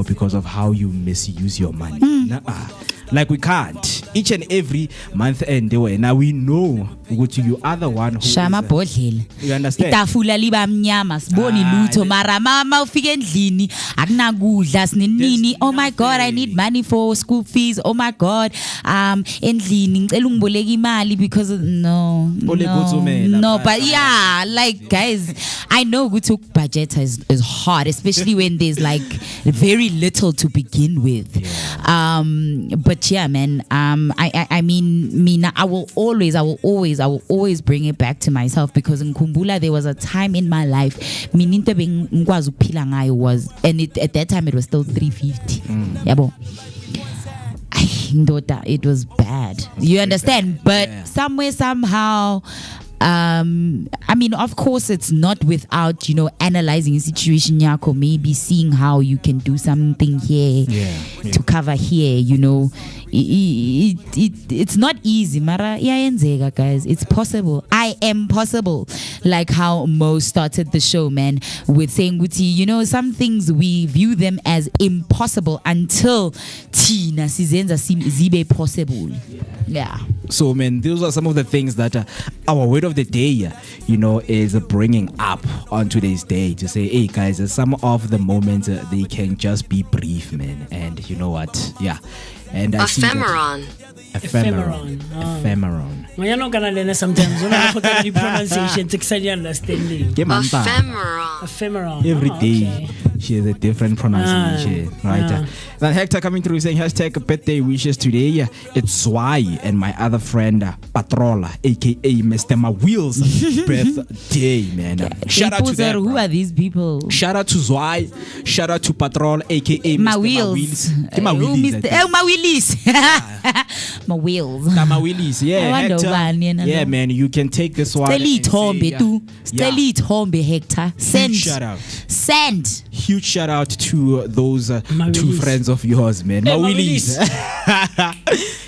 because of how you misuse your money. Like, we can't. Each and every month end, now we know you are the one who Shama bodlela. You understand? Itafula liba mnyama siboni lutho mara mama ufike endlini akunakudla sinini. Oh my god, I need money for school fees. Oh my god, endlini ngicela ungiboleka imali because no, but yeah, like guys, I know to budget is hard, especially when there's like very little to begin with. But yeah, man, I mean, Mina, I will always bring it back to myself, because in Kumbula there was a time in my life mininto bengikwazi ukuphila ngayo was, and at that time it was still 350. Yabo. It was bad. You understand? But somewhere, somehow, I mean, of course, it's not without, analyzing the situation, Yako, maybe seeing how you can do something here to cover here, It's not easy, Mara. Yeah, guys. It's possible. I am possible. Like how Mo started the show, man, with saying, some things we view them as impossible until Tina Sizenza zibe possible. Yeah. So, man, those are some of the things that our word of the day, is bringing up on today's day, to say, hey, guys, some of the moments, they can just be brief, man. And you know what? Yeah. And I see Ephemeron. Ephemeron. You're not gonna learn sometimes. When I forget the pronunciation, it's exciting understanding. Ephemeron. Every day she has a different pronunciation, right? Then Hector coming through saying hashtag birthday wishes today. It's Zwei and my other friend Patrola, aka Mr. Mawheel's birthday, man. Shout out to them. Who are these people? Shout out to Zwei. Shout out to Patrol, aka Mawheels. Mawheels. Mawheels. Yeah, Hector. Yeah, man, you can take this one. Hector. Send. Shout out. Send. huge shout out to those two Mawilis. friends of yours, man. Hey, Mawilis.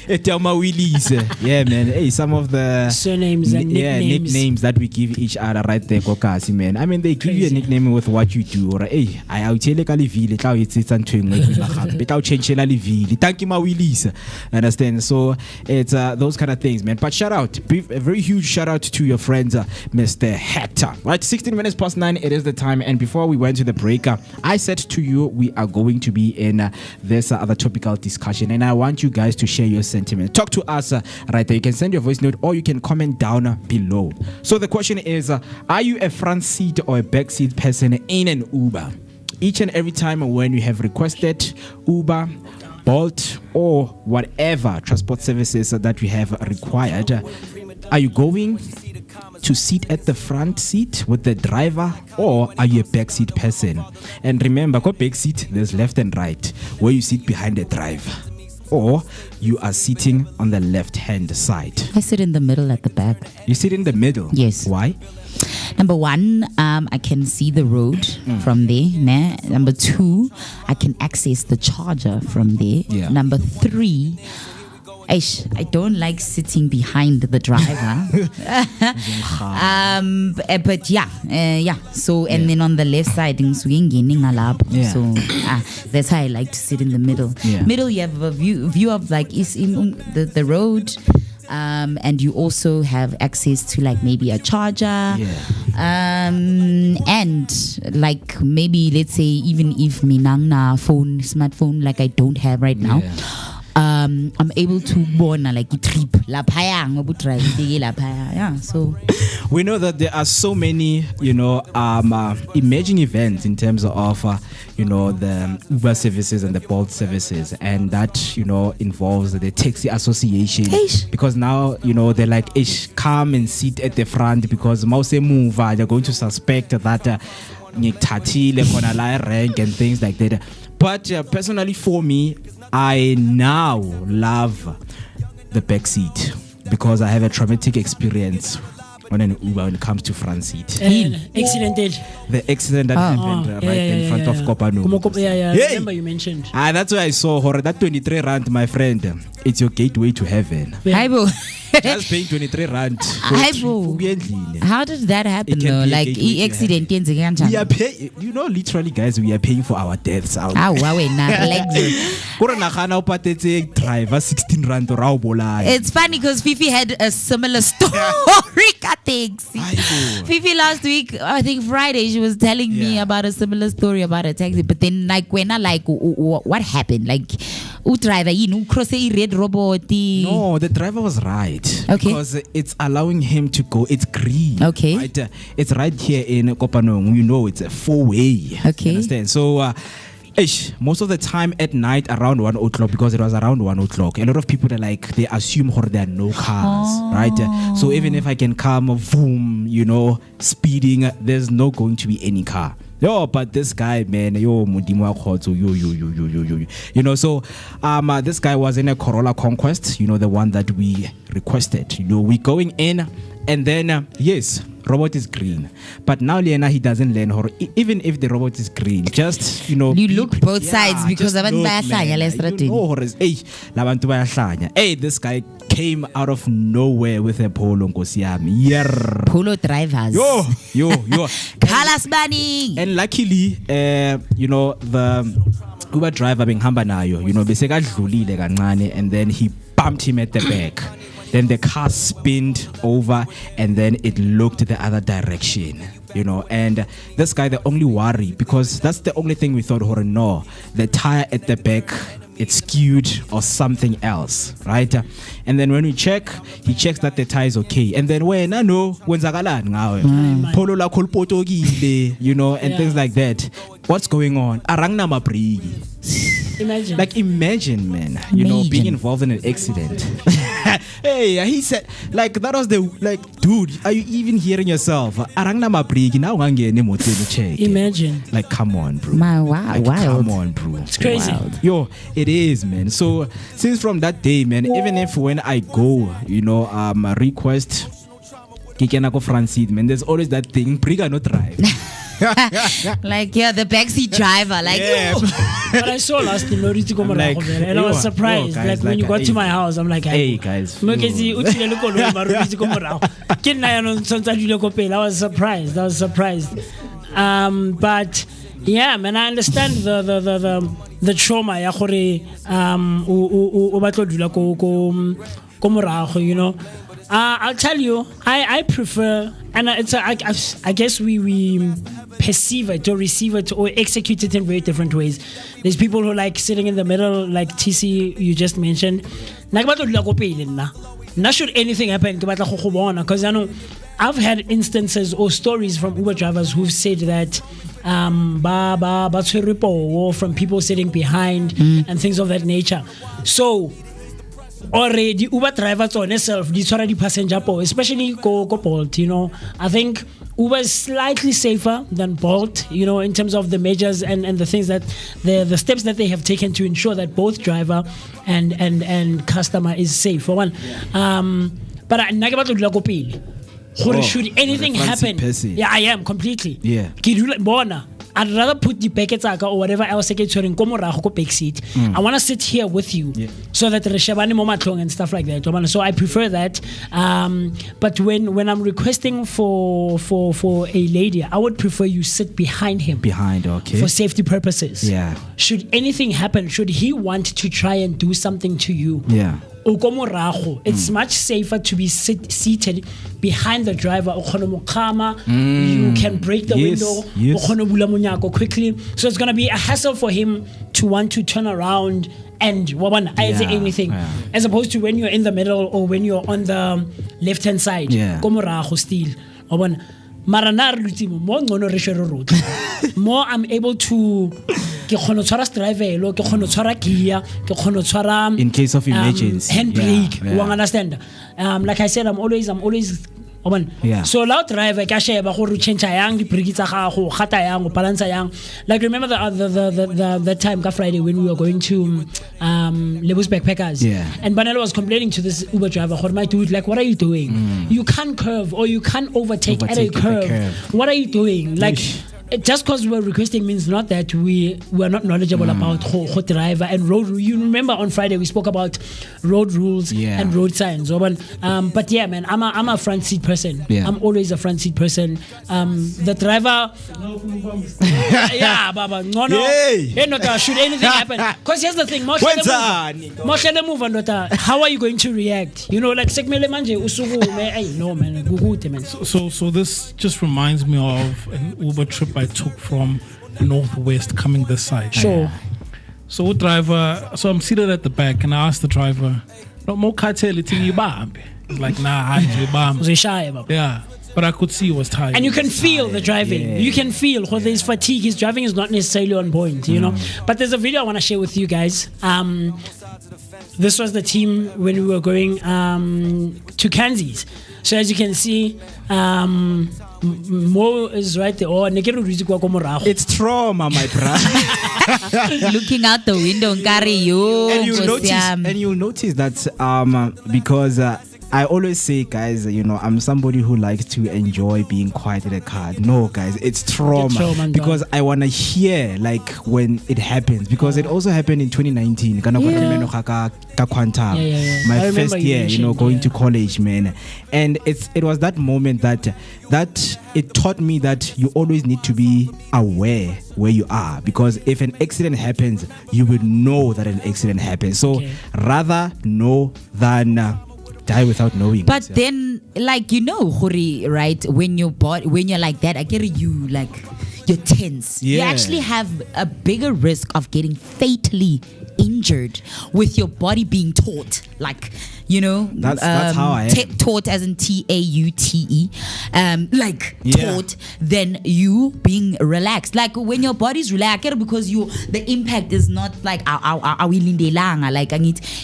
Mawilis. Yeah, man. Hey, some of the surnames and nicknames that we give each other right there, Kokasi, man. I mean, they give you a nickname with what you do. Or hey, I'll tell you Kalivili, Kau it's and change Livili. Thank you, Mawilis. Understand? So it's those kind of things, man. But shout out, a very huge shout out to your friends, Mr. Hector. Right, 16 minutes past 9, it is the time. And before we went to the break, I said to you, we are going to be in this other topical discussion. And I want you guys to share your sentiment. Talk to us right there. You can send your voice note or you can comment down below. So the question is, are you a front seat or a back seat person in an Uber? Each and every time when you have requested Uber, Bolt, or whatever transport services that you have required, are you going to sit at the front seat with the driver, or are you a backseat person? And remember, go back seat, there's left and right, where you sit behind the driver, or you are sitting on the left hand side. I sit in the middle at the back. You sit in the middle? Yes. Why? Number one, I can see the road from there. Nah. Number two, I can access the charger from there. Yeah. Number three, I don't like sitting behind the driver. But yeah. So and then on the left side, Yeah. so that's how I like to sit in the middle. Yeah. Middle, you have a view of like is in the road. And you also have access to like maybe a charger, and like maybe let's say even if minangna smartphone like I don't have right now, I'm able to bona like a trip so we know that there are so many emerging events in terms of the Uber services and the Bolt services, and that involves the taxi association. Because now they're like come and sit at the front, because mouse move they're going to suspect that rank and things like that. But personally for me, I now love the back seat because I have a traumatic experience on an Uber when it comes to front seat. Accident. The accident that happened in front of Kopano. Remember you mentioned. That's why I saw horror. That 23 rand, my friend, it's your gateway to heaven. Just paying 23 rand. How did that happen though? Like accident we are paying, literally guys, we are paying for our deaths out. Driver 16 rand. It's funny because Fifi had a similar story. Fifi last week, I think Friday, she was telling me about a similar story about a taxi. But then when I what happened? Like driver, cross a red robot. No, the driver was right. Okay. Because it's allowing him to go. It's green. Okay. Right? It's right here in Kopanong. It's a 4-way. Okay. You understand? So, most of the time at night around 1 o'clock, because it was around 1 o'clock, a lot of people are like, they assume there are no cars, right? So even if I can come, boom, speeding, there's no going to be any car. But this guy, man, so this guy was in a Corolla Conquest, the one that we requested. We going in, and then yes, robot is green, but now Liana, he doesn't learn her. Even if the robot is green, just you look both sides, because this guy came out of nowhere with a polo polo drivers. Yo. Kalas banning. And luckily, the Uber driver being nayo, and then he bumped him at the back. Then the car spinned over, and then it looked the other direction, and this guy, the only worry, because that's the only thing we thought, no, the tire at the back, it's skewed or something else, right? And then when we check, he checks that the tire is okay. And then when I know polo la kolpotogile, and things like that. What's going on? Arangna mabrigi. Imagine, man, being involved in an accident. Hey, he said, that was dude, are you even hearing yourself? Arangna mabrigi now check. Imagine. Come on, bro. Wild. Come on, bro. It's crazy. Wild. Yo, it is, man. So since from that day, man, even if when I go, request Kikena go front seat, man, there's always that thing, Briga no drive. Like, yeah, the backseat driver. Like, Yeah. But I saw last time Loriti I'm like, and I was surprised. guys, Like when you got to my house, I'm like, Hey, guys. Mokezi, utile le koloi, mara Loriti ko morago. Ke nna yaanong tshwantse a dule ko pele. I was surprised. But yeah, man, I understand the trauma ya gore o batlo dula ko morago, you know. I'll tell you, I prefer, and I guess we perceive it or receive it or execute it in very different ways. There's people who like sitting in the middle, like TC you just mentioned. Not should anything happen, because I know I've had instances or stories from Uber drivers who've said that or from people sitting behind and things of that nature. So already Uber drivers on itself, the passenger po, especially go Bolt, you know. I think Uber is slightly safer than Bolt, you know, in terms of the measures and the things that the steps that they have taken to ensure that both driver and customer is safe. For one, but should anything happen, yeah, I am completely. Yeah. I'd rather put the packets or whatever else I back seat. I want to sit here with you, so that and stuff like that. So I prefer that. But when I'm requesting for a lady, I would prefer you sit behind him. Okay. For safety purposes. Yeah. Should anything happen, should he want to try and do something to you? Yeah. It's much safer to be seated behind the driver. You can break the window quickly. So it's going to be a hassle for him to want to turn around and say anything. As opposed to when you're in the middle or when you're on the left-hand side. More I'm able to in case of emergency, handbrake, understand? Like I said, I'm always so loud driver ka sheba go change yang di brake tsa gago gata yang o balance yang. Like remember the time ka Friday when we were going to Lebu's Backpackers, and Banelo was complaining to this Uber driver, my dude, like, what are you doing? You can't curve or you can't overtake at a curve. What are you doing? Like, just because we're requesting means not that we are not knowledgeable about how driver and road. You remember on Friday we spoke about road rules and road signs. But yeah, man, I'm a front seat person. I'm always a front seat person. The driver, Baba, no, should anything happen? Because here's the thing, how are you going to react? You know, like no, man. So this just reminds me of an Uber trip I took from Northwest coming this side. Sure. So I'm seated at the back and I asked the driver, no more cartel it's in your bomb. He's like, nah, yeah. But I could see he was tired. And you can feel the driving. You can feel whether his fatigue, his driving is not necessarily on point, you know. But there's a video I want to share with you guys. This was the team when we were going to Kansas. So as you can see, Mo is right there. It's trauma, my brother. Looking out the window, and you'll notice that because I always say, guys, you know, I'm somebody who likes to enjoy being quiet in a car. No, guys, it's trauma because I want to hear like when it happens, because it also happened in 2019. My first year, you know, going to college, man. And it was that moment that it taught me that you always need to be aware where you are, because if an accident happens, you will know that an accident happened. So rather know than die without knowing. But then, like, you know, Khuri, right? When you're like that, I get you, like, you're tense. You actually have a bigger risk of getting fatally injured with your body being taut, like, you know, that's how I am. Taut as in TAUTE, taut, than you being relaxed. Like when your body's relaxed, because the impact is not like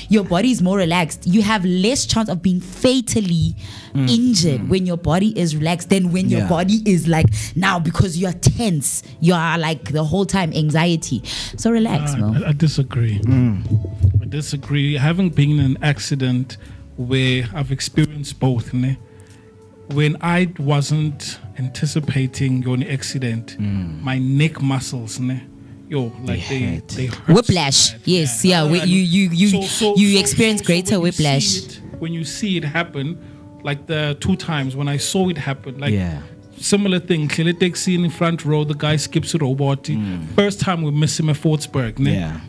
your body is more relaxed. You have less chance of being fatally injured when your body is relaxed than when your body is like now, because you are tense. You are like the whole time anxiety. So relax, man. I disagree. I disagree. Having been in an accident where I've experienced both, when I wasn't anticipating your accident, my neck muscles, they hurt. Whiplash. so bad. Yes, yeah. You experience greater when you whiplash. see it- when you see it happen, like the 2 times when I saw it happen, like similar thing. Clearly taxi in the front row, the guy skips a robot. First time we miss him at Fortsburg,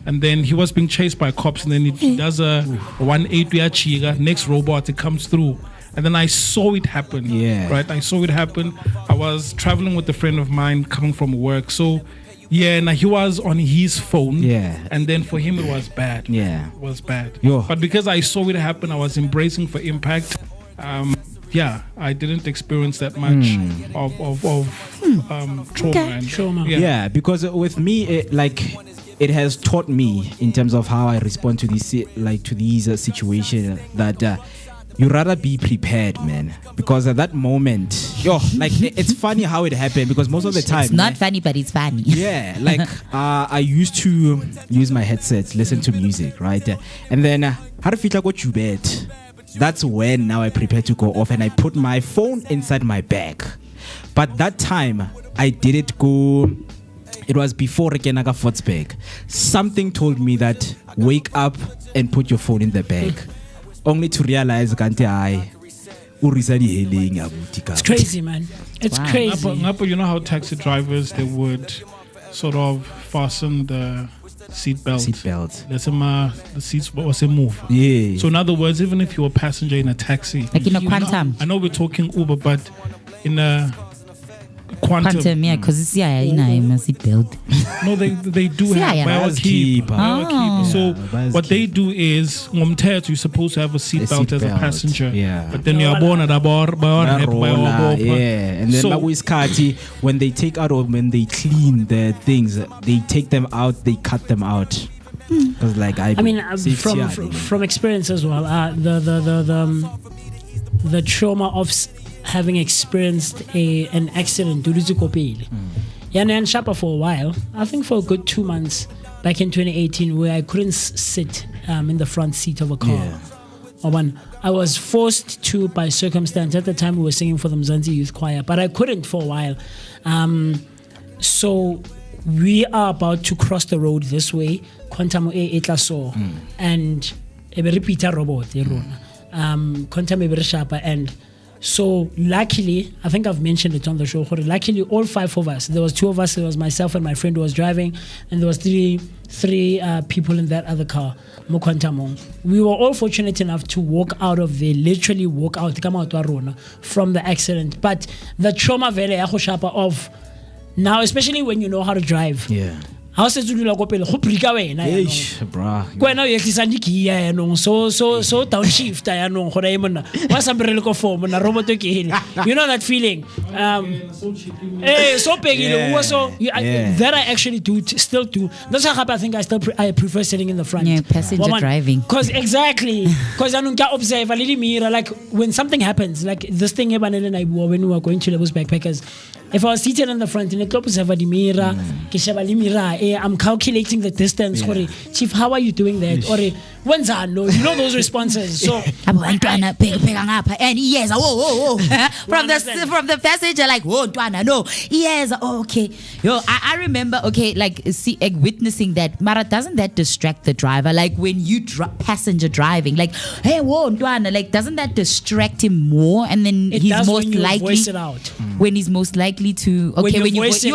and then he was being chased by cops, and then he does a 180 chiga. Next robot, it comes through. And then I saw it happen. Right? I saw it happen. I was traveling with a friend of mine coming from work. So, and he was on his phone. And then for him, it was bad. It was bad. But because I saw it happen, I was embracing for impact. I didn't experience that much of trauma. Yeah, because with me, it has taught me in terms of how I respond to these situations that you rather be prepared, man. Because at that moment, it's funny how it happened. Because most of the time, it's not funny, but it's funny. Yeah, I used to use my headsets, listen to music, right? And then how do you go to bed? That's when now I prepare to go off and I put my phone inside my bag. But that time I did it go. It was before Rekenaga Fortsburg. Something told me that wake up and put your phone in the bag. Only to realize it's crazy, man. It's crazy. Ngapha, you know how taxi drivers, they would sort of fasten the seatbelt. The seats was a move. So in other words, even if you're a passenger in a taxi, like in a Quantum. I know we're talking Uber, but in a Quantum, yeah, because it's in a seatbelt. No, they do have Biokeeper. So what they do is, you're supposed to have a seatbelt as a passenger. But then you're born at a bar. And then when they take out or when they clean the things, they take them out, they cut them out. Because from experience as well, the trauma of having experienced an accident due to Kopeli. And Shapa for a while, I think for a good 2 months back in 2018, where I couldn't sit in the front seat of a car. I was forced to by circumstance. At the time we were singing for the Mzansi Youth Choir, but I couldn't for a while. So we are about to cross the road this way, Quantum Etlaso, and a repeater robot, Quantum Shapa, and so luckily, I think I've mentioned it on the show. Luckily, all 5 of us. There was 2 of us. There was myself and my friend who was driving, and there was three people in that other car. We were all fortunate enough to walk out of there. Literally walk out, come out from the accident. But the trauma of now, especially when you know how to drive. How se dula go pele go prika wena ya no kwena o yetlisa ndiki ya no so downshift ya no gore mona wa sambrele ko form na robot ke hile, you know that feeling so pegile so that I actually still do. That's how I think I prefer sitting in the front, passenger driving, because I don't get observe a little mirror, like when something happens, like this thing when we were going to Lagos backpackers. If I was seated in the front in the club, I'm calculating the distance. Chief, how are you doing that? Or when's I know? You know those responses. So and yes, from the passenger, like no, yes, okay. I remember, witnessing that. Mara, doesn't that distract the driver? Like when you passenger driving, like hey, doesn't that distract him more? And then he's most likely voice it out. When he's most likely to when you voice it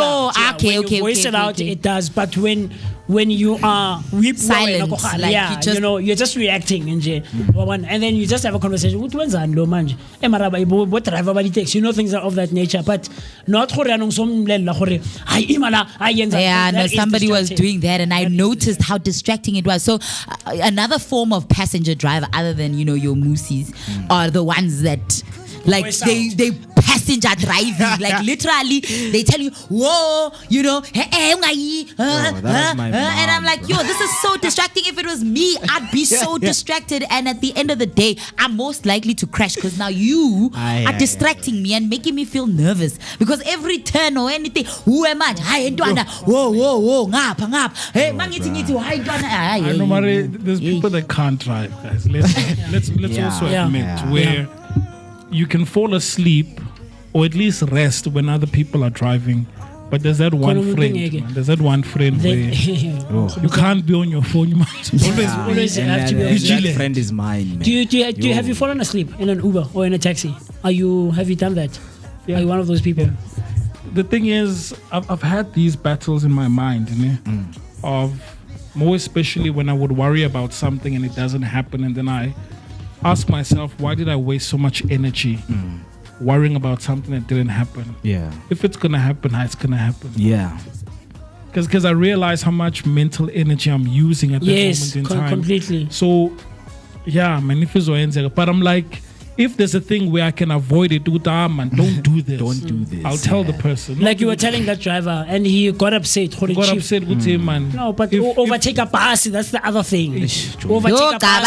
out, it does. But when you are silent, you're just reacting and then you just have a conversation. What driver takes, things of that nature, but not somebody was doing that, and I noticed how distracting it was. So another form of passenger driver, other than your moosies, are the ones that they passenger driving, like literally they tell you, whoa, and I'm like, this is so distracting. If it was me, I'd be so distracted, and at the end of the day, I'm most likely to crash because now you are distracting me and making me feel nervous, because every turn or anything, who am I? Whoa, ngap, hey, I know, Mari, there's people that can't drive, guys. Let's also admit where you can fall asleep or at least rest when other people are driving. But there's that one friend. There's that one friend where you can't be on your phone. You must always have to be on that friend is mine, man. Do you have you fallen asleep in an Uber or in a taxi? Have you done that? Are you one of those people? Yeah. The thing is, I've had these battles in my mind, of more especially when I would worry about something and it doesn't happen, and then I ask myself, why did I waste so much energy worrying about something that didn't happen? Yeah. If it's gonna happen, it's gonna happen. Yeah. Because I realize how much mental energy I'm using at that moment in time. Completely. So, yeah, man, if it's but I'm like, if there's a thing where I can avoid it, man, don't do this. Don't do this. I'll tell the person. Like you were telling that driver, and he got upset. Upset with him, man. No, but overtake a bus, that's the other thing. Overtake a bus.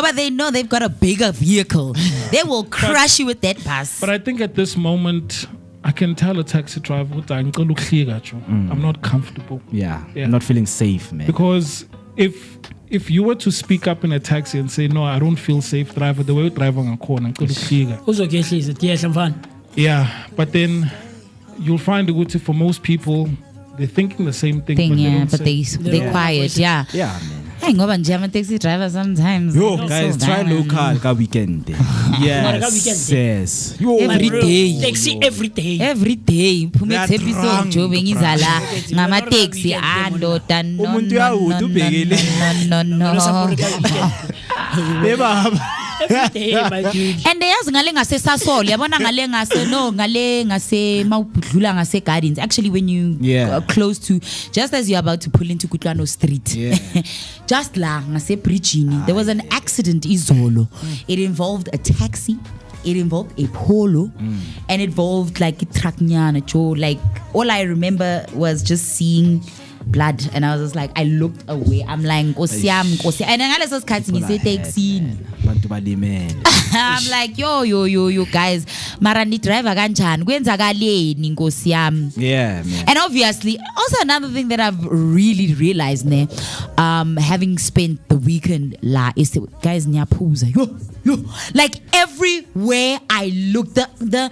But they know they've got a bigger vehicle. They will crush you with that bus. But I think at this moment, I can tell a taxi driver, I'm not comfortable. Yeah. I'm not feeling safe, man. Because if you were to speak up in a taxi and say, no, I don't feel safe, driver, the way you're driving a corner, yeah, but then you'll find that for most people, they're thinking the same thing. But they're quiet, yeah. Yeah, man. Hey, I'm a taxi driver sometimes. Yo, guys, try local weekend. Yes. Yo, every day. Taxi every day. Every day. Pumet episode jobing izala. Ngama taxi no. Every day, my dude. And there's ngale ngase sasol. Yabona ngale ngase no ngale ngase mawudlula ngase gardens. Actually, when you are close to, just as you're about to pull into Kutlano Street, just la ngase bridging, there was an accident izolo. It involved a taxi. It involved a polo, and it involved like a trucknyana. Like all I remember was just seeing blood, and I was just like, I looked away. I'm like, Kosi. And then I was cutting his taxi. I'm like, yo, guys, Marandi driver ganchan, kwenzakaleni Nkosi yami. Yeah, man. And obviously, also another thing that I've really realized, having spent the weekend la, is guys nyapuza. Yo, like everywhere I look, the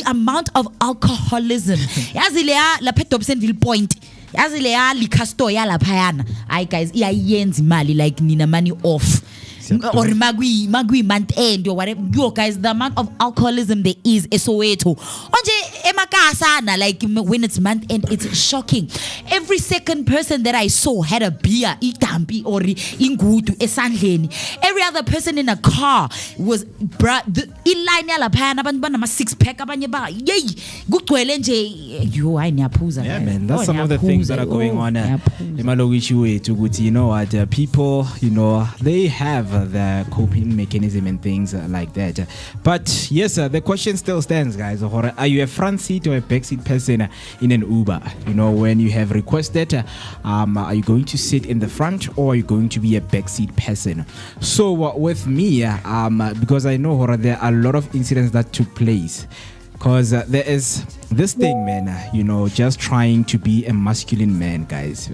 amount of alcoholism. Yazile la Dobsonville Point. Yazile liquor store ya laphayana. Ay guys, iyayenza imali like nina money off. Or magui month end or whatever. Yo guys, the amount of alcoholism there is Soweto. Onje emakasana, like when it's month end, it's shocking. Every second person that I saw had a beer, itampi or ingutu esandleni. Every other person in a car was inline yalaphana abantu banama 6-pack abanye ba yey kugcwele nje yo ayinyapuza. Yeah, man, that's some of the things that are going on emalokishi wethu ukuthi you know what people, you know, they have the coping mechanism and things like that. But yes, the question still stands, guys. Are you a front seat or a back seat person in an Uber? You know, when you have requested, are you going to sit in the front or are you going to be a back seat person? So with me, because I know there are a lot of incidents that took place. Because there is this thing, man, you know, just trying to be a masculine man, guys.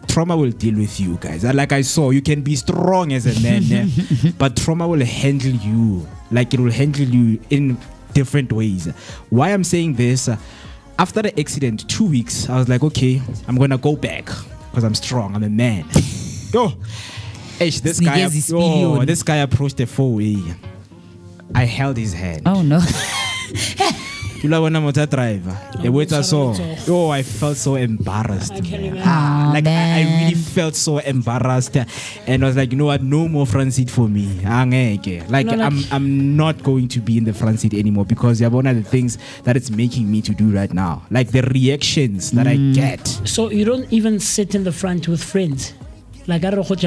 Trauma will deal with you, guys. Like I saw, you can be strong as a man, but trauma will handle you. Like it will handle you in different ways. Why I'm saying this, after the accident, 2 weeks, I was like, okay, I'm going to go back because I'm strong. I'm a man. This guy approached the 4-way. I held his hand. Oh, no. Motor driver. The waiter saw. I felt so embarrassed. I can imagine. I really felt so embarrassed, and I was like, you know what? No more front seat for me. I'm not going to be in the front seat anymore because one of the things that it's making me to do right now, like the reactions that I get. So you don't even sit in the front with friends. Like I don't know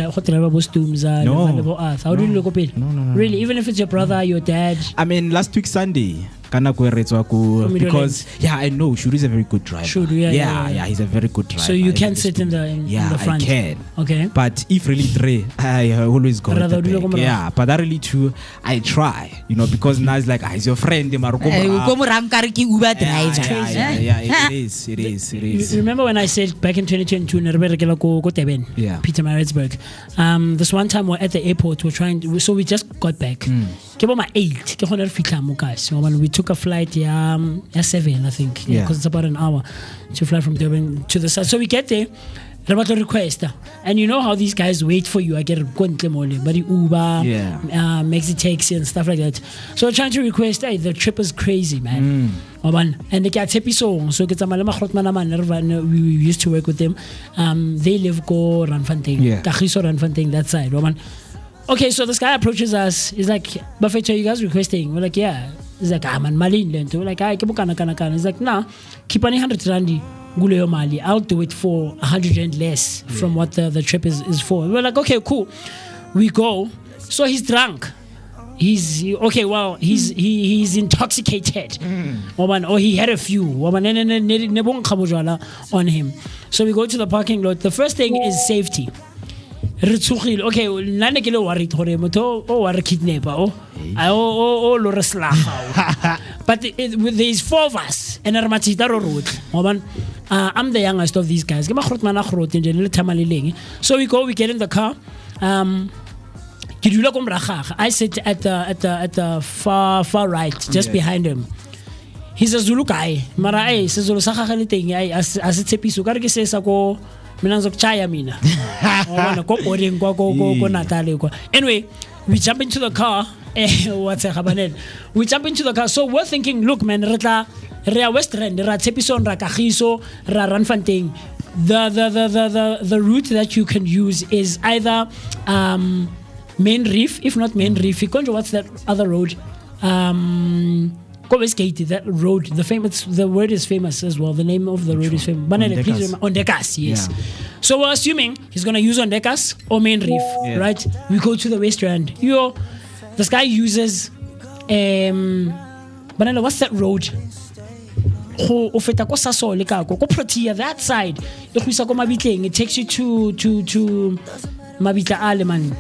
No. How do you look up it? No. Really, even if it's your brother, your dad. I mean, last week Sunday, Kana ko re tswa ko Middle because I know Shudu is a very good driver. Shudu, yeah, he's a very good driver. So you can sit in the front. I can. Okay. But if really three, I always go at the back. Yeah, but that really too, I try, because now it's like, he's your friend, Uber driver. It is. You remember when I said back in 2022, Yeah. Peter Maritzburg. This one time we're at the airport, so we just got back. My 8. We took a flight, 7, I think, because it's about an hour to fly from Durban to the south. So we get there. Request, and you know how these guys wait for you. I get but Uber, Maxi taxi and stuff like that. So we're trying to request. Hey, the trip is crazy, man. And they get happy so get we used to work with them. They live go Ranfanteng, Ranfanteng, that side. Okay, so this guy approaches us. He's like, Buffet, are you guys requesting? We're like, yeah. He's like, I'm Malin. We're like, He's like, nah, keep on 100 randi. Mali, I'll do it for 100 rand less from what the trip is for. And we're like, okay, cool. We go. So he's drunk. He's intoxicated. Or he had a few on him. So we go to the parking lot. The first thing is safety. Okay, nane ke le worried gore motho o wa re kidnapper lo re slaga. But there's 4 of us and I'm the youngest of these guys. So we go, we get in the car. I sit at the far right, just behind him. He's a Zulu guy. Mara se Zulu sa gagale teng as tshepiso ka re ke se sa ko mina nzokuchaya mina. Ko boarding ko Natale ko. Anyway, we jump into the car. We jump into the car. So we're thinking, look man, re West Rand, ra tshepiso ra kagiso, ra Ranfanteng. The route that you can use is either Main Reef, if not Main Reef. What's that other road? That road, the word is famous as well. The name of the road is famous. Banana, please remember, Ondekas, yes. Yeah. So we're assuming he's gonna use Ondekas or Main Reef, right? We go to the West Rand. This guy uses Banana, what's that road? That side. It takes you to Mabita Aleman.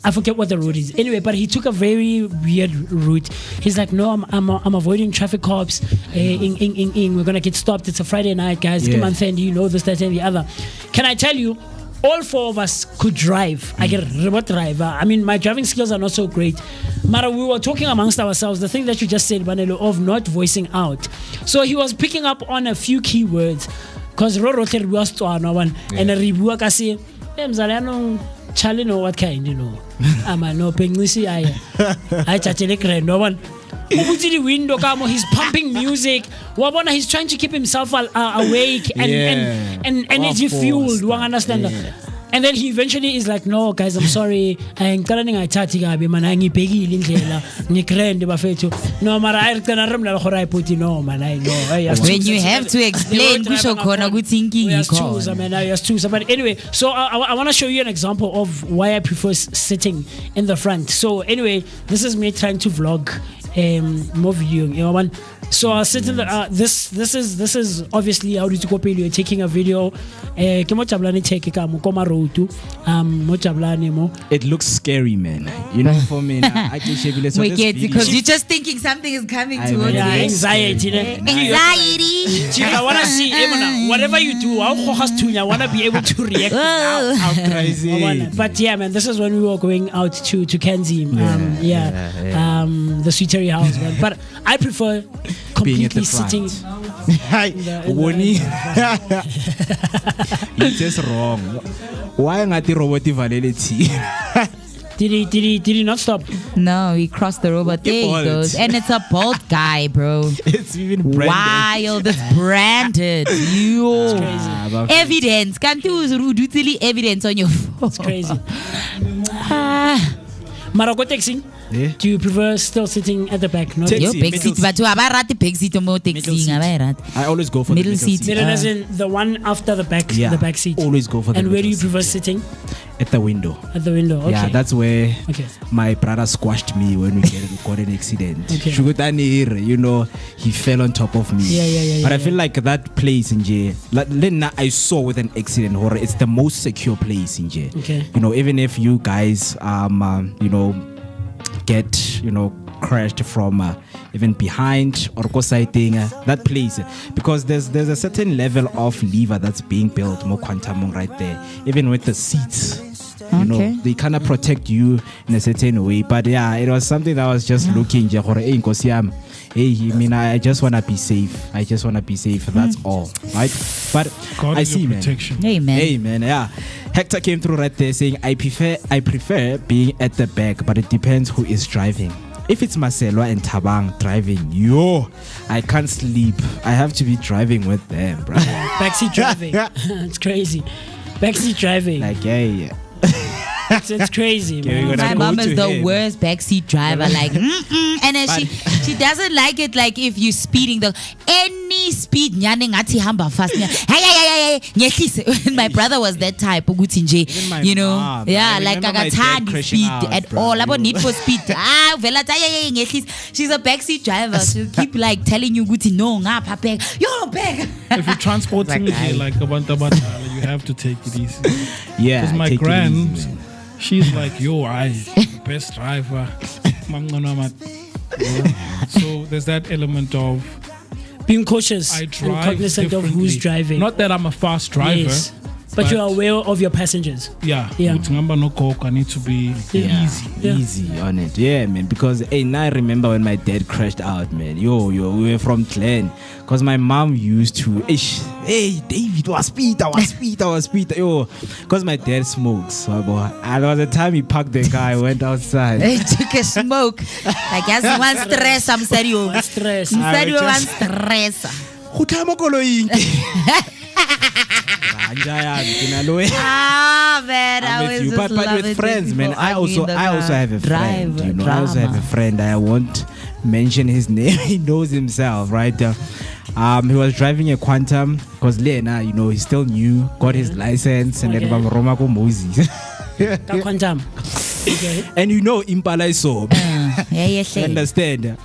I forget what the road is. Anyway, but he took a very weird route. He's like, no, I'm avoiding traffic cops. We're gonna get stopped. It's a Friday night, guys. Come on, Sandy, you know this, that, and the other. Can I tell you? All 4 of us could drive. I get a remote driver. I mean, my driving skills are not so great. Mara, we were talking amongst ourselves. The thing that you just said, Banelo, of not voicing out. So he was picking up on a few keywords. Because Roroter was to one and a Ribua Kasi, Charlie, what kind, I'm a no penguisi. I chatted no one. The window, he's pumping music. He's trying to keep himself awake and energy fueled. Understand? And then he eventually is like, no, guys, I'm sorry. I'm telling I chatting abi manangi pegi lindlela. Ni krende bafetu. No, mara I tena remla khora I put no man I know. When you have to explain kusho khona kuthinking ikho. But anyway, so I want to show you an example of why I prefer sitting in the front. So anyway, this is me trying to vlog more video. So I'll sit in the this is obviously how to copy. You're taking a video. It looks scary, man. For me, I because you're just thinking something is coming towards you. Anxiety. I want to see whatever you do. I want to be able to react. How crazy! But yeah, man, this is when we were going out to Kenzie. The Sweetery house, man. But I prefer completely sitting. It's just wrong. Why not the robot validity? Did he not stop? No, he crossed the robot. There he goes. And it's a bold guy, bro. It's even branded. Wild, it's branded. Yo. It's crazy. Evidence. Can't do evidence on your phone. It's crazy. Maroko taxi. Yeah. Do you prefer still sitting at the back? No, Yo, back seat, but I always go for middle the seat. As in the one after the back seat. Always go for the And where do you middle prefer seat. sitting? At the window. At the window. Okay. Yeah, that's where Okay. my brother squashed me when we got an accident. Okay. Shugutani, you know, he fell on top of me. Yeah. But I feel like that place in J, like Lena, I saw with an accident horror, it's the most secure place in J. Okay. You know, even if you guys you know, get, you know, crashed from even behind or go sighting that place, because there's a certain level of lever that's being built more quantum right there, even with the seats. You know, they kind of protect you in a certain way. But yeah, it was something that I was just looking. Hey, I mean, I just want to be safe. That's all, right? But God I is see, your man. protection. Amen. Amen. Yeah. Hector came through right there saying, I prefer being at the back, but it depends who is driving. If it's Marcelo and Tabang driving, I can't sleep. I have to be driving with them, bro. Backseat driving. It's crazy. Backseat driving. Like, yeah. It's crazy, Okay, man. we're gonna My go mom to is the him. worst backseat driver. Like, and then she doesn't like it. Like if you speeding, any speed, ngathi hamba fast. Hey. My brother was that type. Even my You know, mom, yeah, I like remember my dad akathandi crashing speed out, at bro. all. About need for speed. She's a backseat driver. She'll keep like telling you, "Guti no, ngapha back, yo back." If you're transporting me like a Bantabata, you have to take it easy. Yeah. Because my take it grand, easy, man. she's like, best driver. So there's that element of Being cautious I and drive cognizant of who's differently. driving. Not that I'm a fast driver. Yes. But you're aware of your passengers. Yeah. Yeah. With number no coke, I need to be Yeah. easy. Yeah. Easy on it, yeah, man. Because now I remember when my dad crashed out, man. We were from Glen. Because my mom used to, hey, David, was speed. Yo, because my dad smokes. So, and there was a time he parked the car, I went outside. He took a smoke. Like as one stress, I'm serious. Stress. I'm I serious, just- one stress. Go tlama koloing. Ah man, I'm I with was you. just But loving with friends, those man. people I also arguing have a friend. drive, You know, I also have a drama. friend. I won't mention his name. He knows himself, right? He was driving a Quantum because Lena, you know, he's still new, got his license, and then Okay. Roma go Moses. Quantum. Okay. And you know, Impala is so. Yeah, Understand?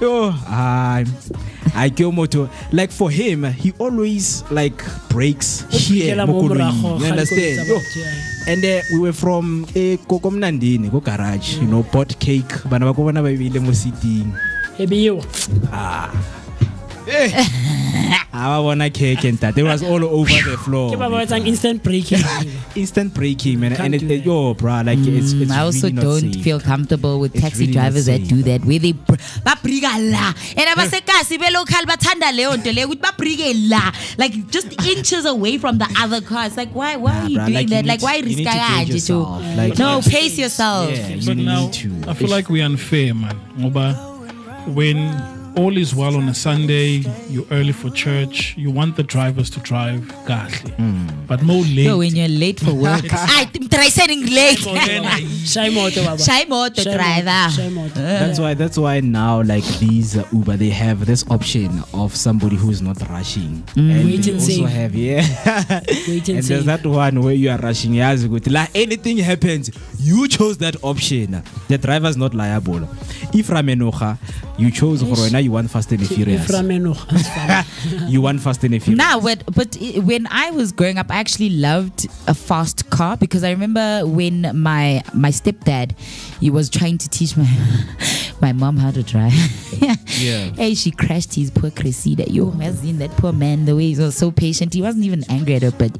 I kill moto. Like for him, he always like breaks here. Ukela Mokoloing. mo morago, You understand? ga Yo. le yeah. And we were from Kokomnandini, go garage. You know, bought cake. Bana ba go bona ba bile mo sitting. Maybe you. I wanna cake and that. It was all over the floor. Keep about saying instant braking. Instant braking, man. Can't And do that. yo, bro, like it's I also really not don't safe. feel comfortable with It's taxi really not drivers that safe. do that, where they babriga la and abasekasi be local bathanda leyo nto le ukuthi babrige la, like just inches away from the other car. It's like why are you Bruh, doing like, that? you Like need- why you risk need to gauge yourself. Like, no, Yeah. pace yourself. Yeah, you But now, need to. I feel like we're unfair, man. Ngoba when all is well on a Sunday, you're early for church, you want the drivers to drive kahle. But more late. No, when you're late for work. I'm saying late. Shy moto, baba. Shy motor driver. Shy moto. That's why now like these Uber, they have this option of somebody who's not rushing. And Wait they and also see. have Wait and and see. there's that one where you are rushing. Yes, good. Like anything happens, you chose that option. The driver's not liable. If Ramenocha, you chose Corona, you want Fast and Furious. You want Fast and Furious. Now, but when I was growing up, I actually loved a fast car because I remember when my stepdad, he was trying to teach my mom how to drive. Yeah. Hey, she crashed his poor Cressida. Yo, has seen that poor man, the way he was so patient. He wasn't even angry at her, but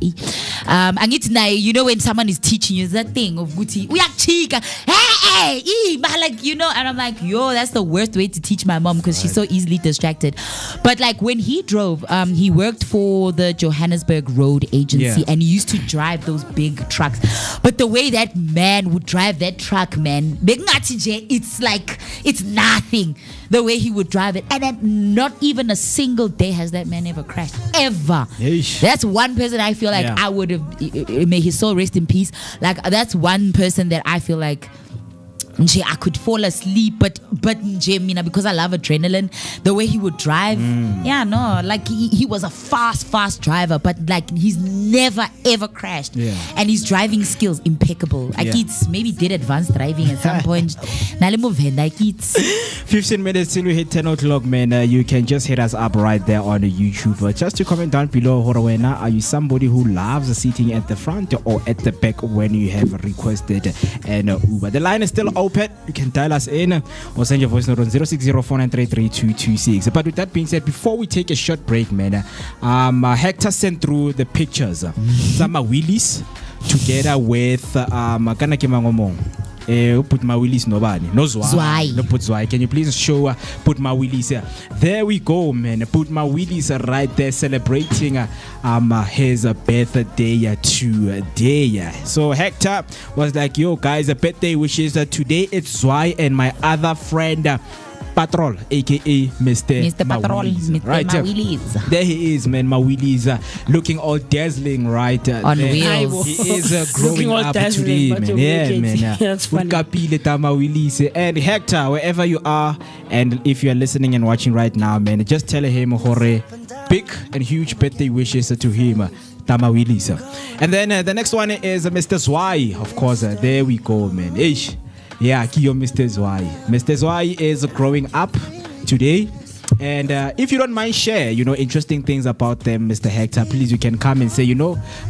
and it's now, you know, when someone is teaching you, it's that thing of Guti, we are chica, hey, like, you know, and I'm like, yo, that's the worst way to teach my mom because she's so easily distracted. But like when he drove, he worked for the Johannesburg Road Agency, Yeah. and he used to drive those big trucks. But the way that man would drive that truck, man, it's like it's nothing. The way he would drive it, and then not even a single day has that man ever crashed, ever. Yeesh. That's one person I feel like Yeah. I would have. May his soul rest in peace. Like that's one person that I feel like nje, I could fall asleep, but nje, mina, because I love adrenaline, the way he would drive, like he was a fast driver, but like he's never ever crashed, and his driving skills impeccable. Like it's maybe did advanced driving at some point. 15 minutes till we hit 10 o'clock, man. You can just hit us up right there on YouTube. Just to comment down below, Horowena, are you somebody who loves sitting at the front or at the back when you have requested an Uber? The line is still open. You can dial us in or send your voice note on 0604933226. But with that being said, before we take a short break, man, Hector sent through the pictures. Some wheelies together with put my willies nobody. No Zwei. No put Zwei. Can you please show put my willies here? There we go, man. Put my willies right there celebrating his birthday today. So Hector was like, yo guys, a birthday wishes today. It's Zwei and my other friend Patrol, aka Mr. Patrol, Mr. Right, Mawillies. There he is, man. Mawillies, looking all dazzling, right? On wheels. He is growing up today, man. Yeah, man. That's funny. And Hector, wherever you are, and if you are listening and watching right now, man, just tell him hore, big and huge birthday wishes to him. Tamawillis. And then the next one is Mr. Zwei, of course. There we go, man. Ish. Yeah, Kiyo Mr. Zwei. Mr. Zwei is growing up today. And if you don't mind share, interesting things about them, Mr. Hector, please, you can come and say,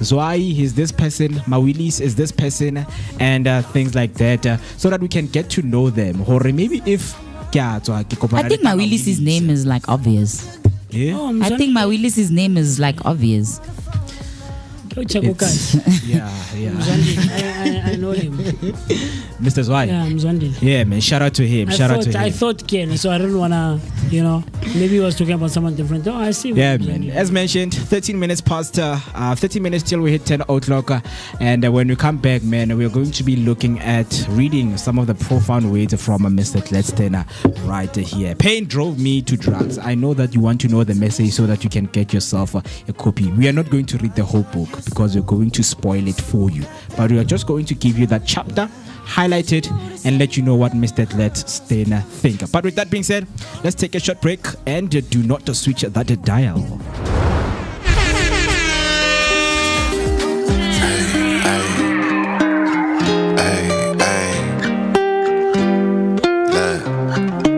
Zwei is this person, Mawilis is this person, and things like that, so that we can get to know them. Or maybe if I think Mawilis' name is like obvious. Yeah? Oh, I think Mawilis' name is like obvious. Yeah. I know him. Mr. Zwei. Yeah, Mzwandile. Yeah, man. Shout out to him. I thought Ken, so I don't wanna, maybe he was talking about someone different. Oh, I see. Yeah, man. As mentioned, 13 minutes past, 13 minutes till we hit 10 o'clock. And when we come back, man, we're going to be looking at reading some of the profound words from Mr. Gladstone right here. Pain drove me to drugs. I know that you want to know the message so that you can get yourself a copy. We are not going to read the whole book because we're going to spoil it for you. But we are just going to give you that chapter, highlight it, and let you know what Mr. Gladstone think. But with that being said, let's take a short break and do not switch that dial.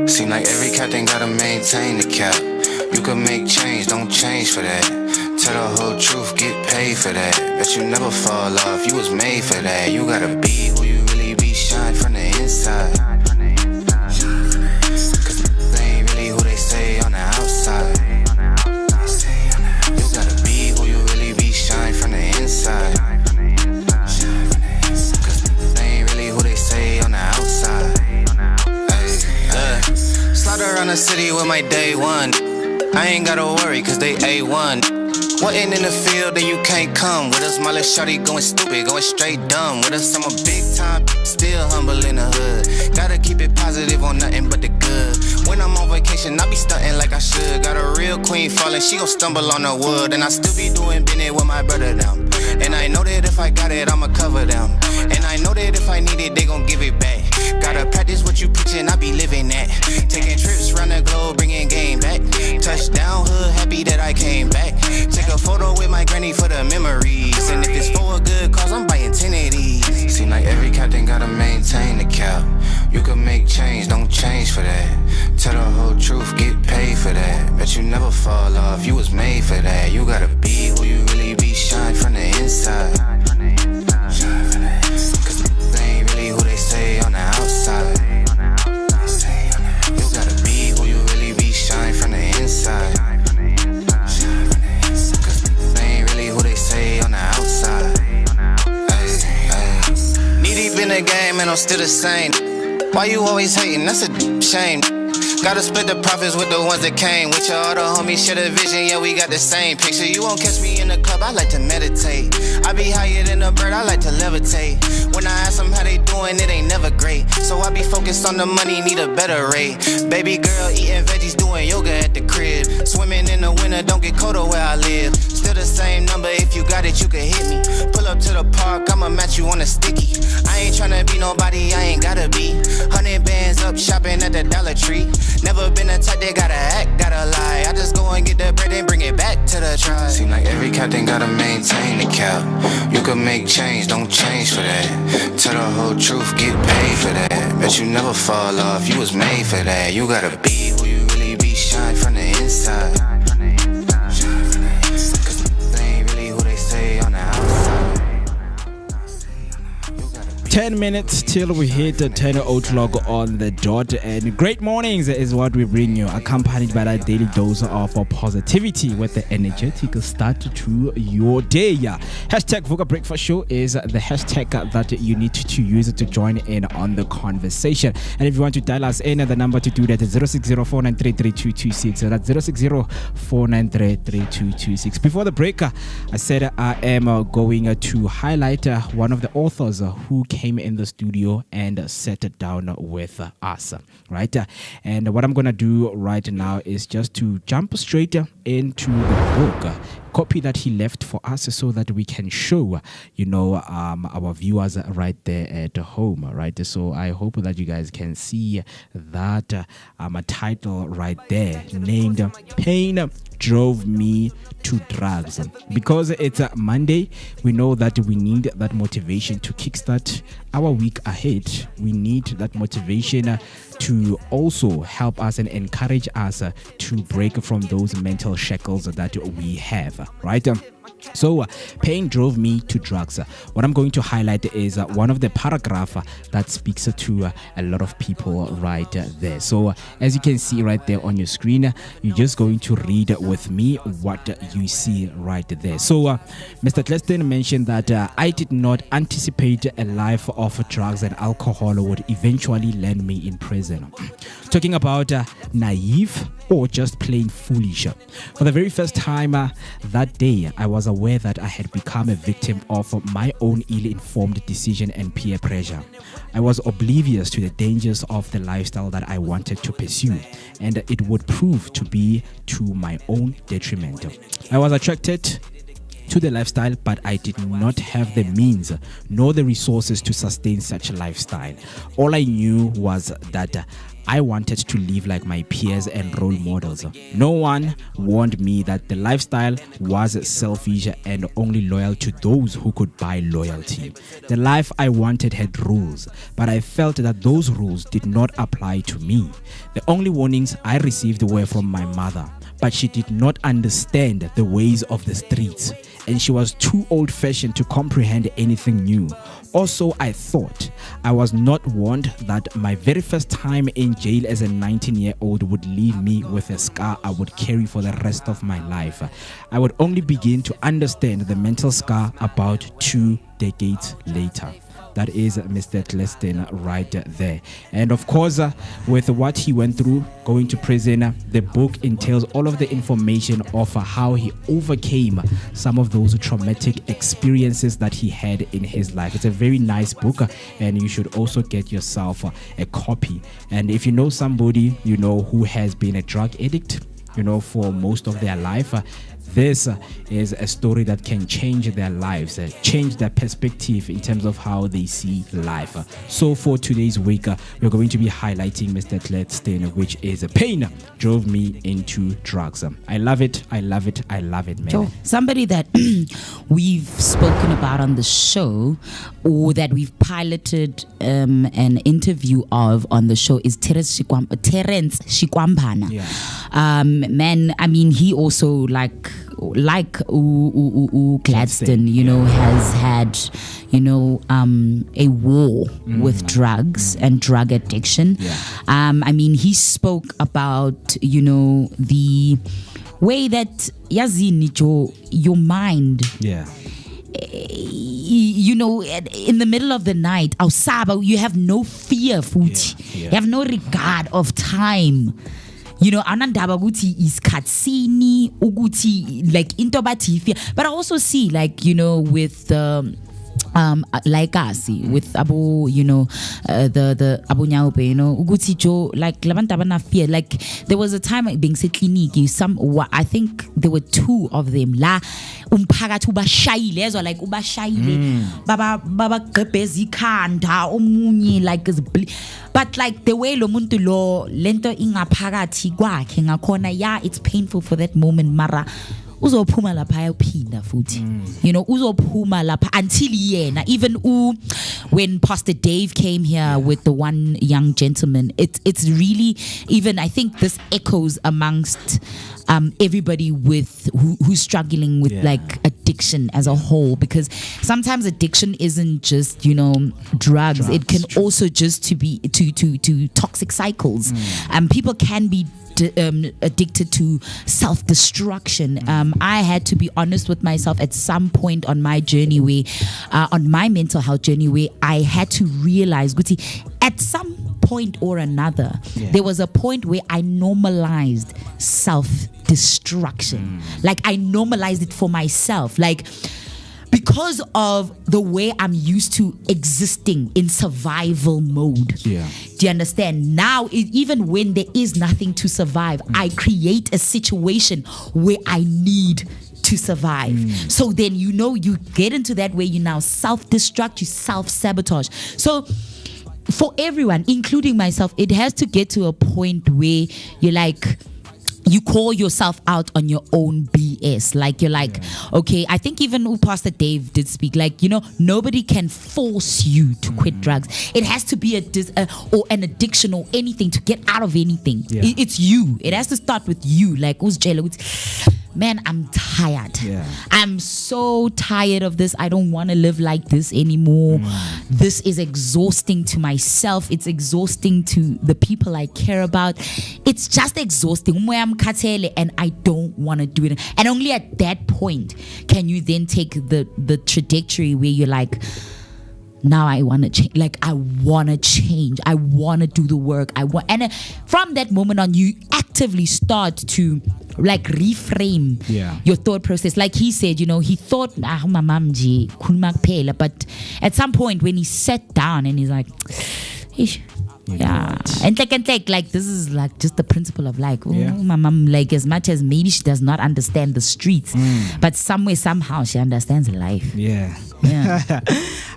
Seem like every captain gotta maintain the cap. You can make change, don't change for that. Tell the whole truth, get paid for that. Bet you never fall off, you was made for that. You gotta be who you really be, shine from the inside. Cause they ain't really who they say on the outside. You gotta be who you really be, shine from the inside. Cause they ain't really who they say on the outside. Slide around the city with my day one. I ain't gotta worry cause they A1. Wasn't in the field then you can't come with us. My little shawty going stupid, going straight dumb with us. I'm a big time, still humble in the hood. Gotta keep it positive on nothing but the good. When I'm on vacation, I be stunting like I should. Got a real queen falling, she gon' stumble on the wood. And I still be doing business with my brother down. And I know that if I got it, I'ma cover them. And I know that if I need it, they gon' give it back. Gotta practice what you preachin', I be living that. Taking trips round the globe, bringing game back. Touchdown hood, happy that I came back. Take a photo with my granny for the memories. And if it's for a good cause, I'm buying 10 of these. Seem like every captain gotta maintain the cap. You can make change, don't change for that. Tell the whole truth, get paid for that. Bet you never fall off, you was made for that. You gotta be who you really be, shine from the inside. Cause they ain't really who they say on the outside. You gotta be who you really be, shine from the inside. Cause they ain't really who they say on the outside. Knee deep in the game and I'm still the same. Why you always hating? That's a shame. Gotta split the profits with the ones that came with you. All the homies share the vision, yeah, we got the same picture. You won't catch me in the club, I like to meditate. I be higher than a bird, I like to levitate. When I ask them how they doing, it ain't never great. So I be focused on the money, need a better rate. Baby girl eating veggies, doing yoga at the crib. Swimming in the winter, don't get colder where I live. Still the same number, if you got it, you can hit me. Pull up up to the park, I'ma match you on a sticky. I ain't tryna be nobody, I ain't gotta be. 100 bands up shopping at the Dollar Tree. Never been a type that gotta act, gotta lie. I just go and get the bread and bring it back to the tribe. Seem like every captain gotta maintain the cap. You can make change, don't change for that. Tell the whole truth, get paid for that. Bet you never fall off, you was made for that. You gotta be who you really be, shine from the inside. Cause they ain't really who they say on the outside. 10 minutes till we hit the 10 o'clock on the dot, and great mornings is what we bring you, accompanied by that daily dose of positivity with the energetic start to your day. Hashtag Vooka Breakfast Show is the hashtag that you need to use to join in on the conversation. And if you want to dial us in, the number to do that is 060-493-3226. So that's 060-493-3226. Before the break, I said I am going to highlight one of the authors who came in the studio and sat down with us, right? And what I'm gonna do right now is just to jump straight into the book, copy that he left for us, so that we can show, our viewers right there at home, right? So I hope that you guys can see that a title right there named "Pain Drove Me to Drugs." Because it's a Monday, we know that we need that motivation to kickstart our week ahead. We need that motivation to also help us and encourage us to break from those mental shackles that we have, right? So pain drove me to drugs. What I'm going to highlight is one of the paragraph that speaks to a lot of people right there. So as you can see right there on your screen, you're just going to read with me what you see right there. So Mr. Cleston mentioned that I did not anticipate a life of drugs and alcohol would eventually land me in prison. Talking about naive or just plain foolish. For the very first time that day, I was aware that I had become a victim of my own ill-informed decision and peer pressure. I was oblivious to the dangers of the lifestyle that I wanted to pursue, and it would prove to be to my own detriment. I was attracted to the lifestyle, but I did not have the means nor the resources to sustain such a lifestyle. All I knew was that I wanted to live like my peers and role models. No one warned me that the lifestyle was selfish and only loyal to those who could buy loyalty. The life I wanted had rules, but I felt that those rules did not apply to me. The only warnings I received were from my mother, but she did not understand the ways of the streets, and she was too old-fashioned to comprehend anything new. Also, I thought I was not warned that my very first time in jail as a 19-year-old would leave me with a scar I would carry for the rest of my life. I would only begin to understand the mental scar about 2 decades later. That is Mr. Cleston right there. And of course, with what he went through, going to prison, the book entails all of the information of how he overcame some of those traumatic experiences that he had in his life. It's a very nice book, and you should also get yourself a copy. And if you know somebody, who has been a drug addict, for most of their life, this is a story that can change their lives, change their perspective in terms of how they see life. So for today's week, we're going to be highlighting Mr. Cleston, which is Pain Drove Me into Drugs. I love it. I love it. I love it, man. So somebody that we've spoken about on the show, or that we've piloted an interview of on the show, is Terence Shikwambana. Yeah. Man, I mean, he also like Gladstone, has had, a war with drugs and drug addiction. Yeah. I mean, he spoke about, the way that your mind. Yeah. In the middle of the night, you have no fear, Futi. Yeah. You have no regard of time. Anandaba guti is katsini uguti like intobatifia. But I also see with like us with Abu, the Abu Nyaupe, Uguti Joe, like Labantabana fear. Like there was a time being setliniki, I think there were 2 of them. La umpagat uba shaile, or like uba shaile, baba kepezi kanda, omunye like but like the way lomuntu lo lento inga pagati gwa kenga kona, yeah, it's painful for that moment, mara. Uzophuma lapha ayophinda futhi uzophuma lapha until yena even when Pastor Dave came here with the one young gentleman, it's really, even I think this echoes amongst everybody with who's struggling with like addiction as a whole, because sometimes addiction isn't just drugs. It can also just to be to toxic cycles. People can be addicted to self-destruction. I had to be honest with myself at some point on my journey on my mental health journey, where I had to realize, Guti, at some point or another, there was a point where I normalized self-destruction. Like I normalized it for myself. Like, because of the way I'm used to existing in survival mode. Do you understand? Now, even when there is nothing to survive, I create a situation where I need to survive. So then, you get into that where you now self-destruct, you self-sabotage. So for everyone, including myself, it has to get to a point where you're like, you call yourself out on your own BS. Like you're like, okay, I think even Pastor Dave did speak, like, nobody can force you to quit drugs. It has to be or an addiction or anything to get out of anything. It's you. It has to start with you. Like, who's jailer? Man, I'm tired. I'm so tired of this. I don't want to live like this anymore. This is exhausting to myself. It's exhausting to the people I care about. It's just exhausting. And I don't want to do it. And only at that point can you then take the trajectory where you're like, now I want to change. Like, I want to change. I want to do the work. And from that moment on, you actively start to like reframe your thought process. Like he said, he thought, but at some point when he sat down and he's like, and like this is like just the principle of like, my mom, like, as much as maybe she does not understand the streets, but somehow she understands life.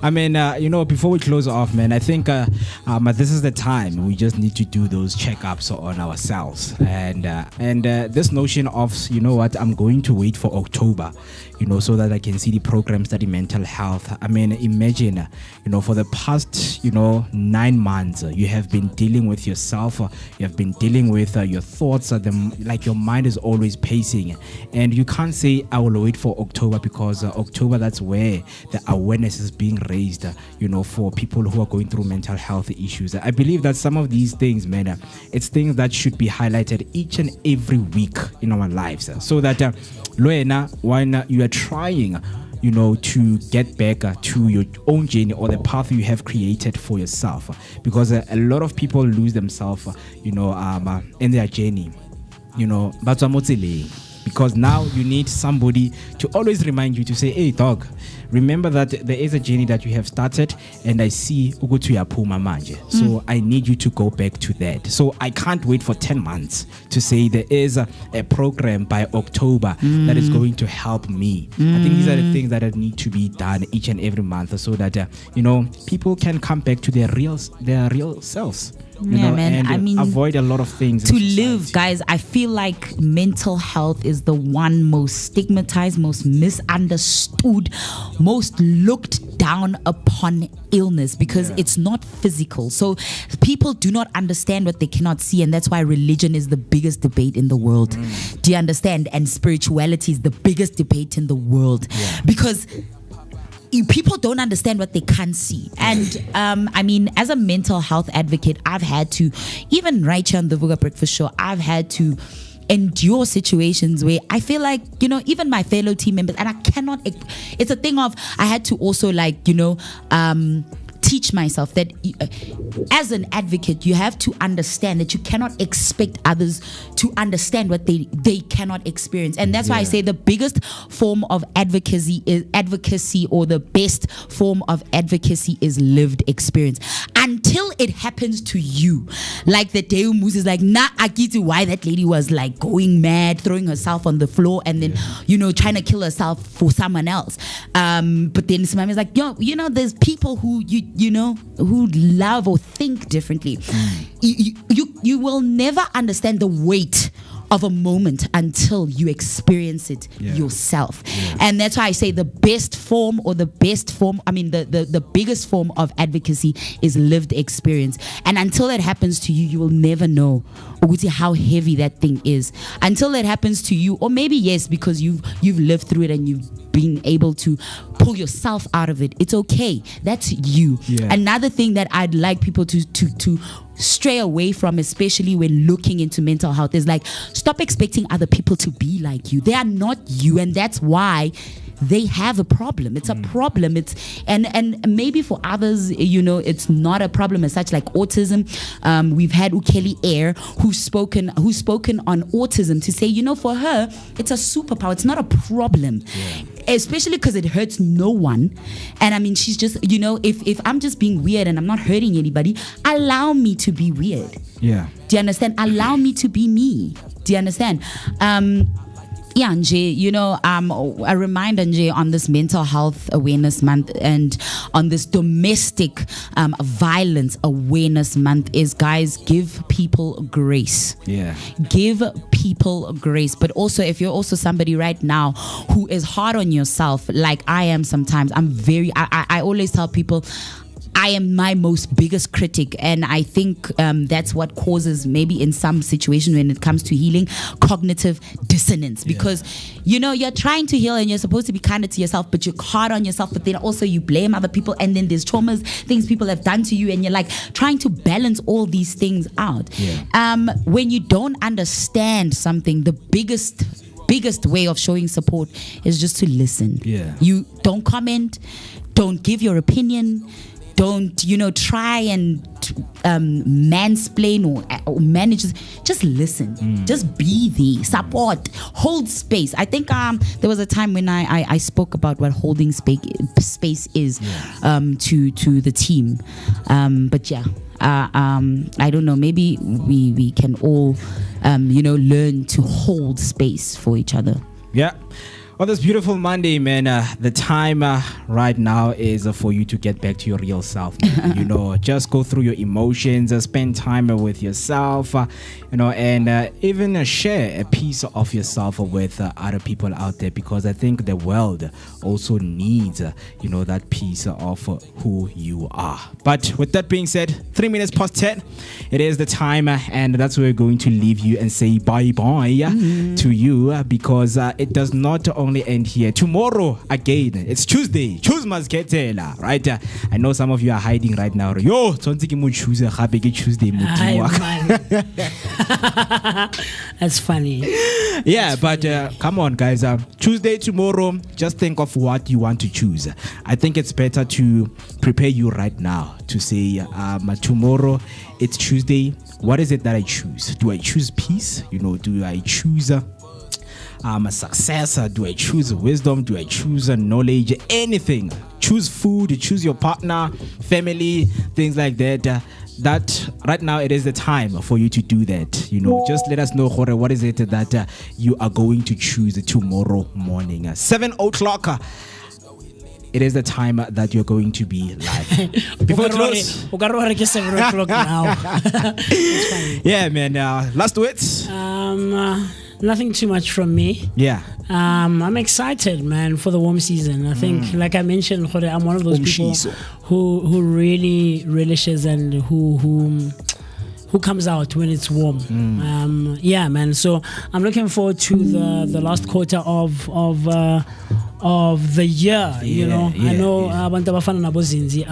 I mean, before we close off, man, I think this is the time we just need to do those checkups on ourselves, and this notion of, I'm going to wait for October, so that I can see the programs study mental health. I mean, imagine, for the past, 9 months, you have been dealing with yourself, you have been dealing with your thoughts, like your mind is always pacing, and you can't say I will wait for October, because October, that's where the awareness is being raised, for people who are going through mental health issues. I believe that some of these things, man, it's things that should be highlighted each and every week in our lives, so that when you are trying to get back to your own journey or the path you have created for yourself, because a lot of people lose themselves in their journey, because now you need somebody to always remind you to say, hey dog, remember that there is a journey that you have started, and I see Ugutuyaphuma manje. So I need you to go back to that. So I can't wait for 10 months to say there is a program by October that is going to help me. I think these are the things that need to be done each and every month, so that people can come back to their real selves. And avoid a lot of things to live, guys. I feel like mental health is the one most stigmatized, most misunderstood, most looked down upon illness, because it's not physical. So people do not understand what they cannot see, and that's why religion is the biggest debate in the world. Do you understand? And spirituality is the biggest debate in the world, because people don't understand what they can't see. And as a mental health advocate, I've had to, even right here on the Vooka Breakfast Show, I've had to endure situations where I feel like, even my fellow team members, and I cannot, it's a thing of, I had to also like, teach myself that as an advocate, you have to understand that you cannot expect others to understand what they cannot experience. And that's why I say the biggest form of advocacy, or the best form of advocacy is lived experience. Until it happens to you, like the day Moose is like, nah, I get you why that lady was like going mad, throwing herself on the floor, and then trying to kill herself for someone else. But then Simam is like, there's people who who love or think differently. You will never understand the weight of a moment until you experience it yourself. And that's why I say the biggest form of advocacy is lived experience. And until that happens to you, you will never know how heavy that thing is. Until that happens to you, or maybe yes, because you've lived through it and you've been able to pull yourself out of it. It's okay. That's you. Another thing that I'd like people to stray away from, especially when looking into mental health, is like, stop expecting other people to be like you. They are not you, and that's why they have a problem. It's a problem. It's and maybe for others, it's not a problem as such, like autism. We've had Ukeli Air who's spoken on autism to say, for her, it's a superpower. It's not a problem. Especially because it hurts no one. And I mean, she's just, if I'm just being weird and I'm not hurting anybody, allow me to be weird. Do you understand? Allow me to be me. Do you understand? Nje, a reminder, Nje, on this Mental Health Awareness Month and on this Domestic Violence Awareness Month is, guys, give people grace. Give people grace. But also, if you're also somebody right now who is hard on yourself, like I am sometimes, I always tell people, I am my most biggest critic, and I think that's what causes, maybe in some situation when it comes to healing, cognitive dissonance, because you're trying to heal and you're supposed to be kinder to yourself, but you're hard on yourself, but then also you blame other people, and then there's traumas, things people have done to you, and you're like trying to balance all these things out. When you don't understand something, the biggest way of showing support is just to listen. You don't comment, don't give your opinion, don't try and mansplain or manage. Just listen. Just be there. Support. Hold space. I think there was a time when I spoke about what holding space is to the team. But I don't know. Maybe we can all learn to hold space for each other. On this beautiful Monday, man, the time right now is for you to get back to your real self. Just go through your emotions, spend time with yourself, and even share a piece of yourself with other people out there, because I think the world also needs, that piece of who you are. But with that being said, 3 minutes past 10, it is the time, and that's where we're going to leave you and say bye-bye to you, because it does not only end here. Tomorrow again, it's Tuesday. Choose Mazketela, right? I know some of you are hiding right now. Yo, Tuesday. That's funny. But come on, guys. Tuesday, tomorrow, just think of what you want to choose. I think it's better to prepare you right now to say, tomorrow, it's Tuesday. What is it that I choose? Do I choose peace? Do I choose a success? Do I choose wisdom? Do I choose knowledge? Anything. Choose food, choose your partner, family, things like that. That right now it is the time for you to do that. Just let us know, what is it that you are going to choose tomorrow morning. 7 o'clock. It is the time that you're going to be live. Before we close, 7 o'clock now. Man. Last words. Nothing too much from me. I'm excited, man, for the warm season. I think, like I mentioned, I'm one of those people who really relishes and who comes out when it's warm. Man. So I'm looking forward to the last quarter of the year. I know Abantu Bafana Nabozinzi.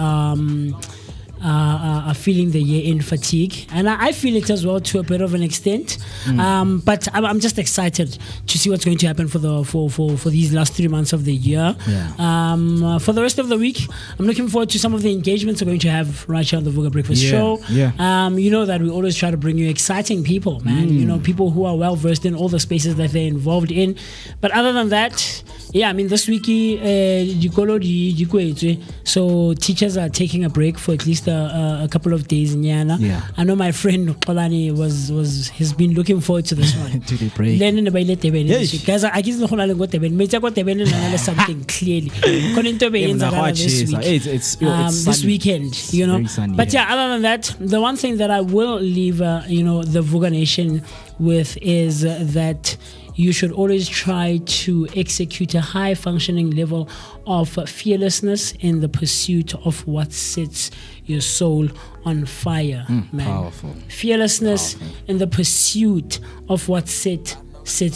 are feeling the year-end fatigue, and I feel it as well to a bit of an extent. But I'm just excited to see what's going to happen for these last 3 months of the year. For the rest of the week, I'm looking forward to some of the engagements we're going to have right here on the Vooka Breakfast Show. You know that we always try to bring you exciting people, man. You know, people who are well versed in all the spaces that they're involved in. But other than that, I mean, this week, so teachers are taking a break for at least a couple of days in Yana. I know my friend Kolani has been looking forward to this one. To the break. Guys, I guess something clearly. This weekend, you know. But other than that, the one thing that I will leave, the Vooka Nation with is that you should always try to execute a high functioning level of fearlessness in the pursuit of what sets your soul on fire, man. Powerful. Fearlessness in the pursuit of what sets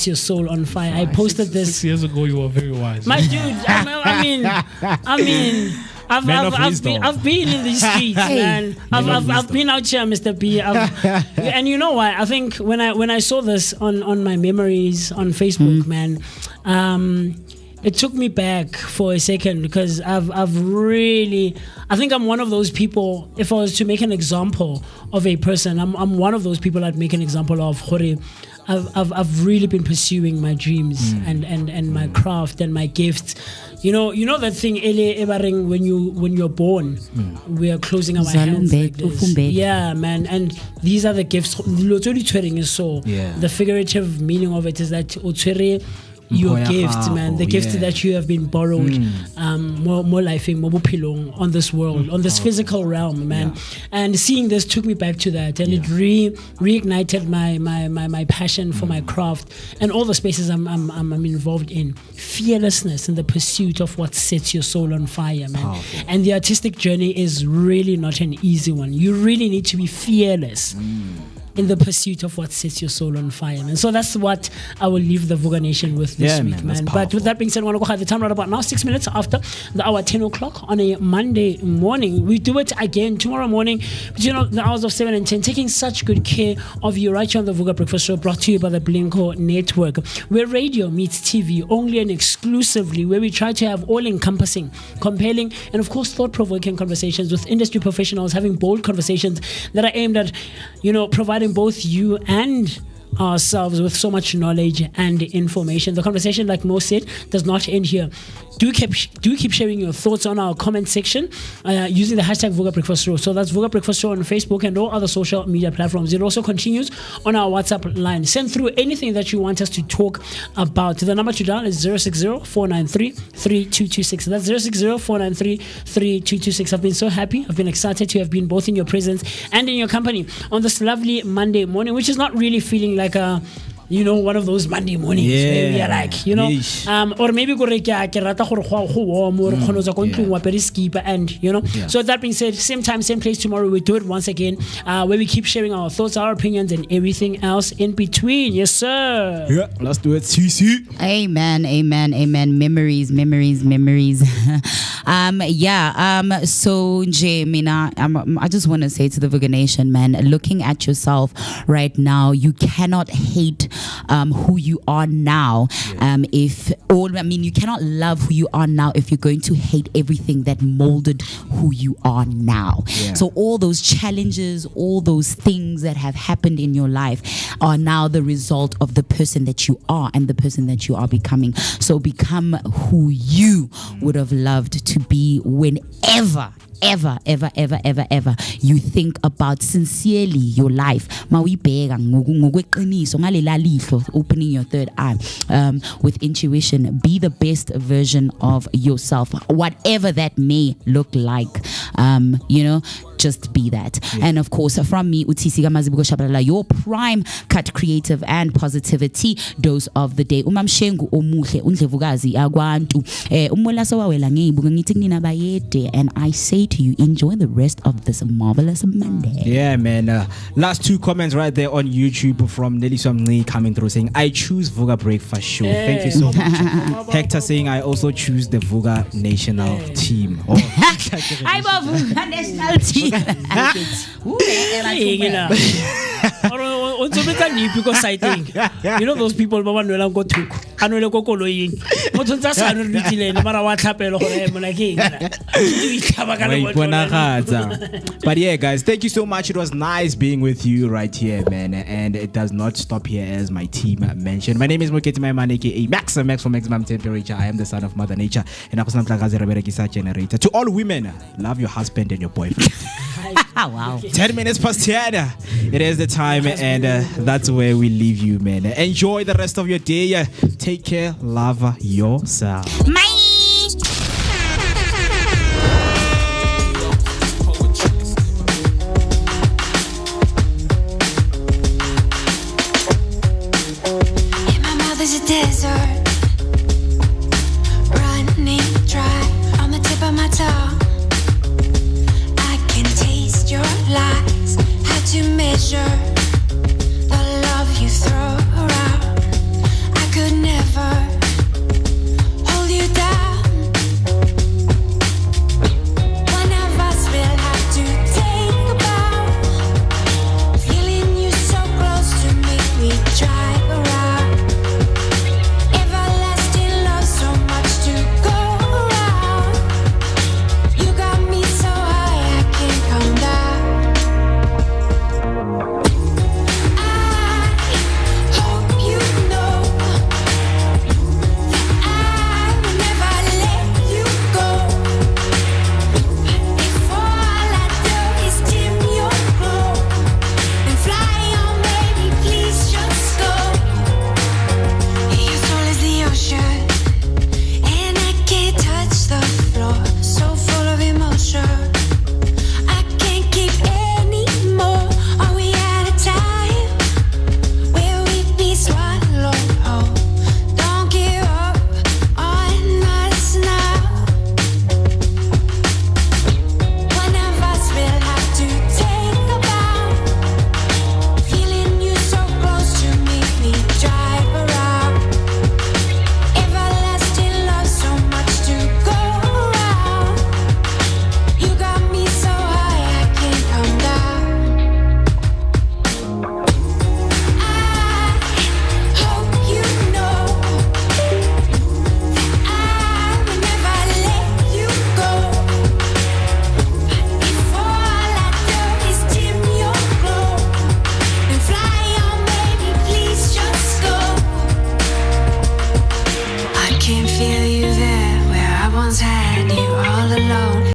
your soul on fire. I posted this 6 years ago. You were very wise, my dude. I mean. I've been in these streets, man. I've been out here, Mr. P. And you know what? I think when I saw this on my memories on Facebook, man, it took me back for a second because I've really, I think I'm one of those people. If I was to make an example of a person, I'm one of those people I'd make an example of. I've really been pursuing my dreams and my craft and my gifts. You know that thing when you're born, we are closing our hands like this. Yeah, man. And these are the gifts. The figurative meaning of it is that your gifts, man, the gifts that you have been borrowed, more life on this world, on this physical realm, man. And seeing this took me back to that, and it reignited my passion for my craft and all the spaces I'm involved in. Fearlessness in the pursuit of what sets your soul on fire, man. And the artistic journey is really not an easy one. You really need to be fearless in the pursuit of what sets your soul on fire, man. So that's what I will leave the Vooka Nation with this week, man. But with that being said, I want to go have the time right about now, 6 minutes after the hour 10 o'clock on a Monday morning. We do it again tomorrow morning, the hours of 7 and 10, taking such good care of you right here on the Vooka Breakfast Show, brought to you by the Blinko Network, where radio meets TV only and exclusively, where we try to have all-encompassing, compelling, and of course thought-provoking conversations with industry professionals, having bold conversations that are aimed at, providing both you and ourselves with so much knowledge and information. The conversation, like Mo said, does not end here. Do keep sharing your thoughts on our comment section using the hashtag Vooka Breakfast Show. So that's Vooka Breakfast Show on Facebook and all other social media platforms. It also continues on our WhatsApp line. Send through anything that you want us to talk about. The number to dial is 060-493-3226. That's 060-493-3226. I've been so happy. I've been excited to have been both in your presence and in your company on this lovely Monday morning, which is not really feeling like a one of those Monday mornings where we are like, or maybe and so that being said, same time, same place tomorrow, we do it once again, where we keep sharing our thoughts, our opinions, and everything else in between. Yes, sir. Yeah, let's do it. CC. Amen. Memories. So Jay, Mina, I just want to say to the Vooka Nation, man, looking at yourself right now, you cannot hate who you are now. You cannot love who you are now if you're going to hate everything that molded who you are now. So all those challenges, all those things that have happened in your life are now the result of the person that you are and the person that you are becoming. So become who you would have loved to be whenever you think about sincerely your life. Opening your third eye with intuition. Be the best version of yourself, whatever that may look like. Just be that. And of course, from me, Utisika Mazibuko Shabalala, your prime cut creative and positivity dose of the day. Umamshengu omuhle undlevukazi agwantu umolaso wawela ngibuka ngithi kunina bayede, and I say to you, enjoy the rest of this marvelous Monday. Yeah, man. Last two comments right there on YouTube from Nelly Swamni coming through saying, I choose Vooka Breakfast Show. Thank you so much. Hector saying, I also choose the Vooka National Team. I'm a Vooka national team. Ooh, o tsobetsa nipi ko sighting. You know those people ba ba nwela go thuko a nwele ko koloing mo tsontsa sa no re ditsilene mara wa tlhapelo gore mona ke But yeah, guys, thank you so much. It was nice being with you right here, man. And it does not stop here, as my team mentioned. My name is Moketi Maiman, aka Max for maximum temperature. I am the son of Mother Nature. And generator. To all women, love your husband and your boyfriend. Wow. 10 minutes past 10. It is the time, and that's where we leave you, man. Enjoy the rest of your day. Take care. Love yourself. Bye. In my mouth is a desert, running dry on the tip of my tongue. I can taste your lies, how to measure the love you throw around. I could never hold you down. One of us will have to take a bow. Feeling you so close to me, we drive around. Everlasting love, so much to go around. You got me so high, I can't come down. I hope you know that I will never let you go. If all I do is dim your glow, then fly on, baby, please just go. Your soul is the ocean, and I can't touch the floor. So full of emotion.